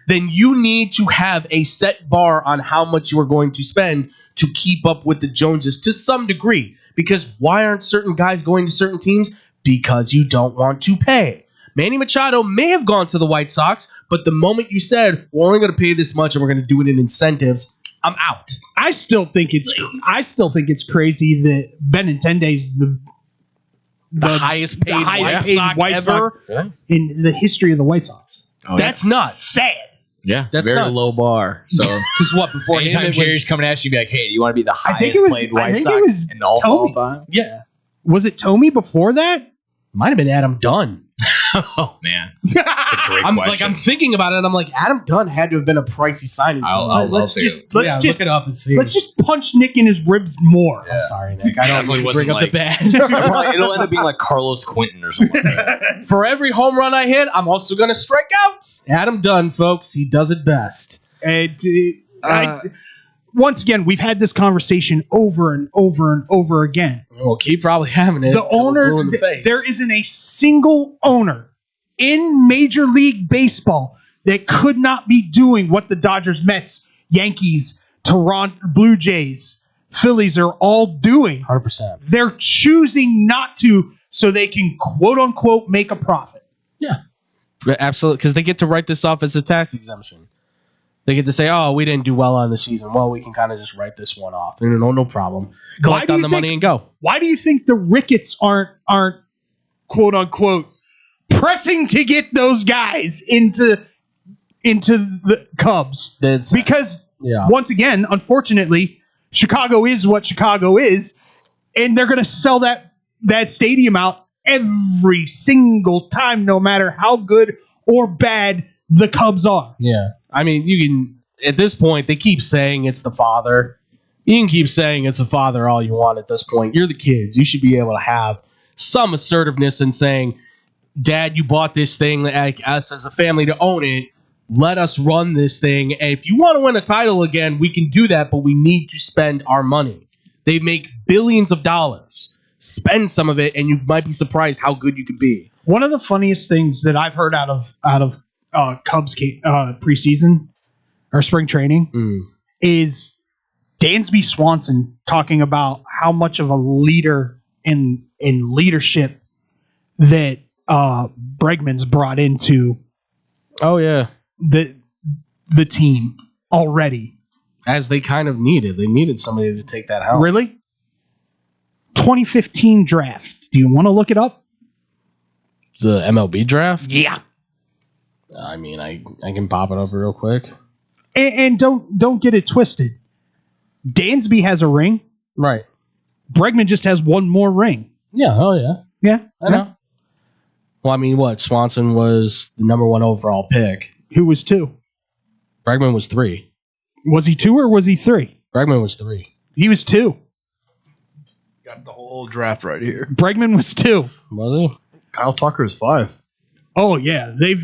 Speaker 3: Then you need to have a set bar on how much you are going to spend to keep up with the Joneses to some degree. Because why aren't certain guys going to certain teams? Because you don't want to pay. Manny Machado may have gone to the White Sox, but the moment you said, we're only going to pay this much and we're going to do it in incentives, I'm out.
Speaker 1: I still think it's crazy that Benintendi is the
Speaker 3: highest paid
Speaker 1: White Sox
Speaker 2: Yeah.
Speaker 1: in the history of the White Sox.
Speaker 2: Oh,
Speaker 3: That's nuts.
Speaker 1: Sad.
Speaker 2: Yeah,
Speaker 3: That's
Speaker 2: very
Speaker 3: nuts.
Speaker 2: low bar. So
Speaker 3: Because what, before him,
Speaker 2: anytime
Speaker 3: it
Speaker 2: Jerry's
Speaker 3: was,
Speaker 2: coming at you, be like, "Hey, do you want to be the
Speaker 1: I think
Speaker 2: highest
Speaker 1: it was-
Speaker 2: played
Speaker 1: I
Speaker 2: White
Speaker 1: think it
Speaker 2: Sox
Speaker 1: was
Speaker 2: in all
Speaker 1: Tommy.
Speaker 2: time?"
Speaker 3: yeah,
Speaker 1: Was it Tommy before that?
Speaker 3: might have been Adam Dunn.
Speaker 2: Oh man, that's a great
Speaker 3: I'm
Speaker 2: question.
Speaker 3: thinking about it, and I'm like, Adam Dunn had to have been a pricey signing.
Speaker 2: I'll
Speaker 1: let's
Speaker 2: take
Speaker 1: just
Speaker 2: it.
Speaker 1: let's just
Speaker 3: look it up and see.
Speaker 1: let's just punch Nick in his ribs more.
Speaker 3: I'm sorry, Nick. I don't
Speaker 2: Definitely
Speaker 3: want to bring
Speaker 2: wasn't
Speaker 3: up the
Speaker 2: like-
Speaker 3: bad.
Speaker 2: It'll end up being like Carlos Quentin or something. Like that.
Speaker 3: For every home run I hit, I'm also going to strike out. Adam Dunn, folks, he does it best.
Speaker 1: And once again, we've had this conversation over and over and over again.
Speaker 3: We'll keep probably having it.
Speaker 1: The
Speaker 3: till we're
Speaker 1: owner,
Speaker 3: blue in the face.
Speaker 1: there isn't a single owner in Major League Baseball that could not be doing what the Dodgers, Mets, Yankees, Toronto Blue Jays, Phillies are all doing.
Speaker 3: 100%.
Speaker 1: They're choosing not to so they can quote unquote make a profit.
Speaker 3: Yeah, absolutely. Because they get to write this off as a tax exemption. They get to say, "Oh, we didn't do well on the season. Well, we can kind of just write this one off. No problem. Collect on the money and go."
Speaker 1: Why do you think the Ricketts aren't quote unquote pressing to get those guys into the Cubs? Because once again, unfortunately, Chicago is what Chicago is, and they're going to sell that stadium out every single time, no matter how good or bad the Cubs are.
Speaker 3: Yeah. I mean, you can, at this point, they keep saying it's the father. You can keep saying it's the father all you want at this point. You're the kids. You should be able to have some assertiveness in saying, Dad, you bought this thing, like us as a family to own it. Let us run this thing. And if you want to win a title again, we can do that, but we need to spend our money. They make billions of dollars. Spend some of it, and you might be surprised how good you could be.
Speaker 1: One of the funniest things that I've heard out of Cubs preseason or spring training is Dansby Swanson talking about how much of a leader in leadership that Bregman's brought into the team already,
Speaker 3: as they kind of needed. They needed somebody to take that out.
Speaker 1: Really? 2015 draft. Do you want to look it up?
Speaker 3: The MLB draft?
Speaker 1: Yeah.
Speaker 3: I mean, I can pop it up real quick.
Speaker 1: And don't get it twisted. Dansby has a ring.
Speaker 3: Right.
Speaker 1: Bregman just has one more ring.
Speaker 3: Yeah, oh yeah.
Speaker 1: Yeah.
Speaker 3: I know. Well, I mean, what? Swanson was the number 1 overall pick.
Speaker 1: Who was 2?
Speaker 3: Bregman was 3.
Speaker 1: Was he 2 or was he 3?
Speaker 3: Bregman was 3.
Speaker 1: He was 2.
Speaker 17: Got the whole draft right here.
Speaker 1: Bregman was 2.
Speaker 3: Was he?
Speaker 2: Kyle Tucker is 5.
Speaker 1: Oh yeah, they've.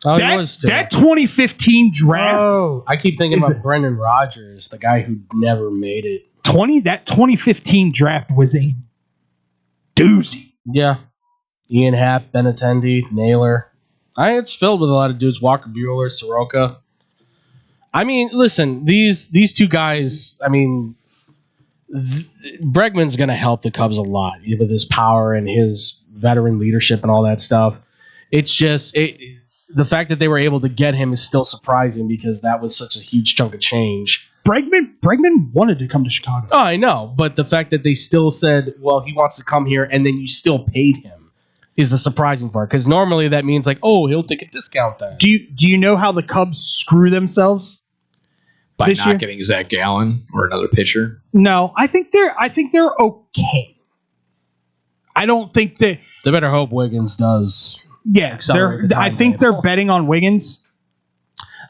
Speaker 3: Oh,
Speaker 1: that,
Speaker 3: he was too.
Speaker 1: that 2015 draft.
Speaker 3: Oh, I keep thinking about Brendan Rodgers, the guy who never made it.
Speaker 1: That 2015 draft was a doozy.
Speaker 3: Yeah. Ian Happ, Benintendi, Naylor. It's filled with a lot of dudes. Walker Bueller, Soroka. I mean, listen, these two guys, I mean, Bregman's going to help the Cubs a lot with his power and his veteran leadership and all that stuff. It's just the fact that they were able to get him is still surprising because that was such a huge chunk of change.
Speaker 1: Bregman wanted to come to Chicago.
Speaker 3: Oh, I know, but the fact that they still said, well, he wants to come here, and then you still paid him is the surprising part. Because normally that means like, oh, he'll take a discount then.
Speaker 1: Do you know how the Cubs screw themselves
Speaker 2: By
Speaker 1: this
Speaker 2: not
Speaker 1: year?
Speaker 2: getting Zach Gallen or another pitcher?
Speaker 1: No, I think they're okay. I don't think that.
Speaker 3: They better hope Wiggins does.
Speaker 1: Yeah, I think they're betting on Wiggins.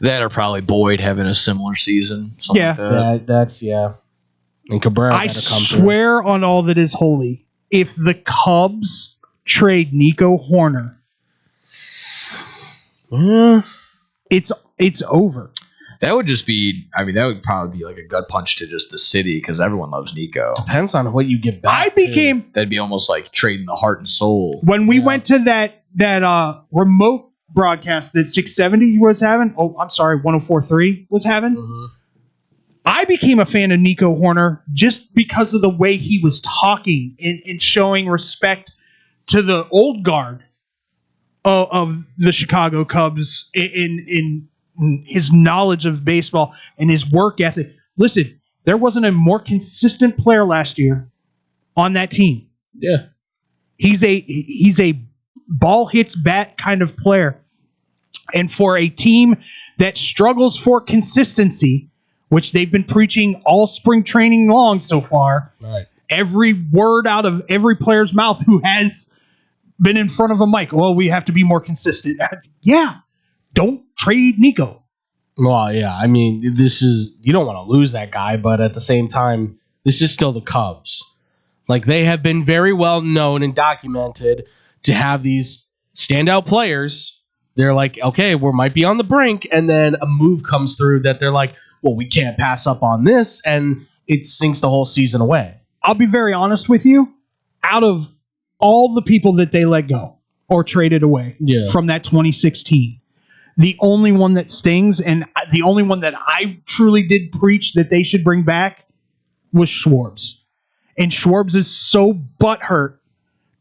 Speaker 2: That or probably Boyd having a similar season. Something like that.
Speaker 3: That's And Cabrera
Speaker 1: I
Speaker 3: better come
Speaker 1: swear on all that is holy, if the Cubs trade Nico Horner, it's over.
Speaker 2: That would just be, I mean, that would probably be like a gut punch to just the city because everyone loves Nico.
Speaker 3: Depends on what you get back.
Speaker 2: That'd be almost like trading the heart and soul.
Speaker 1: When we went to that remote broadcast that 670 was having, 104.3 was having, I became a fan of Nico Horner just because of the way he was talking and showing respect to the old guard of the Chicago Cubs in his knowledge of baseball and his work ethic. Listen, there wasn't a more consistent player last year on that team.
Speaker 3: Yeah.
Speaker 1: He's a ball hits bat kind of player. And for a team that struggles for consistency, which they've been preaching all spring training long so far,
Speaker 3: right.
Speaker 1: Every word out of every player's mouth who has been in front of a mic, well, we have to be more consistent. Yeah. Don't trade Nico.
Speaker 3: Well, yeah. I mean, you don't want to lose that guy, but at the same time, this is still the Cubs. Like, they have been very well known and documented to have these standout players. They're like, okay, we might be on the brink, and then a move comes through that they're like, well, we can't pass up on this, and it sinks the whole season away.
Speaker 1: I'll be very honest with you. Out of all the people that they let go or traded away from that 2016, the only one that stings and the only one that I truly did preach that they should bring back was Schwartz. And Schwartz is so butthurt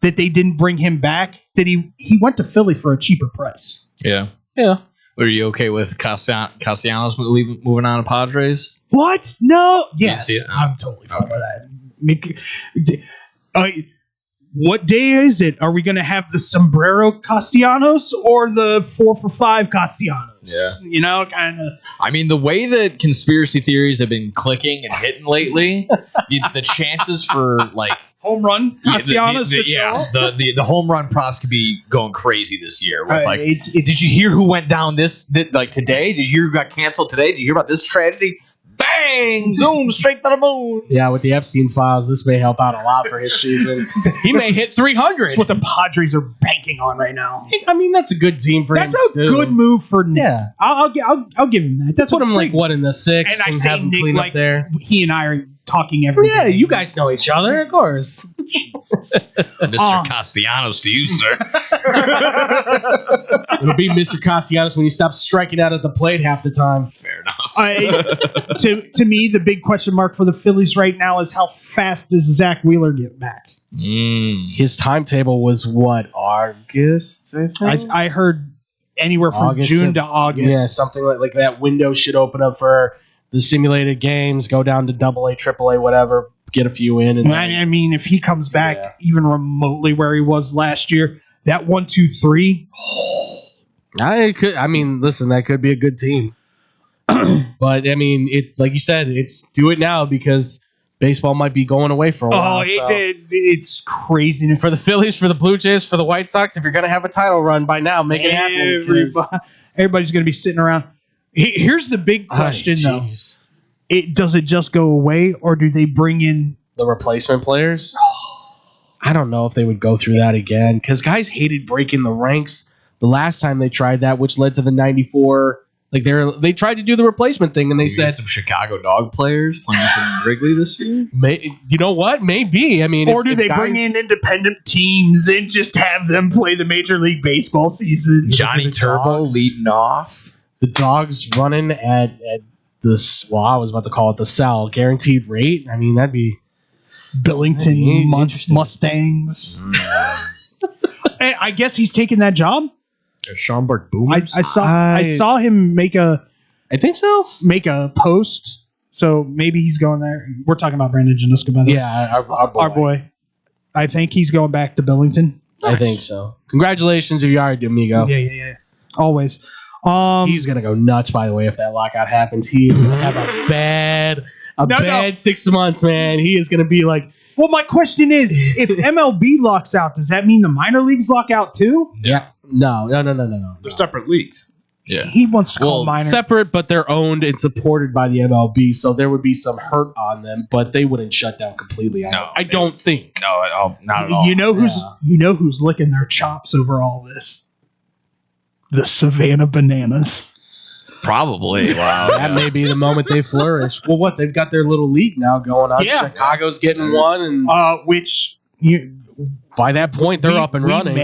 Speaker 1: that they didn't bring him back that he went to Philly for a cheaper price.
Speaker 2: Yeah.
Speaker 3: Yeah.
Speaker 2: Are you okay with Castellanos moving on to Padres?
Speaker 1: What? No. Yes.
Speaker 2: See it?
Speaker 1: I'm totally fine with that. What day is it? Are we going to have the sombrero Castellanos or the 4-for-5 Castellanos?
Speaker 2: Yeah.
Speaker 1: You know, kind of.
Speaker 2: I mean, the way that conspiracy theories have been clicking and hitting lately, the chances for like
Speaker 1: home run Castellanos.
Speaker 2: The home run props could be going crazy this year. With
Speaker 1: did
Speaker 2: you hear who went down like today? Did you hear who got canceled today? Did you hear about this tragedy? Bang! Zoom straight to the moon.
Speaker 3: Yeah, with the Epstein files, this may help out a lot for his season. He may hit 300.
Speaker 1: That's what the Padres are banking on right now.
Speaker 3: I mean, that's a good team for him.
Speaker 1: That's a good move for Nick.
Speaker 3: Yeah,
Speaker 1: I'll give him that. That's
Speaker 3: put him like what in the 6th,
Speaker 1: and I
Speaker 3: and
Speaker 1: say
Speaker 3: have him
Speaker 1: Nick
Speaker 3: clean
Speaker 1: like
Speaker 3: up there.
Speaker 1: He and I are talking every day.
Speaker 3: Yeah, you guys know each other, of course.
Speaker 2: Mr. Castellanos to you, sir.
Speaker 3: It'll be Mr. Castellanos when you stop striking out at the plate half the time.
Speaker 2: Fair enough.
Speaker 1: To me, the big question mark for the Phillies right now is how fast does Zach Wheeler get back?
Speaker 3: His timetable was what, August? I think?
Speaker 1: I heard anywhere from June to August.
Speaker 3: Yeah, something like that. Window should open up for the simulated games. Go down to AA, AAA, whatever. Get a few in. And
Speaker 1: I mean, if he comes back even remotely where he was last year, that 1-2-3.
Speaker 3: Listen, that could be a good team. But I mean, like you said, it's do it now because baseball might be going away for a while.
Speaker 1: It's crazy
Speaker 3: for the Phillies, for the Blue Jays, for the White Sox. If you're going to have a title run by now, make it happen.
Speaker 1: Everybody's going to be sitting around. Here's the big question, though: does it just go away, or do they bring in
Speaker 3: the replacement players? I don't know if they would go through that again because guys hated breaking the ranks the last time they tried that, which led to the 94. Like they tried to do the replacement thing, and they said
Speaker 2: some Chicago Dog players playing from Wrigley this year.
Speaker 3: You know what? Maybe. I mean,
Speaker 1: or do they bring in independent teams and just have them play the Major League Baseball season?
Speaker 2: Johnny Turbo leading off.
Speaker 3: The Dogs running at this. Well, I was about to call it the Cell guaranteed rate. I mean, that'd be
Speaker 1: Billington Mustangs. Hey, I guess he's taking that job.
Speaker 3: Schaumburg Boomers.
Speaker 1: I saw him make a.
Speaker 3: I think so.
Speaker 1: Make a post. So maybe he's going there. We're talking about Brandon Januska, by the way.
Speaker 3: Yeah, our boy.
Speaker 1: I think he's going back to Billington.
Speaker 3: I think so. Congratulations if you are, Domingo.
Speaker 1: Yeah. Always.
Speaker 3: He's gonna go nuts. By the way, if that lockout happens, he's gonna have a bad 6 months, man. He is gonna be like.
Speaker 1: Well, my question is, if MLB locks out, does that mean the minor leagues lock out too?
Speaker 3: Yeah. No.
Speaker 8: They're separate leagues.
Speaker 2: Yeah.
Speaker 1: He wants to call minor.
Speaker 3: Separate, but they're owned and supported by the MLB, so there would be some hurt on them, but they wouldn't shut down completely. I don't think.
Speaker 2: No, not at all.
Speaker 1: You know who's licking their chops over all this? The Savannah Bananas.
Speaker 2: Probably. Wow.
Speaker 3: That may be the moment they flourish. Well, what? They've got their little league now going on.
Speaker 1: Yeah.
Speaker 3: Chicago's getting one, and by that point they're up and running.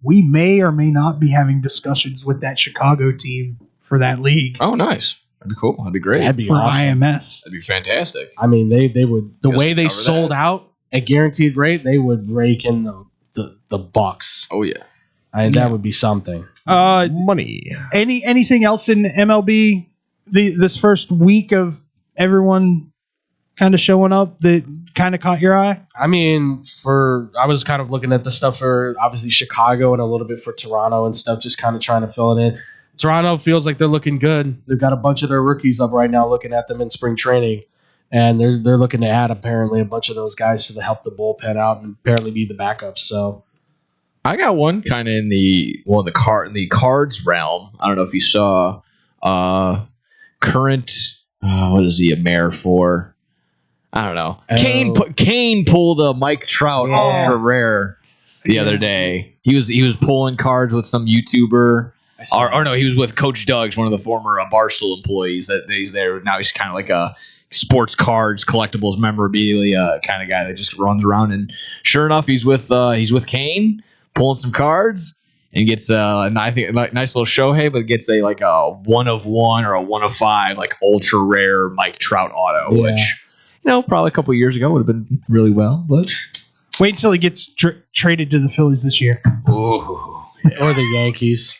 Speaker 1: We may or may not be having discussions with that Chicago team for that league.
Speaker 2: Oh, nice. That'd be cool. That'd be great.
Speaker 3: That'd be
Speaker 1: for
Speaker 3: awesome.
Speaker 1: IMS.
Speaker 2: That'd be fantastic.
Speaker 3: I mean, they would the way they
Speaker 2: cover
Speaker 3: sold
Speaker 2: that.
Speaker 3: out at guaranteed rate, they would rake in the bucks.
Speaker 2: Oh yeah.
Speaker 3: That would be something.
Speaker 2: Money.
Speaker 1: Anything else in MLB this first week of everyone kind of showing up that kind of caught your eye?
Speaker 3: I mean, I was kind of looking at the stuff for obviously Chicago and a little bit for Toronto and stuff, just kind of trying to fill it in. Toronto feels like they're looking good. They've got a bunch of their rookies up right now looking at them in spring training. And they're looking to add apparently a bunch of those guys to help the bullpen out and apparently be the backups. So
Speaker 2: I got one kind of in the Cards realm. I don't know if you saw current what is he a mayor for? I don't know. Kane pulled a Mike Trout ultra rare the other day. He was pulling cards with some YouTuber. Or no, he was with Coach Doug's, one of the former Barstool employees. That he's there now. He's kind of like a sports cards, collectibles, memorabilia kind of guy that just runs around. And sure enough, he's with Kane pulling some cards and gets I think a nice little Shohei, but gets a 1 of 1 or a 1 of 5 like ultra rare Mike Trout auto, which probably a couple of years ago would have been really well. But
Speaker 1: wait until he gets traded to the Phillies this year.
Speaker 2: Ooh.
Speaker 3: Or the Yankees.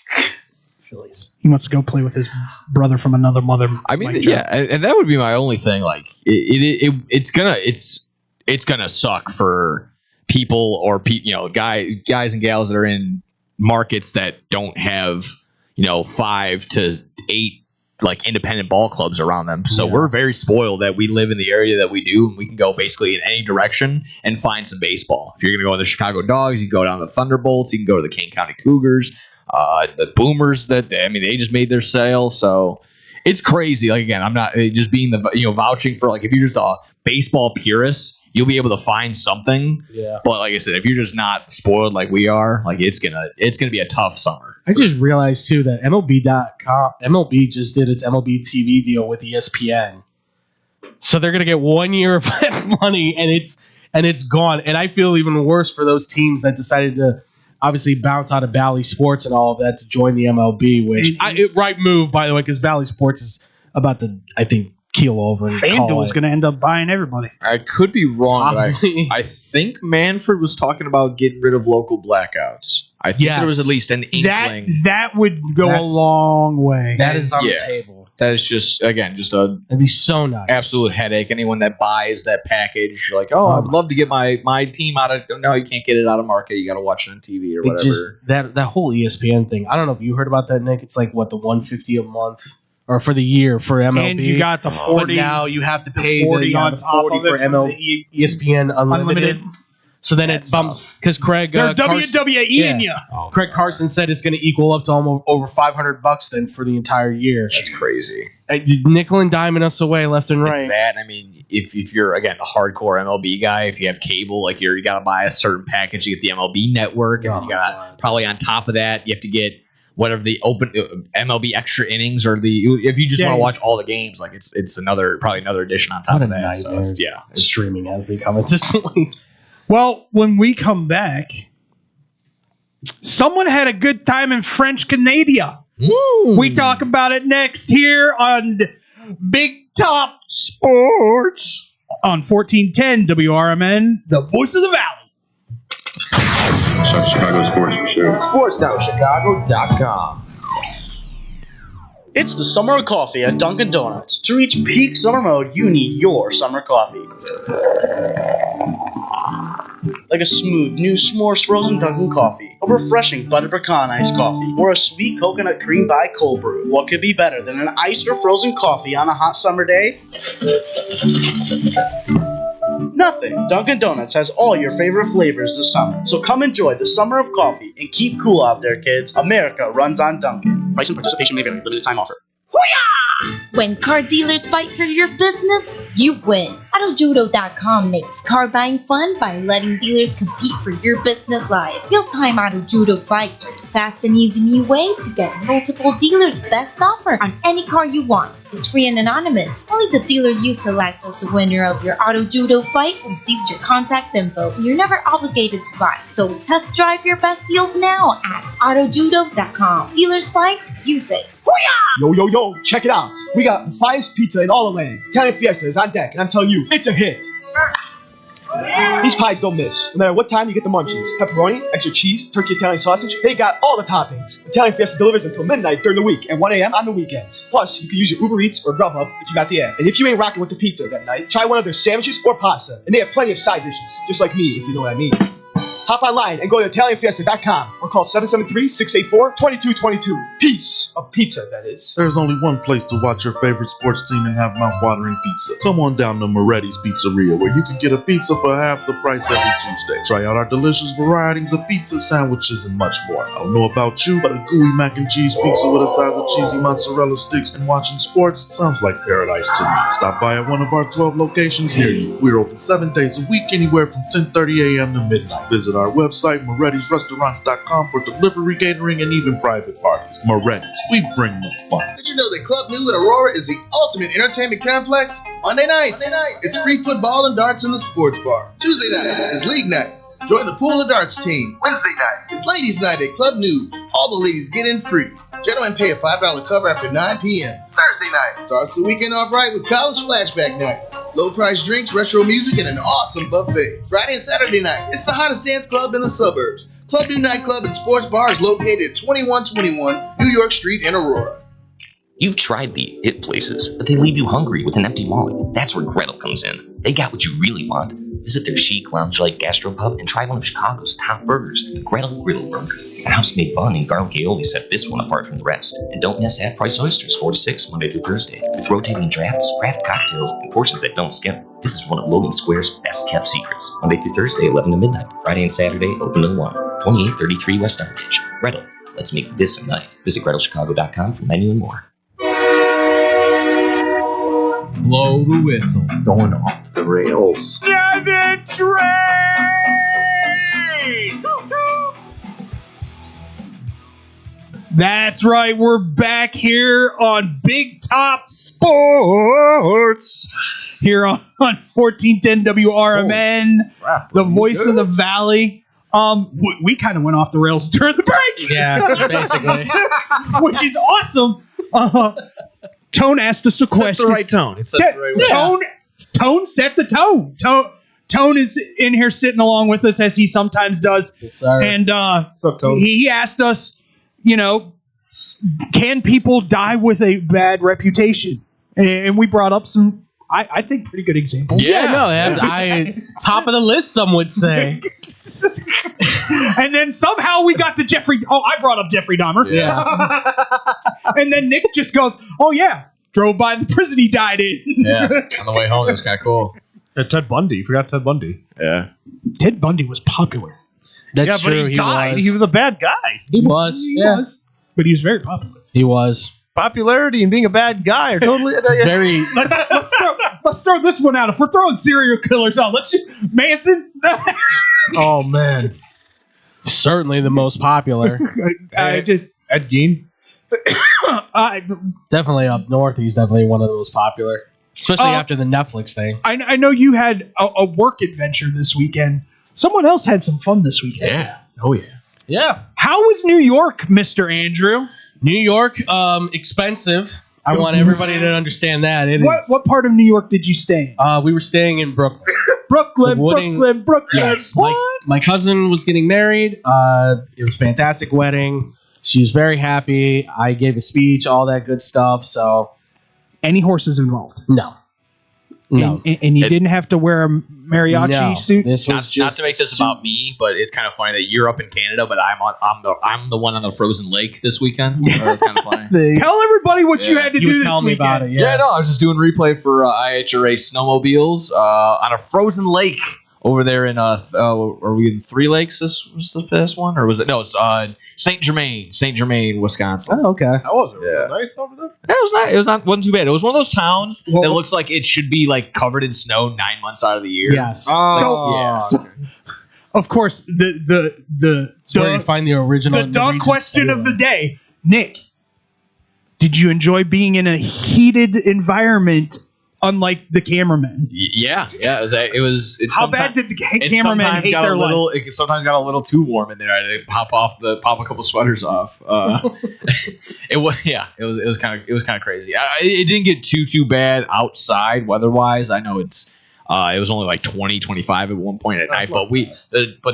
Speaker 1: Phillies. He wants to go play with his brother from another mother.
Speaker 2: I mean, and that would be my only thing. Like, it's gonna suck for people or guys and gals that are in markets that don't have 5 to 8 like independent ball clubs around them. So we're very spoiled that we live in the area that we do, and we can go basically in any direction and find some baseball. If you're gonna go to the Chicago Dogs, you can go down to the Thunderbolts, you can go to the Kane County Cougars. The Boomers they just made their sale, so it's crazy. Like again, I'm not just being the vouching for like if you're just a baseball purist, you'll be able to find something.
Speaker 3: Yeah.
Speaker 2: But like I said, if you're just not spoiled like we are, like it's gonna be a tough summer.
Speaker 3: I just realized too that MLB just did its MLB TV deal with ESPN, so they're gonna get 1 year of money and it's gone. And I feel even worse for those teams that decided to obviously bounce out of Bally Sports and all of that to join the MLB, which right move, by the way, because Bally Sports is about to, I think, keel over.
Speaker 1: FanDuel's going to end up buying everybody.
Speaker 2: I could be wrong, but I think Manfred was talking about getting rid of local blackouts. I think there was at least an inkling.
Speaker 1: That would go a long way.
Speaker 3: That is on the table.
Speaker 2: That is
Speaker 3: it'd be so nice.
Speaker 2: Absolute headache. Anyone that buys that package, like, I'd love to get my team out of. No, you can't get it out of market. You got to watch it on TV or whatever.
Speaker 3: Just that whole ESPN thing. I don't know if you heard about that, Nick. It's like what the $150 a month or for the year for MLB,
Speaker 1: and you got the 40.
Speaker 3: But now you have to pay
Speaker 1: the 40 on top
Speaker 3: 40
Speaker 1: of it
Speaker 3: for MLB ESPN Unlimited. So then it bumps because Craig.
Speaker 1: They're WWEing you.
Speaker 3: Craig Carson said it's going to equal up to almost over $500 then for the entire year.
Speaker 2: That's crazy.
Speaker 3: Nickel and diming us away left and right.
Speaker 2: It's that. I mean, if you're again a hardcore MLB guy, if you have cable, like you got to buy a certain package to get the MLB network, and then you got probably on top of that you have to get whatever the open MLB extra innings or if you just want to watch all the games, like it's probably another edition on top of that. So it's
Speaker 3: streaming has become at this point.
Speaker 1: Well, when we come back, someone had a good time in French Canada. We talk about it next here on Big Top Sports on 1410 WRMN, the voice of the Valley.
Speaker 17: South Chicago Sports for sure.
Speaker 18: SportsSouthChicago.com. It's the summer of coffee at Dunkin' Donuts. To reach peak summer mode, you need your summer coffee. Like a smooth new s'mores frozen Dunkin' coffee, a refreshing butter pecan iced coffee, or a sweet coconut cream by cold brew. What could be better than an iced or frozen coffee on a hot summer day? Nothing. Dunkin' Donuts has all your favorite flavors this summer. So come enjoy the summer of coffee and keep cool out there, kids. America runs on Dunkin'. Price and participation may vary. Limited time offer.
Speaker 19: When car dealers fight for your business, you win. AutoJudo.com makes car buying fun by letting dealers compete for your business live. Real-time Auto Judo fights are the fast and easy new way to get multiple dealers' best offer on any car you want. It's free and anonymous. Only the dealer you select as the winner of your Auto Judo fight receives your contact info. You're never obligated to buy, so test drive your best deals now at AutoJudo.com. Dealers fight, you say.
Speaker 20: Yo, check it out. We got the finest pizza in all the land. Italian Fiesta is on deck, and I'm telling you, it's a hit. These pies don't miss. No matter what time you get the munchies. Pepperoni, extra cheese, turkey Italian sausage, they got all the toppings. Italian Fiesta delivers until midnight during the week and 1 a.m. on the weekends. Plus, you can use your Uber Eats or Grubhub if you got the app. And if you ain't rocking with the pizza that night, try one of their sandwiches or pasta. And they have plenty of side dishes, just like me, if you know what I mean. Hop online and go to ItalianFiesta.com or call 773-684-2222. Piece of pizza, that is.
Speaker 15: There's only one place to watch your favorite sports team and have mouth-watering pizza. Come on down to Moretti's Pizzeria, where you can get a pizza for half the price every Tuesday. Try out our delicious varieties of pizza, sandwiches, and much more. I don't know about you, but a gooey mac and cheese pizza with a size of cheesy mozzarella sticks and watching sports sounds like paradise to me. Stop by at one of our 12 locations near you. We're open 7 days a week, anywhere from 10:30 a.m. to midnight. Visit our website, Moretti'sRestaurants.com, for delivery, catering, and even private parties. Moretti's, we bring the fun.
Speaker 21: Did you know that Club New in Aurora is the ultimate entertainment complex? Monday nights, it's free football and darts in the sports bar. Tuesday night is league night. Join the pool and darts team. Wednesday night is ladies' night at Club New. All the ladies get in free. Gentlemen pay a $5 cover after 9 p.m. Thursday night starts the weekend off right with college flashback night. Low price drinks, retro music, and an awesome buffet. Friday and Saturday night, it's the hottest dance club in the suburbs. Club New Nightclub and Sports Bar is located at 2121 New York Street in Aurora.
Speaker 22: You've tried the hit places, but they leave you hungry with an empty wallet. That's where Gretel comes in. They got what you really want. Visit their chic, lounge-like gastropub and try one of Chicago's top burgers, the Gretel Griddle Burger. The house-made bun and garlic aioli set this one apart from the rest. And don't miss half-price oysters, 4 to 6, Monday through Thursday. With rotating drafts, craft cocktails, and portions that don't skip. This is one of Logan Square's best-kept secrets. Monday through Thursday, 11 to midnight. Friday and Saturday, open till 1. 2833 West Armitage. Gretel, let's make this a night. Visit GretelChicago.com for menu and more.
Speaker 2: Blow the whistle.
Speaker 9: Going off the rails.
Speaker 5: Another train!
Speaker 1: That's right. We're back here on Big Top Sports. Here on 1410 WRMN, the voice of the Valley. We kind of went off the rails during the break.
Speaker 3: Yeah, basically.
Speaker 1: Which is awesome. Tone asked us a question.
Speaker 2: It's the right tone. It's the right way.
Speaker 1: Tone set the tone. Tone is in here sitting along with us as he sometimes does.
Speaker 3: Yes, sir.
Speaker 1: And
Speaker 4: What's up, Tone?
Speaker 1: he asked us, can people die with a bad reputation? And we brought up some, I think, pretty good examples.
Speaker 3: I top of the list, some would say.
Speaker 1: And then somehow we got to Jeffrey. Oh, I brought up Jeffrey Dahmer.
Speaker 3: Yeah.
Speaker 1: And then Nick just goes, "Oh yeah, drove by the prison he died in."
Speaker 2: Yeah, on the way home, it was kind of cool.
Speaker 4: Ted Bundy. You forgot Ted Bundy.
Speaker 2: Yeah.
Speaker 1: Ted Bundy was popular.
Speaker 3: That's
Speaker 4: yeah,
Speaker 3: true.
Speaker 4: but he died. He was a bad guy.
Speaker 3: He was.
Speaker 1: He was, but he was very popular.
Speaker 3: He was.
Speaker 4: Popularity and being a bad guy are totally
Speaker 3: very.
Speaker 1: Let's throw this one out. If we're throwing serial killers out, let's just Manson.
Speaker 4: Oh man,
Speaker 3: certainly the most popular.
Speaker 1: I just
Speaker 4: Ed Gein.
Speaker 3: Definitely up north. He's definitely one of the most popular, especially
Speaker 1: Uh,
Speaker 3: after the Netflix thing.
Speaker 1: I know you had a work adventure this weekend. Someone else had some fun this weekend.
Speaker 2: Yeah. Oh yeah.
Speaker 3: Yeah.
Speaker 1: How was New York, Mr. Andrew?
Speaker 3: New York, expensive. I want everybody to understand that.
Speaker 1: What part of New York did you stay in?
Speaker 3: We were staying in Brooklyn.
Speaker 1: Brooklyn.
Speaker 3: Yes. My cousin was getting married. It was a fantastic wedding. She was very happy. I gave a speech, all that good stuff. So,
Speaker 1: any horses involved?
Speaker 3: No. No.
Speaker 1: And you didn't have to wear a mariachi suit?
Speaker 3: This was
Speaker 2: Not
Speaker 3: just
Speaker 2: to make this about me, but it's kind of funny that you're up in Canada, but I'm the one on the frozen lake this weekend. It's kind of funny.
Speaker 1: Tell everybody what you had to
Speaker 3: He
Speaker 1: do
Speaker 3: was
Speaker 1: this
Speaker 3: telling me
Speaker 1: weekend.
Speaker 3: about it.
Speaker 2: Yeah, no, I was just doing replay for IHRA snowmobiles on a frozen lake over there in are we in Three Lakes? This was the past one, or was it? No, it's Saint Germain, Wisconsin.
Speaker 3: Oh, okay.
Speaker 4: How was it? Was
Speaker 2: Yeah.
Speaker 4: it nice over there?
Speaker 2: That was not. It was not. Wasn't too bad. It was one of those towns that looks like it should be like covered in snow 9 months out of the year.
Speaker 3: Yes.
Speaker 1: So, of course, the
Speaker 3: It's where you find the original.
Speaker 1: the dog
Speaker 3: Norwegian
Speaker 1: question
Speaker 3: sailor.
Speaker 1: of the day, Nick. Did you enjoy being in a heated environment, unlike the cameramen?
Speaker 2: Yeah. It was. It's
Speaker 1: How bad did the cameramen hate their life?
Speaker 2: It sometimes got a little too warm in there. I had to pop a couple sweaters off. It was It was kind of crazy. It didn't get too bad outside weather wise. I know it was only like 20, 25 at one point at night, but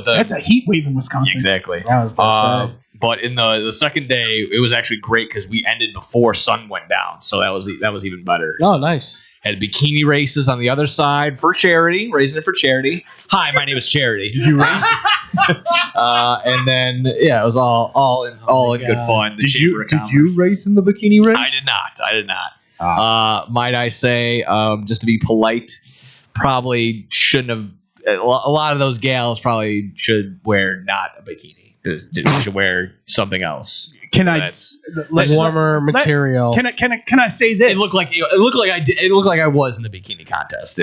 Speaker 1: That's a heat wave in Wisconsin.
Speaker 2: exactly.
Speaker 3: I was gonna say.
Speaker 2: But in the second day, it was actually great because we ended before sun went down, so that was even better.
Speaker 3: Oh, nice.
Speaker 2: Had bikini races on the other side for charity, raising it for charity. Hi, my name is Charity. Did you raise? And then it was all in good fun. The
Speaker 4: Did
Speaker 2: Chamber of
Speaker 4: you
Speaker 2: Commerce.
Speaker 4: race in the bikini race?
Speaker 2: I did not. Might I say, just to be polite, probably shouldn't have. A lot of those gals probably should wear not a bikini. Should wear something else. That's
Speaker 3: warmer material.
Speaker 1: Can I say this?
Speaker 2: It looked like I was in the bikini contest.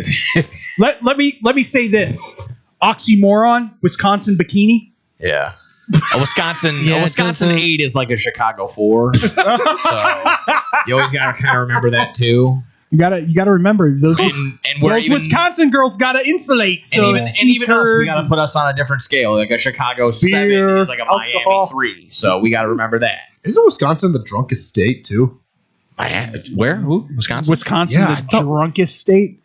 Speaker 1: Let me say this. Oxymoron, Wisconsin bikini.
Speaker 2: Yeah. A Wisconsin
Speaker 3: Yeah,
Speaker 2: a Wisconsin 8 is like a Chicago 4. So you always gotta kind of remember that too.
Speaker 1: You gotta remember those.
Speaker 2: And we're
Speaker 1: those
Speaker 2: even,
Speaker 1: Wisconsin girls gotta insulate. So
Speaker 2: and even us, we gotta put us on a different scale. Like a Chicago 7 is like a Miami 3. So we gotta remember that.
Speaker 4: Isn't Wisconsin the drunkest state too?
Speaker 2: Where? Who? Wisconsin?
Speaker 1: Wisconsin,
Speaker 4: Yeah,
Speaker 1: the drunkest state.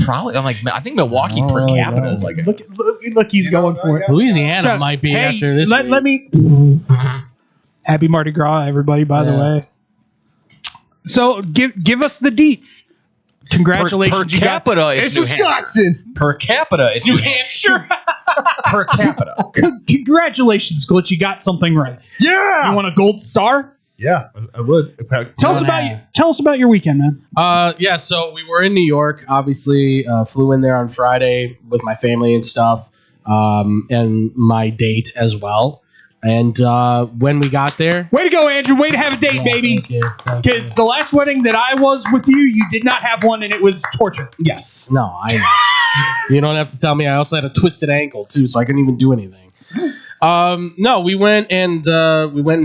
Speaker 2: Probably. I think Milwaukee per capita is like a.
Speaker 1: Look, he's going for it.
Speaker 3: Louisiana might be after this.
Speaker 1: Let me. Happy Mardi Gras, everybody! By the way. So give us the deets. Congratulations,
Speaker 2: Per capita,
Speaker 4: It's
Speaker 2: New
Speaker 4: Wisconsin.
Speaker 2: Hampshire. Per capita, it's New Hampshire. Per capita.
Speaker 1: Congratulations, Glitch! You got something right.
Speaker 4: Yeah.
Speaker 1: You want a gold star?
Speaker 4: Yeah, I would.
Speaker 1: Tell us about your weekend, man.
Speaker 3: Yeah, so we were in New York. Obviously, flew in there on Friday with my family and stuff, and my date as well. And when we got there,
Speaker 1: way to go, Andrew! Way to have a date, baby.
Speaker 3: Thank you.
Speaker 1: Because the last wedding that I was with you, you did not have one, and it was torture.
Speaker 3: Yes. No, I know. You don't have to tell me. I also had a twisted ankle too, so I couldn't even do anything. No, we went and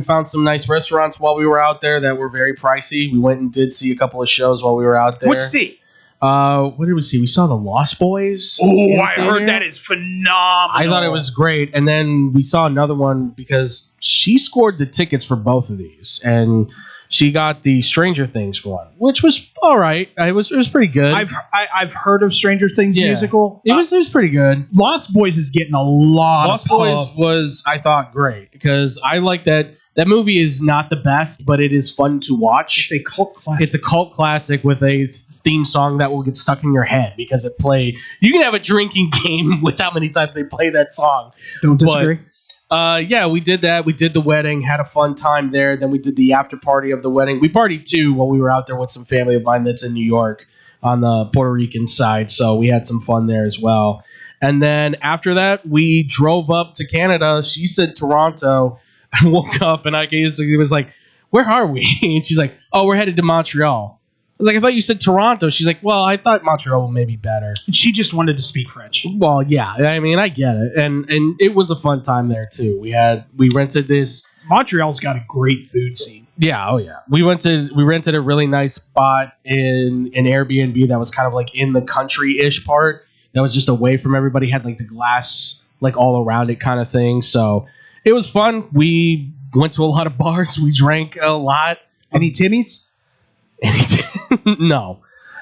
Speaker 3: found some nice restaurants while we were out there that were very pricey. We went and did see a couple of shows while we were out there.
Speaker 1: What'd you see?
Speaker 3: What did we see? We saw the Lost Boys.
Speaker 1: Oh, I heard that is phenomenal.
Speaker 3: I thought it was great. And then we saw another one because she scored the tickets for both of these. And she got the Stranger Things one, which was all right. It was pretty good.
Speaker 1: I've heard of Stranger Things musical.
Speaker 3: It was pretty good.
Speaker 1: Lost Boys is getting a lot
Speaker 3: Lost
Speaker 1: of
Speaker 3: Boys was, I thought, great because I like that. That movie is not the best, but it is fun to watch.
Speaker 1: It's a cult classic.
Speaker 3: It's a cult classic with a theme song that will get stuck in your head because it play. You can have a drinking game with how many times they play that song.
Speaker 1: Don't disagree.
Speaker 3: Yeah, we did that. We did the wedding, had a fun time there. Then we did the after party of the wedding. We partied too while we were out there with some family of mine that's in New York. on the Puerto Rican side. So we had some fun there as well. And then after that, we drove up to Canada. She said Toronto. I woke up and I basically was like, where are we? And she's like, oh, we're headed to Montreal. I was like, I thought you said Toronto. She's like, well, I thought Montreal may be better.
Speaker 1: She just wanted to speak French.
Speaker 3: Well, yeah, I mean, I get it. And it was a fun time there too. We rented this.
Speaker 1: Montreal's got a great food scene.
Speaker 3: Yeah, oh yeah. We rented a really nice spot in an Airbnb that was kind of like in the country-ish part. That was just away from everybody. Had like the glass like all around it kind of thing. So it was fun. We went to a lot of bars. We drank a lot.
Speaker 1: Any Timmies?
Speaker 3: No.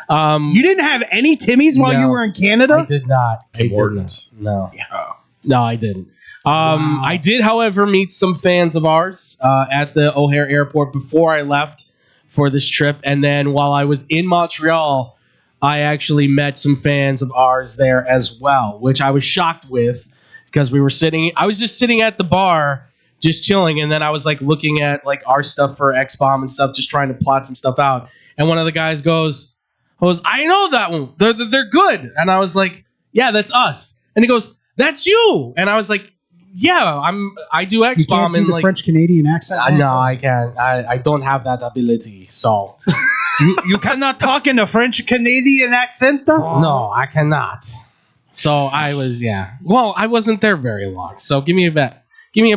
Speaker 1: You didn't have any Timmies while you were in Canada?
Speaker 3: I did not.
Speaker 2: Tim Hortons.
Speaker 3: No. Yeah. No, I didn't. I did, however, meet some fans of ours at the O'Hare Airport before I left for this trip. And then while I was in Montreal, I actually met some fans of ours there as well, which I was shocked with because I was just sitting at the bar, just chilling. And then I was like looking at like our stuff for X-Bomb and stuff, just trying to plot some stuff out. And one of the guys goes, I know that one. They're good. And I was like, yeah, that's us. And he goes, that's you. And I was like, yeah, I do X-Bomb.
Speaker 1: You can't do the French Canadian accent?
Speaker 3: No, I can't. I don't have that ability. So
Speaker 1: you cannot talk in a French Canadian accent?
Speaker 3: No, I cannot. So I was, well, I wasn't there very long. So give me a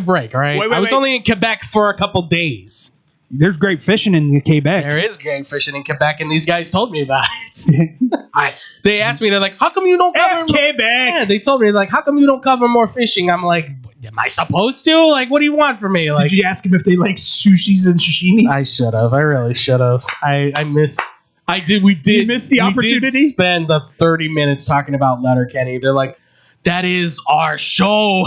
Speaker 3: break, all right? I was only in Quebec for a couple days.
Speaker 1: There's great fishing in Quebec.
Speaker 3: There is great fishing in Quebec, and these guys told me about it. They asked me, they're like, how come you don't cover
Speaker 1: Quebec?
Speaker 3: Yeah, they told me, like, how come you don't cover more fishing? I'm like, am I supposed to? Like, what do you want from me? Like,
Speaker 1: did you ask them if they like sushis and sashimis?
Speaker 3: I should have. I really should have. I missed. I did. We did.
Speaker 1: You missed the opportunity?
Speaker 3: We did spend the 30 minutes talking about Letterkenny. They're like, that is our show.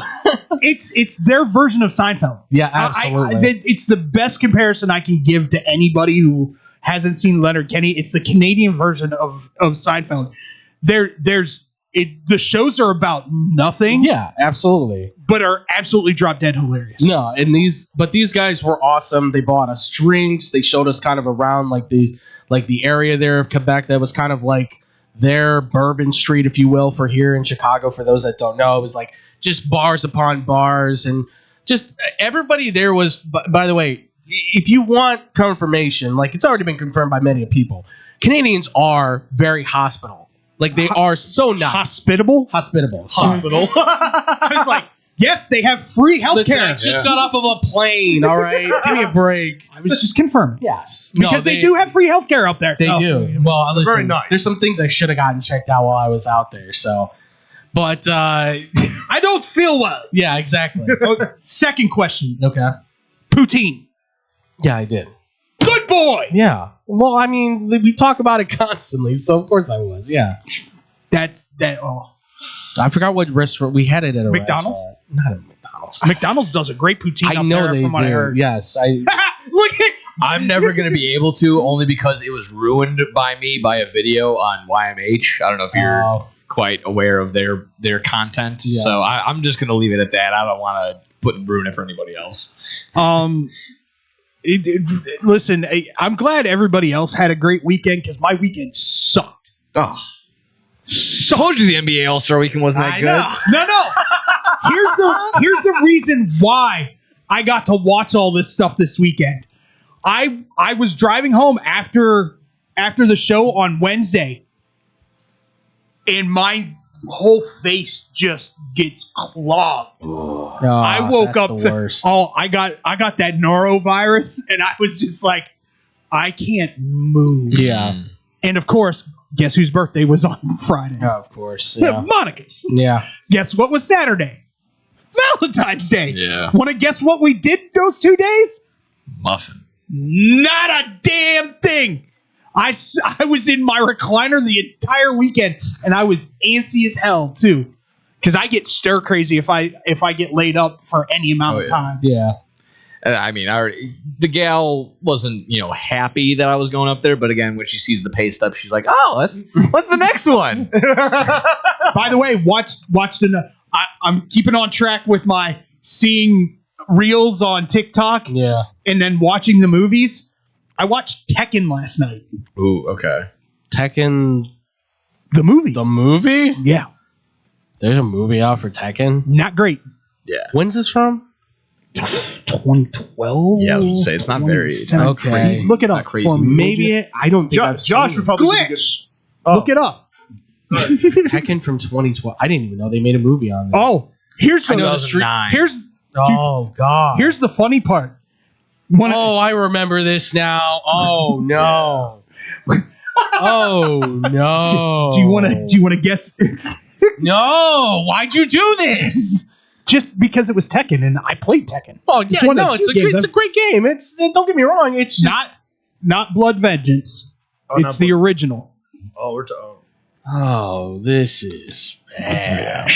Speaker 1: It's their version of Seinfeld.
Speaker 3: Yeah, absolutely.
Speaker 1: It's the best comparison I can give to anybody who hasn't seen Letterkenny. It's the Canadian version of Seinfeld. The shows are about nothing.
Speaker 3: Yeah, absolutely.
Speaker 1: But are absolutely drop dead hilarious.
Speaker 3: No, and these guys were awesome. They bought us drinks. They showed us kind of around like the area there of Quebec that was kind of like their Bourbon Street, if you will, for here in Chicago. For those that don't know, it was like just bars upon bars, and just everybody there was. By the way, if you want confirmation, like it's already been confirmed by many people, Canadians are very hospitable. Like they are so nice.
Speaker 1: Hospitable.
Speaker 3: Sorry.
Speaker 1: Hospital. I was like, yes, they have free healthcare.
Speaker 3: Listen, I just got off of a plane. All right, give me a break.
Speaker 1: I was just confirming.
Speaker 3: Yes,
Speaker 1: because they do have free healthcare out there.
Speaker 3: They do. Well, listen,
Speaker 1: very nice.
Speaker 3: There's some things I should have gotten checked out while I was out there. So, but
Speaker 1: I don't feel well.
Speaker 3: Yeah, exactly.
Speaker 1: Second question.
Speaker 3: Okay.
Speaker 1: Poutine.
Speaker 3: Yeah, I did.
Speaker 1: Good boy.
Speaker 3: Yeah. Well, I mean, we talk about it constantly, so of course I was. Yeah.
Speaker 1: That's that. Oh,
Speaker 3: I forgot what restaurant we had it at. A
Speaker 1: McDonald's.
Speaker 3: Restaurant. Not at McDonald's.
Speaker 1: McDonald's does a great poutine.
Speaker 3: I
Speaker 1: up
Speaker 3: know
Speaker 1: there,
Speaker 3: they
Speaker 1: from what I
Speaker 3: do.
Speaker 1: heard.
Speaker 3: Yes,
Speaker 1: Look at.
Speaker 2: I'm never going to be able to, only because it was ruined by me by a video on YMH. I don't know if you're quite aware of their content,
Speaker 3: Yes.
Speaker 2: so I'm just going to leave it at that. I don't want to ruin it for anybody else.
Speaker 1: Listen, I'm glad everybody else had a great weekend because my weekend sucked.
Speaker 2: Oh, told you the NBA All-Star Weekend wasn't that good.
Speaker 1: No. Here's the reason why I got to watch all this stuff this weekend. I was driving home after the show on Wednesday, and my whole face just gets clogged. I woke up. I got that norovirus, and I was just like, I can't move.
Speaker 3: Yeah.
Speaker 1: And of course, guess whose birthday was on Friday?
Speaker 3: Yeah, of course. Yeah.
Speaker 1: Monica's.
Speaker 3: Yeah.
Speaker 1: Guess what was Saturday? Valentine's Day.
Speaker 2: Yeah.
Speaker 1: Want to guess what we did those 2 days?
Speaker 2: Muffin.
Speaker 1: Not a damn thing. I was in my recliner the entire weekend, and I was antsy as hell too, because I get stir crazy if I get laid up for any amount of time.
Speaker 3: Yeah.
Speaker 2: I mean, the gal wasn't, happy that I was going up there, but again, when she sees the pay stub, she's like, "Oh, what's the next one?"
Speaker 1: By the way, I'm keeping on track with my seeing reels on TikTok.
Speaker 3: Yeah.
Speaker 1: And then watching the movies. I watched Tekken last night.
Speaker 2: Ooh, okay.
Speaker 3: Tekken,
Speaker 1: the movie.
Speaker 3: The movie?
Speaker 1: Yeah.
Speaker 3: There's a movie out for Tekken.
Speaker 1: Not great.
Speaker 2: Yeah.
Speaker 3: When's this from?
Speaker 1: 2012.
Speaker 2: Yeah, I was gonna say it's not very. It's not
Speaker 3: Okay.
Speaker 2: crazy.
Speaker 1: Look it
Speaker 2: It's
Speaker 1: up.
Speaker 2: not crazy.
Speaker 1: for me,
Speaker 3: Maybe
Speaker 1: would you?
Speaker 3: I don't think I've
Speaker 4: Josh
Speaker 3: seen
Speaker 4: would
Speaker 3: it.
Speaker 4: probably be
Speaker 1: Glitch.
Speaker 4: good.
Speaker 1: Look it up.
Speaker 3: Tekken from 2012. I didn't even know they made a movie on this.
Speaker 1: Oh, here's
Speaker 2: I
Speaker 1: the
Speaker 2: know the street.
Speaker 1: here's
Speaker 3: Oh god.
Speaker 1: here's the funny part. When
Speaker 3: Oh, I remember this now. Oh no. Oh no.
Speaker 1: do you want to guess?
Speaker 3: No. Why'd you do this?
Speaker 1: Just because it was Tekken and I played Tekken.
Speaker 3: Oh yeah,
Speaker 1: one of
Speaker 3: no,
Speaker 1: the
Speaker 3: it's
Speaker 1: few games
Speaker 3: a great game. It's don't get me wrong. It's just
Speaker 1: not Blood Vengeance.
Speaker 4: Oh,
Speaker 1: it's
Speaker 4: not
Speaker 1: the original.
Speaker 4: Oh, we're talking.
Speaker 3: Oh, this is bad.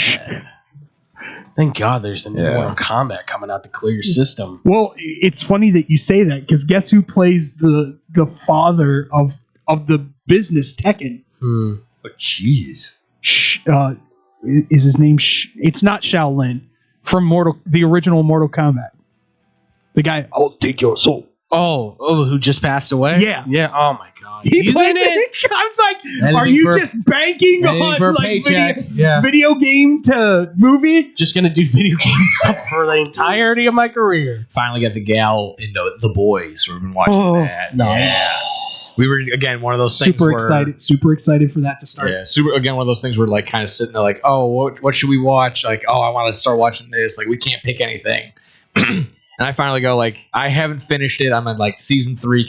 Speaker 3: Thank God there's a new Mortal Kombat coming out to clear your system.
Speaker 1: Well, it's funny that you say that because guess who plays the father of the business Tekken?
Speaker 2: Oh, jeez.
Speaker 1: Is his name? It's not Shaolin from the original Mortal Kombat. The guy, I'll take your soul.
Speaker 3: Oh, who just passed away?
Speaker 1: Yeah.
Speaker 3: Oh my God.
Speaker 1: He
Speaker 3: He's
Speaker 1: plays
Speaker 3: in
Speaker 1: it. I was like,
Speaker 3: Anything
Speaker 1: are you
Speaker 3: for-
Speaker 1: just banking
Speaker 3: anything for
Speaker 1: on
Speaker 3: a
Speaker 1: like
Speaker 3: paycheck. Yeah.
Speaker 1: video game to movie?
Speaker 3: Just gonna do video game stuff for the entirety of my career.
Speaker 2: Finally got the gal into The Boys. We've been watching that.
Speaker 3: nice.
Speaker 2: Yeah. We were again one of those things.
Speaker 1: Super excited for that to start.
Speaker 2: Yeah, one of those things where like kind of sitting there like, oh, what should we watch? Like, oh, I want to start watching this. Like, we can't pick anything. And I finally go like, I haven't finished it. I'm in like season 3.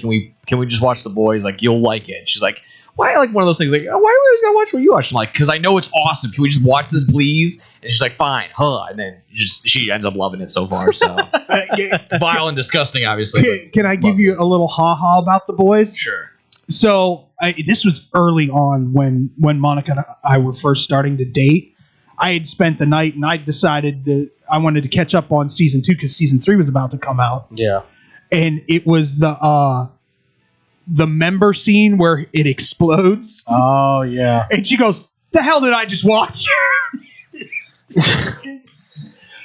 Speaker 2: Can we just watch The Boys? Like, you'll like it. She's like, why? Like one of those things. Like, oh, why are we always gonna watch what you watch? I'm like, because I know it's awesome. Can we just watch this, please? And she's like, fine, And then she ends up loving it so far. So it's vile and disgusting, obviously.
Speaker 1: Can I give you a little ha-ha about The Boys?
Speaker 2: Sure.
Speaker 1: So this was early on when Monica and I were first starting to date. I had spent the night and I decided that I wanted to catch up on season 2 because season 3 was about to come out.
Speaker 3: Yeah.
Speaker 1: And it was the member scene where it explodes.
Speaker 3: Oh yeah.
Speaker 1: And she goes, "The hell did I just watch?"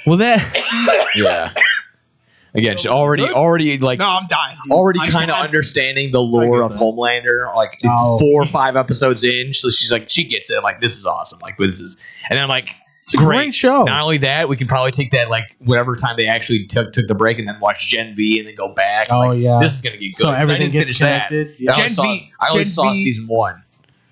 Speaker 3: Well, that.
Speaker 2: Yeah. Again, she already like
Speaker 1: No, I'm dying. dude.
Speaker 2: already
Speaker 1: I'm
Speaker 2: kind of
Speaker 1: dying.
Speaker 2: understanding the lore of Homelander. Like 4 or 5 episodes in, so she's like, she gets it. I'm like, this is awesome. Like, this is, and then I'm like,
Speaker 3: It's a great show.
Speaker 2: Not only that, we can probably take that like whatever time they actually took the break and then watch Gen V and then go back.
Speaker 3: Oh,
Speaker 2: like,
Speaker 3: yeah.
Speaker 2: this is gonna get good.
Speaker 3: So
Speaker 2: 'cause
Speaker 3: everything
Speaker 2: I didn't
Speaker 3: gets
Speaker 2: finish that.
Speaker 3: connected. Yeah.
Speaker 2: I only saw season 1.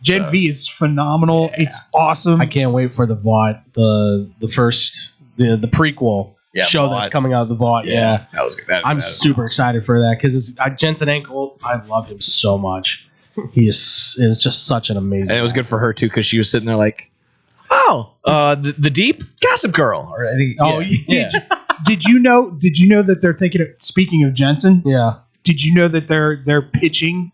Speaker 1: Gen V is phenomenal.
Speaker 2: Yeah.
Speaker 1: It's awesome.
Speaker 3: I can't wait for the VOD, the first the prequel
Speaker 2: Yeah,
Speaker 3: show
Speaker 2: VOD.
Speaker 3: that's coming out of the VOD. Yeah.
Speaker 2: that was good.
Speaker 3: I'm super excited for that because Jensen Ankle, I love him so much. It's just such an amazing.
Speaker 2: And it was good for her too because she was sitting there like, oh, the Deep Gossip Girl. Or I think,
Speaker 1: Did you know that they're thinking of, speaking of Jensen?
Speaker 3: Yeah.
Speaker 1: Did you know that they're pitching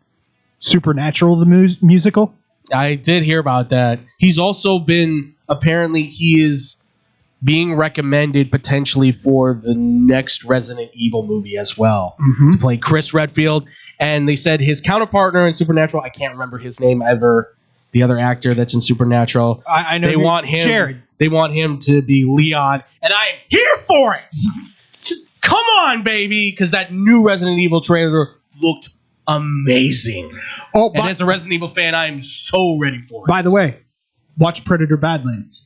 Speaker 1: Supernatural the musical?
Speaker 3: I did hear about that. He's also been apparently he is being recommended potentially for the next Resident Evil movie as well to play Chris Redfield. And they said his counterpartner in Supernatural, I can't remember his name ever, the other actor that's in Supernatural.
Speaker 1: I know
Speaker 3: they want him.
Speaker 1: Jared.
Speaker 3: They want him to be Leon, and I am here for it. Come on, baby, because that new Resident Evil trailer looked amazing.
Speaker 1: Oh,
Speaker 3: and as a Resident Evil fan, I am so ready for it.
Speaker 1: By the way, watch Predator Badlands.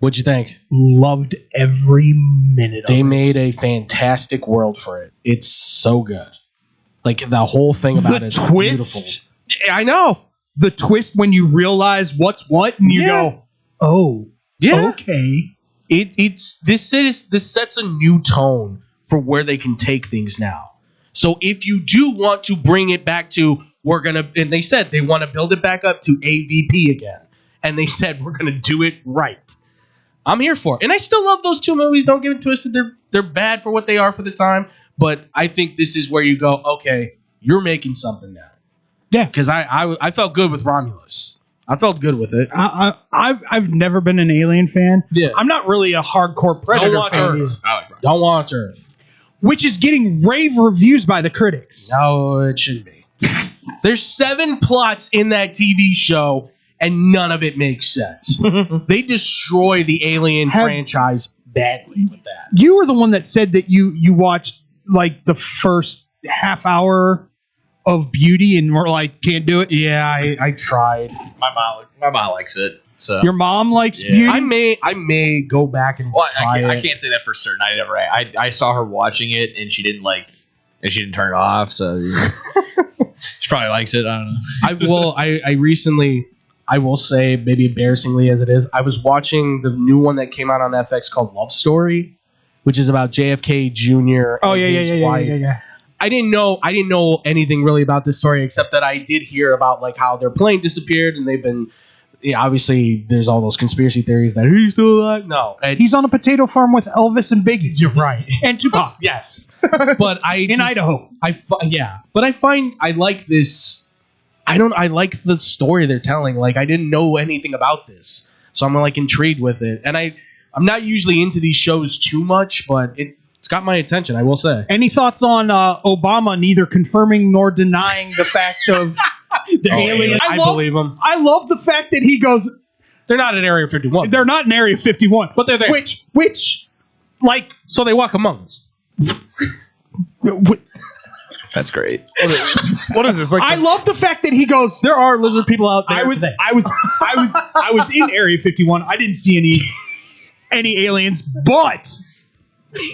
Speaker 3: What'd you think?
Speaker 1: Loved every minute
Speaker 3: They
Speaker 1: of it.
Speaker 3: made a fantastic world for it. It's so good. Like the whole thing about
Speaker 1: The
Speaker 3: it is
Speaker 1: twist.
Speaker 3: beautiful. I know.
Speaker 1: The twist when you realize what's what and you go, oh,
Speaker 3: yeah,
Speaker 1: okay.
Speaker 3: This sets a new tone for where they can take things now. So if you do want to bring it back to and they said they want to build it back up to AVP again. And they said we're gonna do it right. I'm here for it. And I still love those 2 movies. Don't get it twisted. They're bad for what they are for the time. But I think this is where you go, okay, you're making something now.
Speaker 1: Yeah.
Speaker 3: Because I felt good with Romulus. I felt good with it.
Speaker 1: I've never been an Alien fan.
Speaker 3: Yeah.
Speaker 1: I'm not really a hardcore Predator
Speaker 3: Don't watch
Speaker 1: fan.
Speaker 3: Earth. Don't watch Earth.
Speaker 1: Which is getting rave reviews by the critics.
Speaker 3: No, it shouldn't be. There's 7 plots in that TV show, and none of it makes sense. They destroy the Alien franchise badly with that.
Speaker 1: You were the one that said that you watched like the first half hour of beauty, and we're like, can't do it?
Speaker 3: Yeah, I tried.
Speaker 2: My mom likes it. So
Speaker 1: Your mom likes beauty?
Speaker 3: I may go back and try
Speaker 2: I
Speaker 3: it.
Speaker 2: can't say that for certain. I saw her watching it and she didn't turn it off. So she probably likes it. I don't know.
Speaker 3: I recently, I will say, maybe embarrassingly as it is, I was watching the new one that came out on FX called Love Story, which is about JFK Jr.
Speaker 1: Oh,
Speaker 3: and his wife.
Speaker 1: yeah.
Speaker 3: I didn't know anything really about this story except that I did hear about like how their plane disappeared and they've been. Yeah, obviously, there's all those conspiracy theories that he's still alive. No,
Speaker 1: He's on a potato farm with Elvis and Biggie.
Speaker 3: You're right.
Speaker 1: And Tupac.
Speaker 3: Yes, but in
Speaker 1: Idaho.
Speaker 3: But I find I like this. I like the story they're telling. Like I didn't know anything about this, so I'm like intrigued with it. And I'm not usually into these shows too much, but it's got my attention. I will say.
Speaker 1: Any thoughts on Obama neither confirming nor denying the fact of the alien?
Speaker 3: I believe him.
Speaker 1: I love the fact that he goes,
Speaker 3: they're not in Area 51.
Speaker 1: They're not in Area 51.
Speaker 3: But they're there.
Speaker 1: Which, like...
Speaker 3: So they walk among us.
Speaker 2: That's great.
Speaker 4: What is this? Like
Speaker 1: I love the fact that he goes,
Speaker 3: there are lizard people out there.
Speaker 1: I was in Area 51. I didn't see any aliens, but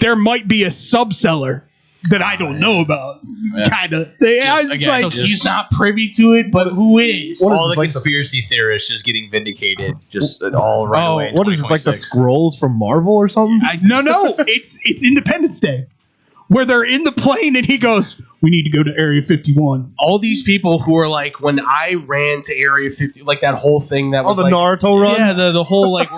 Speaker 1: there might be a subcellar that I don't know about.
Speaker 2: Yeah.
Speaker 1: Kind of.
Speaker 3: So he's not privy to it, but who is?
Speaker 2: All the conspiracy theorists just getting vindicated, just all right away.
Speaker 4: What is this, like the scrolls from Marvel or something?
Speaker 1: No. It's Independence Day, where they're in the plane and he goes, "We need to go to Area 51."
Speaker 3: All these people who are like, when I ran to Area 50, like that whole thing that was
Speaker 4: the
Speaker 3: like,
Speaker 4: Naruto run?
Speaker 3: Yeah, the whole like,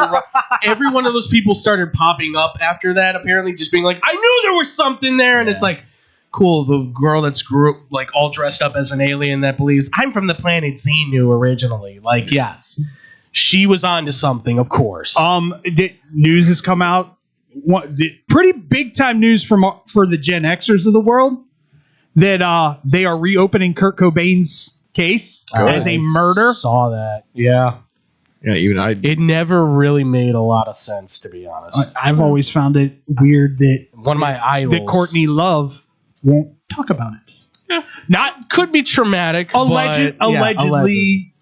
Speaker 3: every one of those people started popping up after that, apparently just being like, I knew there was something there. And it's like, cool, the girl that's like all dressed up as an alien that believes I'm from the planet Xenu originally. Like, yes, she was onto something, of course.
Speaker 1: News has come out. Pretty big time news for the Gen Xers of the world that they are reopening Kurt Cobain's case as a murder.
Speaker 3: Saw that. Yeah.
Speaker 2: Yeah, even I.
Speaker 3: It never really made a lot of sense, to be honest.
Speaker 1: I've always found it weird that
Speaker 3: one of my idols,
Speaker 1: that Courtney Love, won't talk about it.
Speaker 3: Yeah. Could be traumatic.
Speaker 1: Allegedly,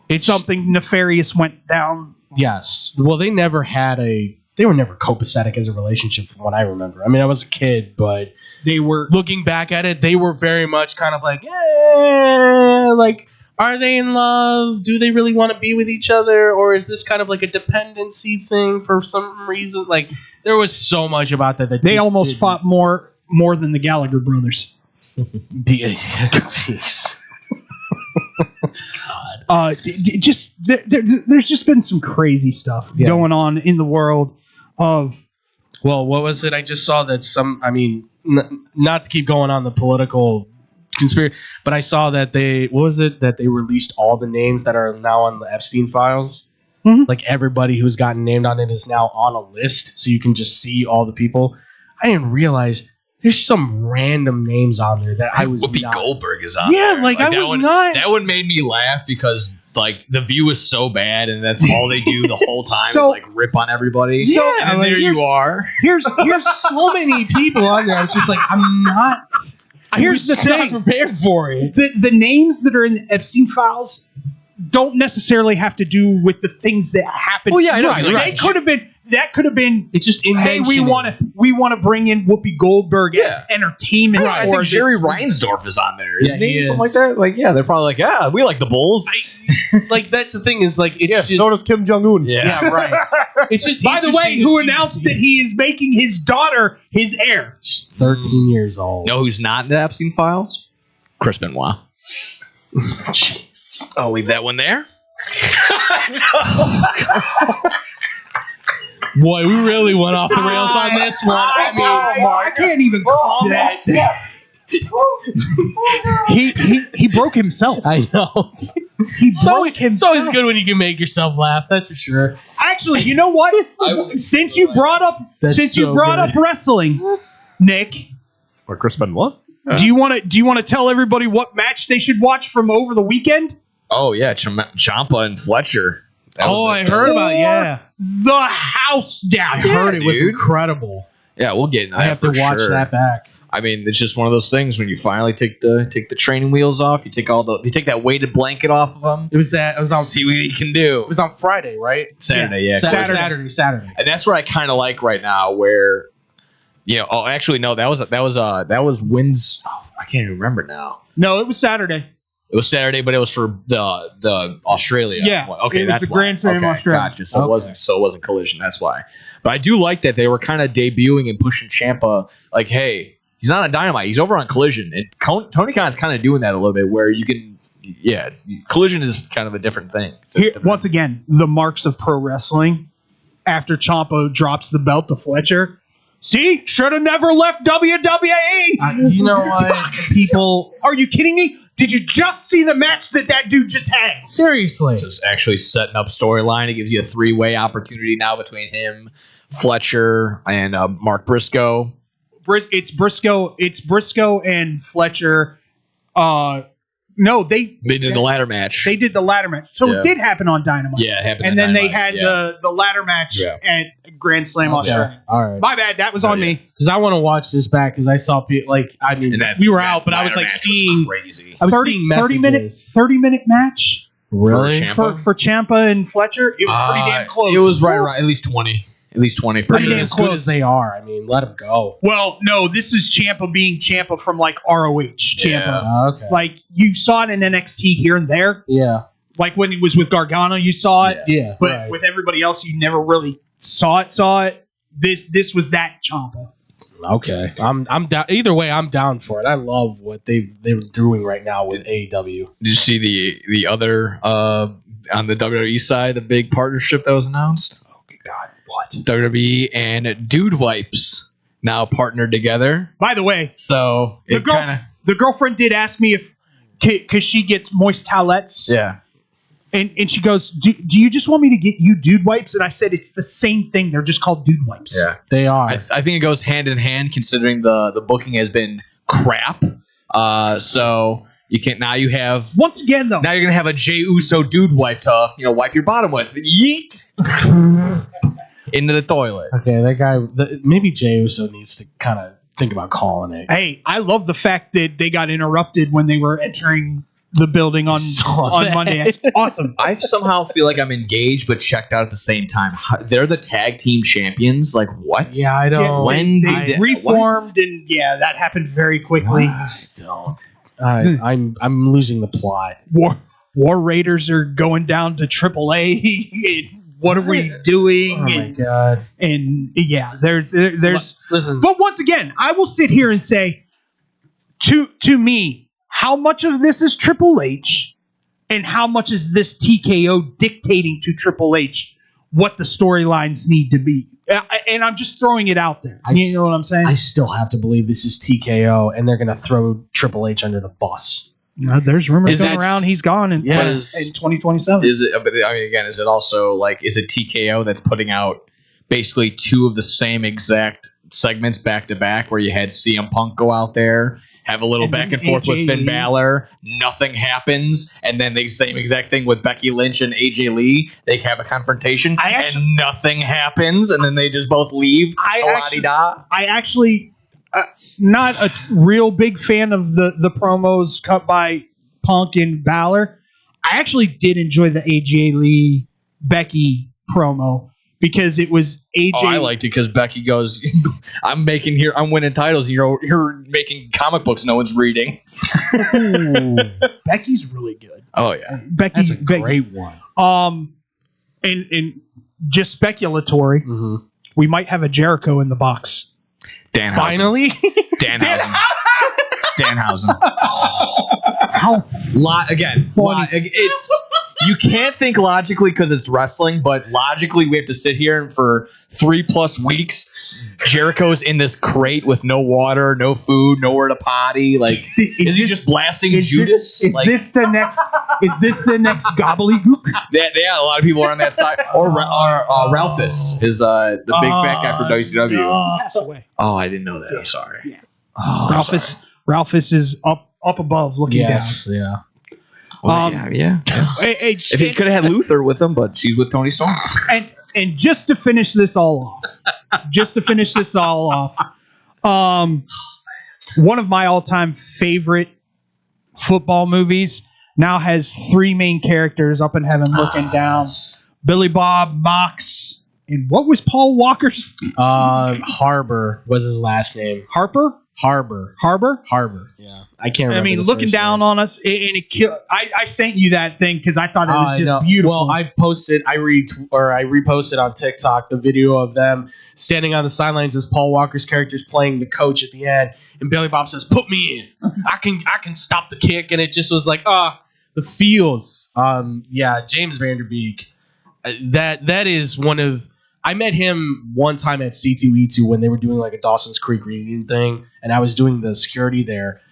Speaker 1: it's something nefarious went down.
Speaker 3: Yes. Well, they never had they were never copacetic as a relationship from what I remember. I mean, I was a kid, but
Speaker 1: they were,
Speaker 3: looking back at it, they were very much kind of like, like, are they in love? Do they really want to be with each other? Or is this kind of like a dependency thing for some reason? Like, there was so much about that.
Speaker 1: They almost fought more than the Gallagher brothers.
Speaker 3: Jeez.
Speaker 1: God. There's just been some crazy stuff going on in the world of.
Speaker 3: Well, what was it? I just saw that not to keep going on the political conspiracy, but I saw that they released all the names that are now on the Epstein files.
Speaker 1: Mm-hmm.
Speaker 3: Like everybody who's gotten named on it is now on a list, so you can just see all the people. I didn't realize there's some random names on there that I was
Speaker 2: Whoopi Goldberg is on
Speaker 3: Yeah,
Speaker 2: there.
Speaker 3: like I was not.
Speaker 2: That one made me laugh because like the view is so bad and that's all they do the whole time is like rip on everybody.
Speaker 3: So,
Speaker 2: and then there you are.
Speaker 3: Here's so many people on there. I was just like, I'm not.
Speaker 1: Here's the thing.
Speaker 3: Prepared for it.
Speaker 1: The names that are in the Epstein files don't necessarily have to do with the things that happened.
Speaker 2: Well, yeah, I know.
Speaker 1: Right.
Speaker 2: Right.
Speaker 1: They could have been. That could have been.
Speaker 3: It's just
Speaker 1: hey, we want to bring in Whoopi Goldberg as entertainment.
Speaker 2: I think Jerry Reinsdorf is on there. Isn't he?
Speaker 3: he
Speaker 2: Something
Speaker 3: is.
Speaker 2: like that. Like, yeah, they're probably like, yeah, we like the Bulls.
Speaker 3: Like that's the thing is like it's just
Speaker 4: so does Kim Jong Un.
Speaker 3: yeah right. It's just
Speaker 1: By the way,
Speaker 3: interesting
Speaker 1: who
Speaker 3: to see-
Speaker 1: announced that he is making his daughter his heir?
Speaker 3: She's 13 years old.
Speaker 2: You know who's not in the Epstein files? Chris Benoit.
Speaker 3: Jeez.
Speaker 2: I'll leave that one there.
Speaker 3: Boy, we really went off the rails on this one.
Speaker 1: I can't even call that. he broke himself.
Speaker 3: I know.
Speaker 1: He broke himself.
Speaker 3: It's always good when you can make yourself laugh. That's for sure.
Speaker 1: Actually, you know what? Since you brought up wrestling, Nick,
Speaker 4: Or Chris Benoit?
Speaker 1: do you want to tell everybody what match they should watch from over the weekend?
Speaker 2: Oh yeah, Ciampa and Fletcher.
Speaker 3: I heard about it. Yeah,
Speaker 1: the house down.
Speaker 3: I heard it was
Speaker 2: dude.
Speaker 3: incredible.
Speaker 2: Yeah, we'll get into that.
Speaker 3: I have to watch that back.
Speaker 2: I mean, it's just one of those things when you finally take the training wheels off. You take that weighted blanket off of them.
Speaker 3: It was on.
Speaker 2: See what you can do.
Speaker 3: It was on Friday, right?
Speaker 2: Saturday, yeah.
Speaker 3: Saturday.
Speaker 2: And that's what I kind of like right now. Where, oh, actually, no, that was wins. Oh, I can't even remember now.
Speaker 1: No, it was Saturday.
Speaker 2: It was Saturday, but it was for the Australia.
Speaker 1: Yeah.
Speaker 2: one. Okay,
Speaker 1: it was
Speaker 2: that's
Speaker 1: the
Speaker 2: why.
Speaker 1: Grand Slam Australia.
Speaker 2: Gotcha. So it wasn't collision. That's why. But I do like that they were kind of debuting and pushing Ciampa. Like, hey, he's not on Dynamite. He's over on Collision. And Tony Khan's kind of doing that a little bit, where you can. Yeah, Collision is kind of a different thing.
Speaker 1: Once again, the marks of pro wrestling. After Ciampa drops the belt to Fletcher. See, should have never left WWE.
Speaker 3: You know what? People,
Speaker 1: are you kidding me? Did you just see the match that dude just had?
Speaker 3: Seriously.
Speaker 2: Just actually setting up storyline. It gives you a 3-way opportunity now between him, Fletcher, and Mark Briscoe.
Speaker 1: It's Briscoe and Fletcher. No, they
Speaker 2: did the ladder match.
Speaker 1: They did the ladder match. So it did happen on Dynamite.
Speaker 2: Yeah, it happened.
Speaker 1: And then they had the ladder match at Grand Slam Australia.
Speaker 3: All right.
Speaker 1: My bad. That was on me.
Speaker 3: Because I want to watch this back because I saw people we were out, but I was like seeing
Speaker 2: crazy.
Speaker 3: I was seeing
Speaker 1: 30-minute match.
Speaker 3: Really?
Speaker 1: For Ciampa and Fletcher, it was pretty damn close.
Speaker 2: It was right around at least 20. At least 20.
Speaker 3: Pretty damn close as they are. I mean, let them go.
Speaker 1: Well, no, this is Ciampa being Ciampa from like ROH Ciampa.
Speaker 3: Yeah. Okay.
Speaker 1: Like you saw it in NXT here and there.
Speaker 3: Yeah.
Speaker 1: Like when he was with Gargano, you saw it.
Speaker 3: Yeah.
Speaker 1: But with everybody else, you never really saw it. This was that Ciampa.
Speaker 3: Okay. I'm down. Either way, I'm down for it. I love what they're doing right now with AEW.
Speaker 2: Did you see the other on the WWE side, the big partnership that was announced?
Speaker 1: Oh God, what?
Speaker 2: WWE and Dude Wipes now partnered together.
Speaker 1: By the way,
Speaker 2: so
Speaker 1: the girlfriend did ask me if because she gets moist towelettes.
Speaker 2: Yeah.
Speaker 1: And she goes, do you just want me to get you Dude Wipes? And I said, it's the same thing. They're just called Dude Wipes.
Speaker 2: Yeah,
Speaker 3: they are.
Speaker 2: I think it goes hand in hand considering the booking has been crap. So you can't now you have
Speaker 1: once again though.
Speaker 2: Now you're gonna have a Jey Uso Dude Wipe to wipe your bottom with. Yeet into the toilet.
Speaker 3: Okay, that guy. Maybe Jey Uso needs to kind of think about calling it.
Speaker 1: Hey, I love the fact that they got interrupted when they were entering the building on Monday. It's awesome.
Speaker 2: I somehow feel like I'm engaged but checked out at the same time. They're the tag team champions. Like what?
Speaker 3: Yeah, I don't.
Speaker 1: Yeah,
Speaker 2: when
Speaker 1: they reformed and that happened very quickly.
Speaker 3: I don't. I'm losing the plot.
Speaker 1: War Raiders are going down to AAA. What are we doing?
Speaker 3: Oh my God.
Speaker 1: And yeah, there's
Speaker 3: listen.
Speaker 1: But once again, I will sit here and say to me, how much of this is Triple H and how much is this TKO dictating to Triple H what the storylines need to be? And I'm just throwing it out there. You know what I'm saying?
Speaker 3: I still have to believe this is TKO and they're going to throw Triple H under the bus.
Speaker 1: There's rumors going around he's gone in 2027.
Speaker 2: Is it? But I mean, again, is it also like is it TKO that's putting out basically two of the same exact segments back to back, where you had CM Punk go out there, have a little back and forth with Finn Balor, nothing happens, and then the same exact thing with Becky Lynch and AJ Lee. They have a confrontation, and nothing happens, and then they just both leave.
Speaker 1: I actually not a real big fan of the promos cut by Punk and Balor. I actually did enjoy the AJ Lee Becky promo because it was AJ.
Speaker 2: Oh, I liked it because Becky goes, I'm winning titles. You're making comic books no one's reading.
Speaker 1: Becky's really good.
Speaker 2: Oh yeah,
Speaker 3: That's a great one.
Speaker 1: And just speculatory, we might have a Jericho in the box.
Speaker 2: Danhausen.
Speaker 3: Finally,
Speaker 2: Danhausen. Danhausen.
Speaker 1: How
Speaker 2: it's you can't think logically because it's wrestling, but logically we have to sit here and for 3+ weeks Jericho's in this crate with no water, no food, nowhere to potty. Like, is he just blasting Judas?
Speaker 1: Is this the next gobbledygook?
Speaker 2: Yeah, a lot of people are on that side. Or Ralphus is the big fat guy from WCW.
Speaker 1: Passed away.
Speaker 2: Oh, I didn't know that. I'm sorry.
Speaker 1: Yeah. Ralphus is up above looking down.
Speaker 3: Yeah.
Speaker 2: Well, yeah. If he could have had Luther with him, but she's with Tony Storm.
Speaker 1: And just to finish this all off, one of my all-time favorite football movies now has 3 main characters up in heaven looking down. Billy Bob, Mox, and what was Paul Walker's?
Speaker 3: Harbor was his last name.
Speaker 1: Harbor.
Speaker 3: Yeah, I can't remember.
Speaker 1: I mean,
Speaker 3: the
Speaker 1: looking
Speaker 3: first
Speaker 1: down on us, and it killed. I sent you that thing because I thought it was just
Speaker 3: know.
Speaker 1: beautiful.
Speaker 3: Well, I reposted on TikTok the video of them standing on the sidelines as Paul Walker's character's playing the coach at the end, and Billy Bob says, "Put me in. I can stop the kick," and it just was like, the feels. Yeah, James Vanderbeek. That is one of. I met him one time at C2E2 when they were doing like a Dawson's Creek reunion thing, and I was doing the security there.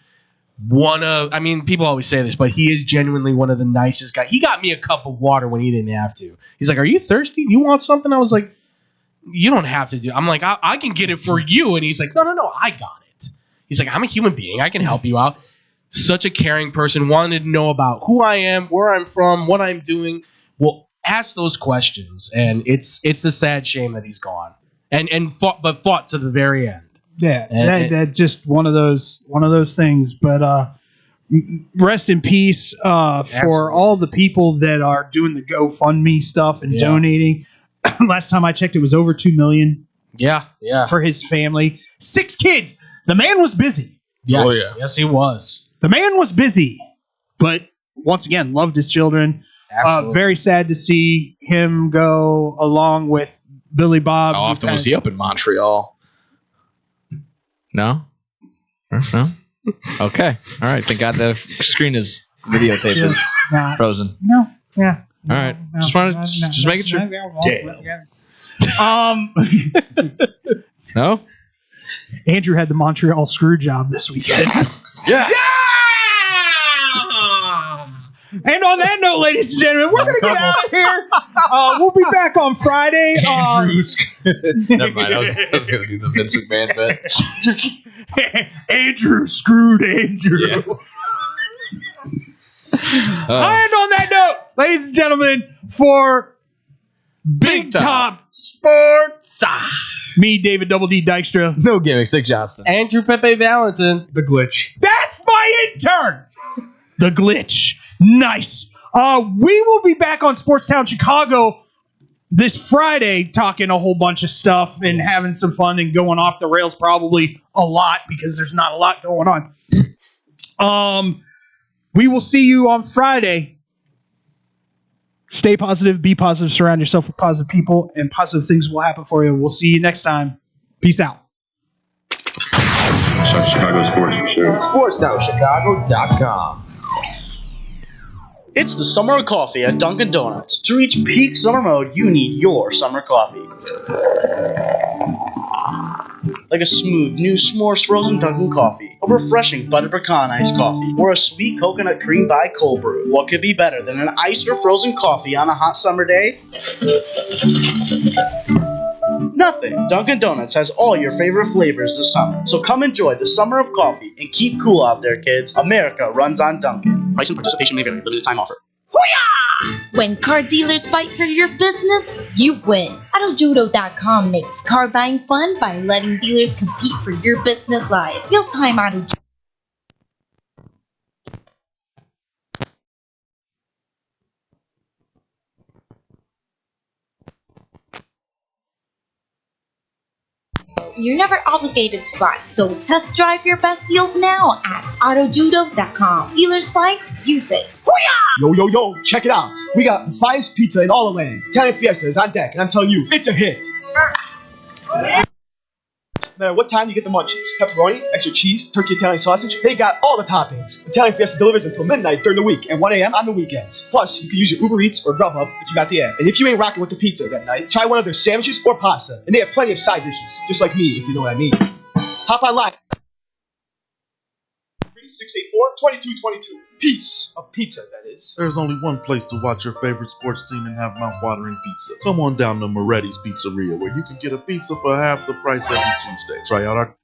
Speaker 3: People always say this, but he is genuinely one of the nicest guys. He got me a cup of water when he didn't have to. He's like, "Are you thirsty? Do you want something?" I was like, "You don't have to do." I'm like, I can get it for you. And he's like, No, I got it. He's like, "I'm a human being. I can help you out." Such a caring person, wanted to know about who I am, where I'm from, what I'm doing. Well, ask those questions, and it's a sad shame that he's gone, and fought to the very end.
Speaker 1: Yeah, that just one of those things. But rest in peace for all the people that are doing the GoFundMe stuff and donating. Last time I checked, it was over 2 million.
Speaker 3: Yeah.
Speaker 1: For his family, 6 kids. The man was busy.
Speaker 3: Yes, yes, he was.
Speaker 1: The man was busy, but once again, loved his children. Very sad to see him go along with Billy Bob.
Speaker 2: How often was he up in Montreal? No? No? Okay. All right. Thank God the screen is videotape is frozen.
Speaker 1: No. Yeah.
Speaker 2: All right. Just wanted just making sure. No?
Speaker 1: Andrew had the Montreal screw job this weekend.
Speaker 2: Yeah.
Speaker 1: And on that note, ladies and gentlemen, we're going to get out of here. We'll be back on Friday.
Speaker 2: Never mind. I was going to do the Vince McMahon bit.
Speaker 1: Andrew screwed Andrew.
Speaker 2: Yeah.
Speaker 1: And on that note, ladies and gentlemen, for Big Top Sports, me, David Double D Dykstra.
Speaker 2: No gimmicks, Nick Johnston.
Speaker 3: Andrew Pepe Valentin.
Speaker 4: The Glitch.
Speaker 1: That's my intern. The Glitch. Nice. We will be back on Sportstown Chicago this Friday talking a whole bunch of stuff and having some fun and going off the rails probably a lot because there's not a lot going on. We will see you on Friday. Stay positive, be positive, surround yourself with positive people, and positive things will happen for you. We'll see you next time. Peace out.
Speaker 17: Chicago sports for sure.
Speaker 22: SportsTownChicago.com.
Speaker 18: It's the summer of coffee at Dunkin' Donuts. To reach peak summer mode, you need your summer coffee. Like a smooth new s'mores frozen Dunkin' coffee, a refreshing butter pecan iced coffee, or a sweet coconut cream by cold brew. What could be better than an iced or frozen coffee on a hot summer day? Nothing. Dunkin' Donuts has all your favorite flavors this summer. So come enjoy the summer of coffee and keep cool out there, kids. America runs on Dunkin'. Price and participation may vary. Limited time offer.
Speaker 19: When car dealers fight for your business, you win. AutoJudo.com makes car buying fun by letting dealers compete for your business live. Real-time auto. You're never obligated to buy, so test drive your best deals now at AutoJudo.com. Dealers fight, you say,
Speaker 20: Yo, check it out. We got the finest pizza in all the land. Italian Fiesta is on deck, and I'm telling you, it's a hit. No matter what time you get the munchies, pepperoni, extra cheese, turkey Italian sausage, they got all the toppings. Italian Fiesta delivers until midnight during the week and 1 a.m. on the weekends. Plus, you can use your Uber Eats or Grubhub if you got the app. And if you ain't rocking with the pizza that night, try one of their sandwiches or pasta. And they have plenty of side dishes, just like me, if you know what I mean. Hop online. 684-2222. Piece of pizza, that is.
Speaker 15: There's only one place to watch your favorite sports team and have mouth-watering pizza. Come on down to Moretti's Pizzeria, where you can get a pizza for half the price every Tuesday. Try out our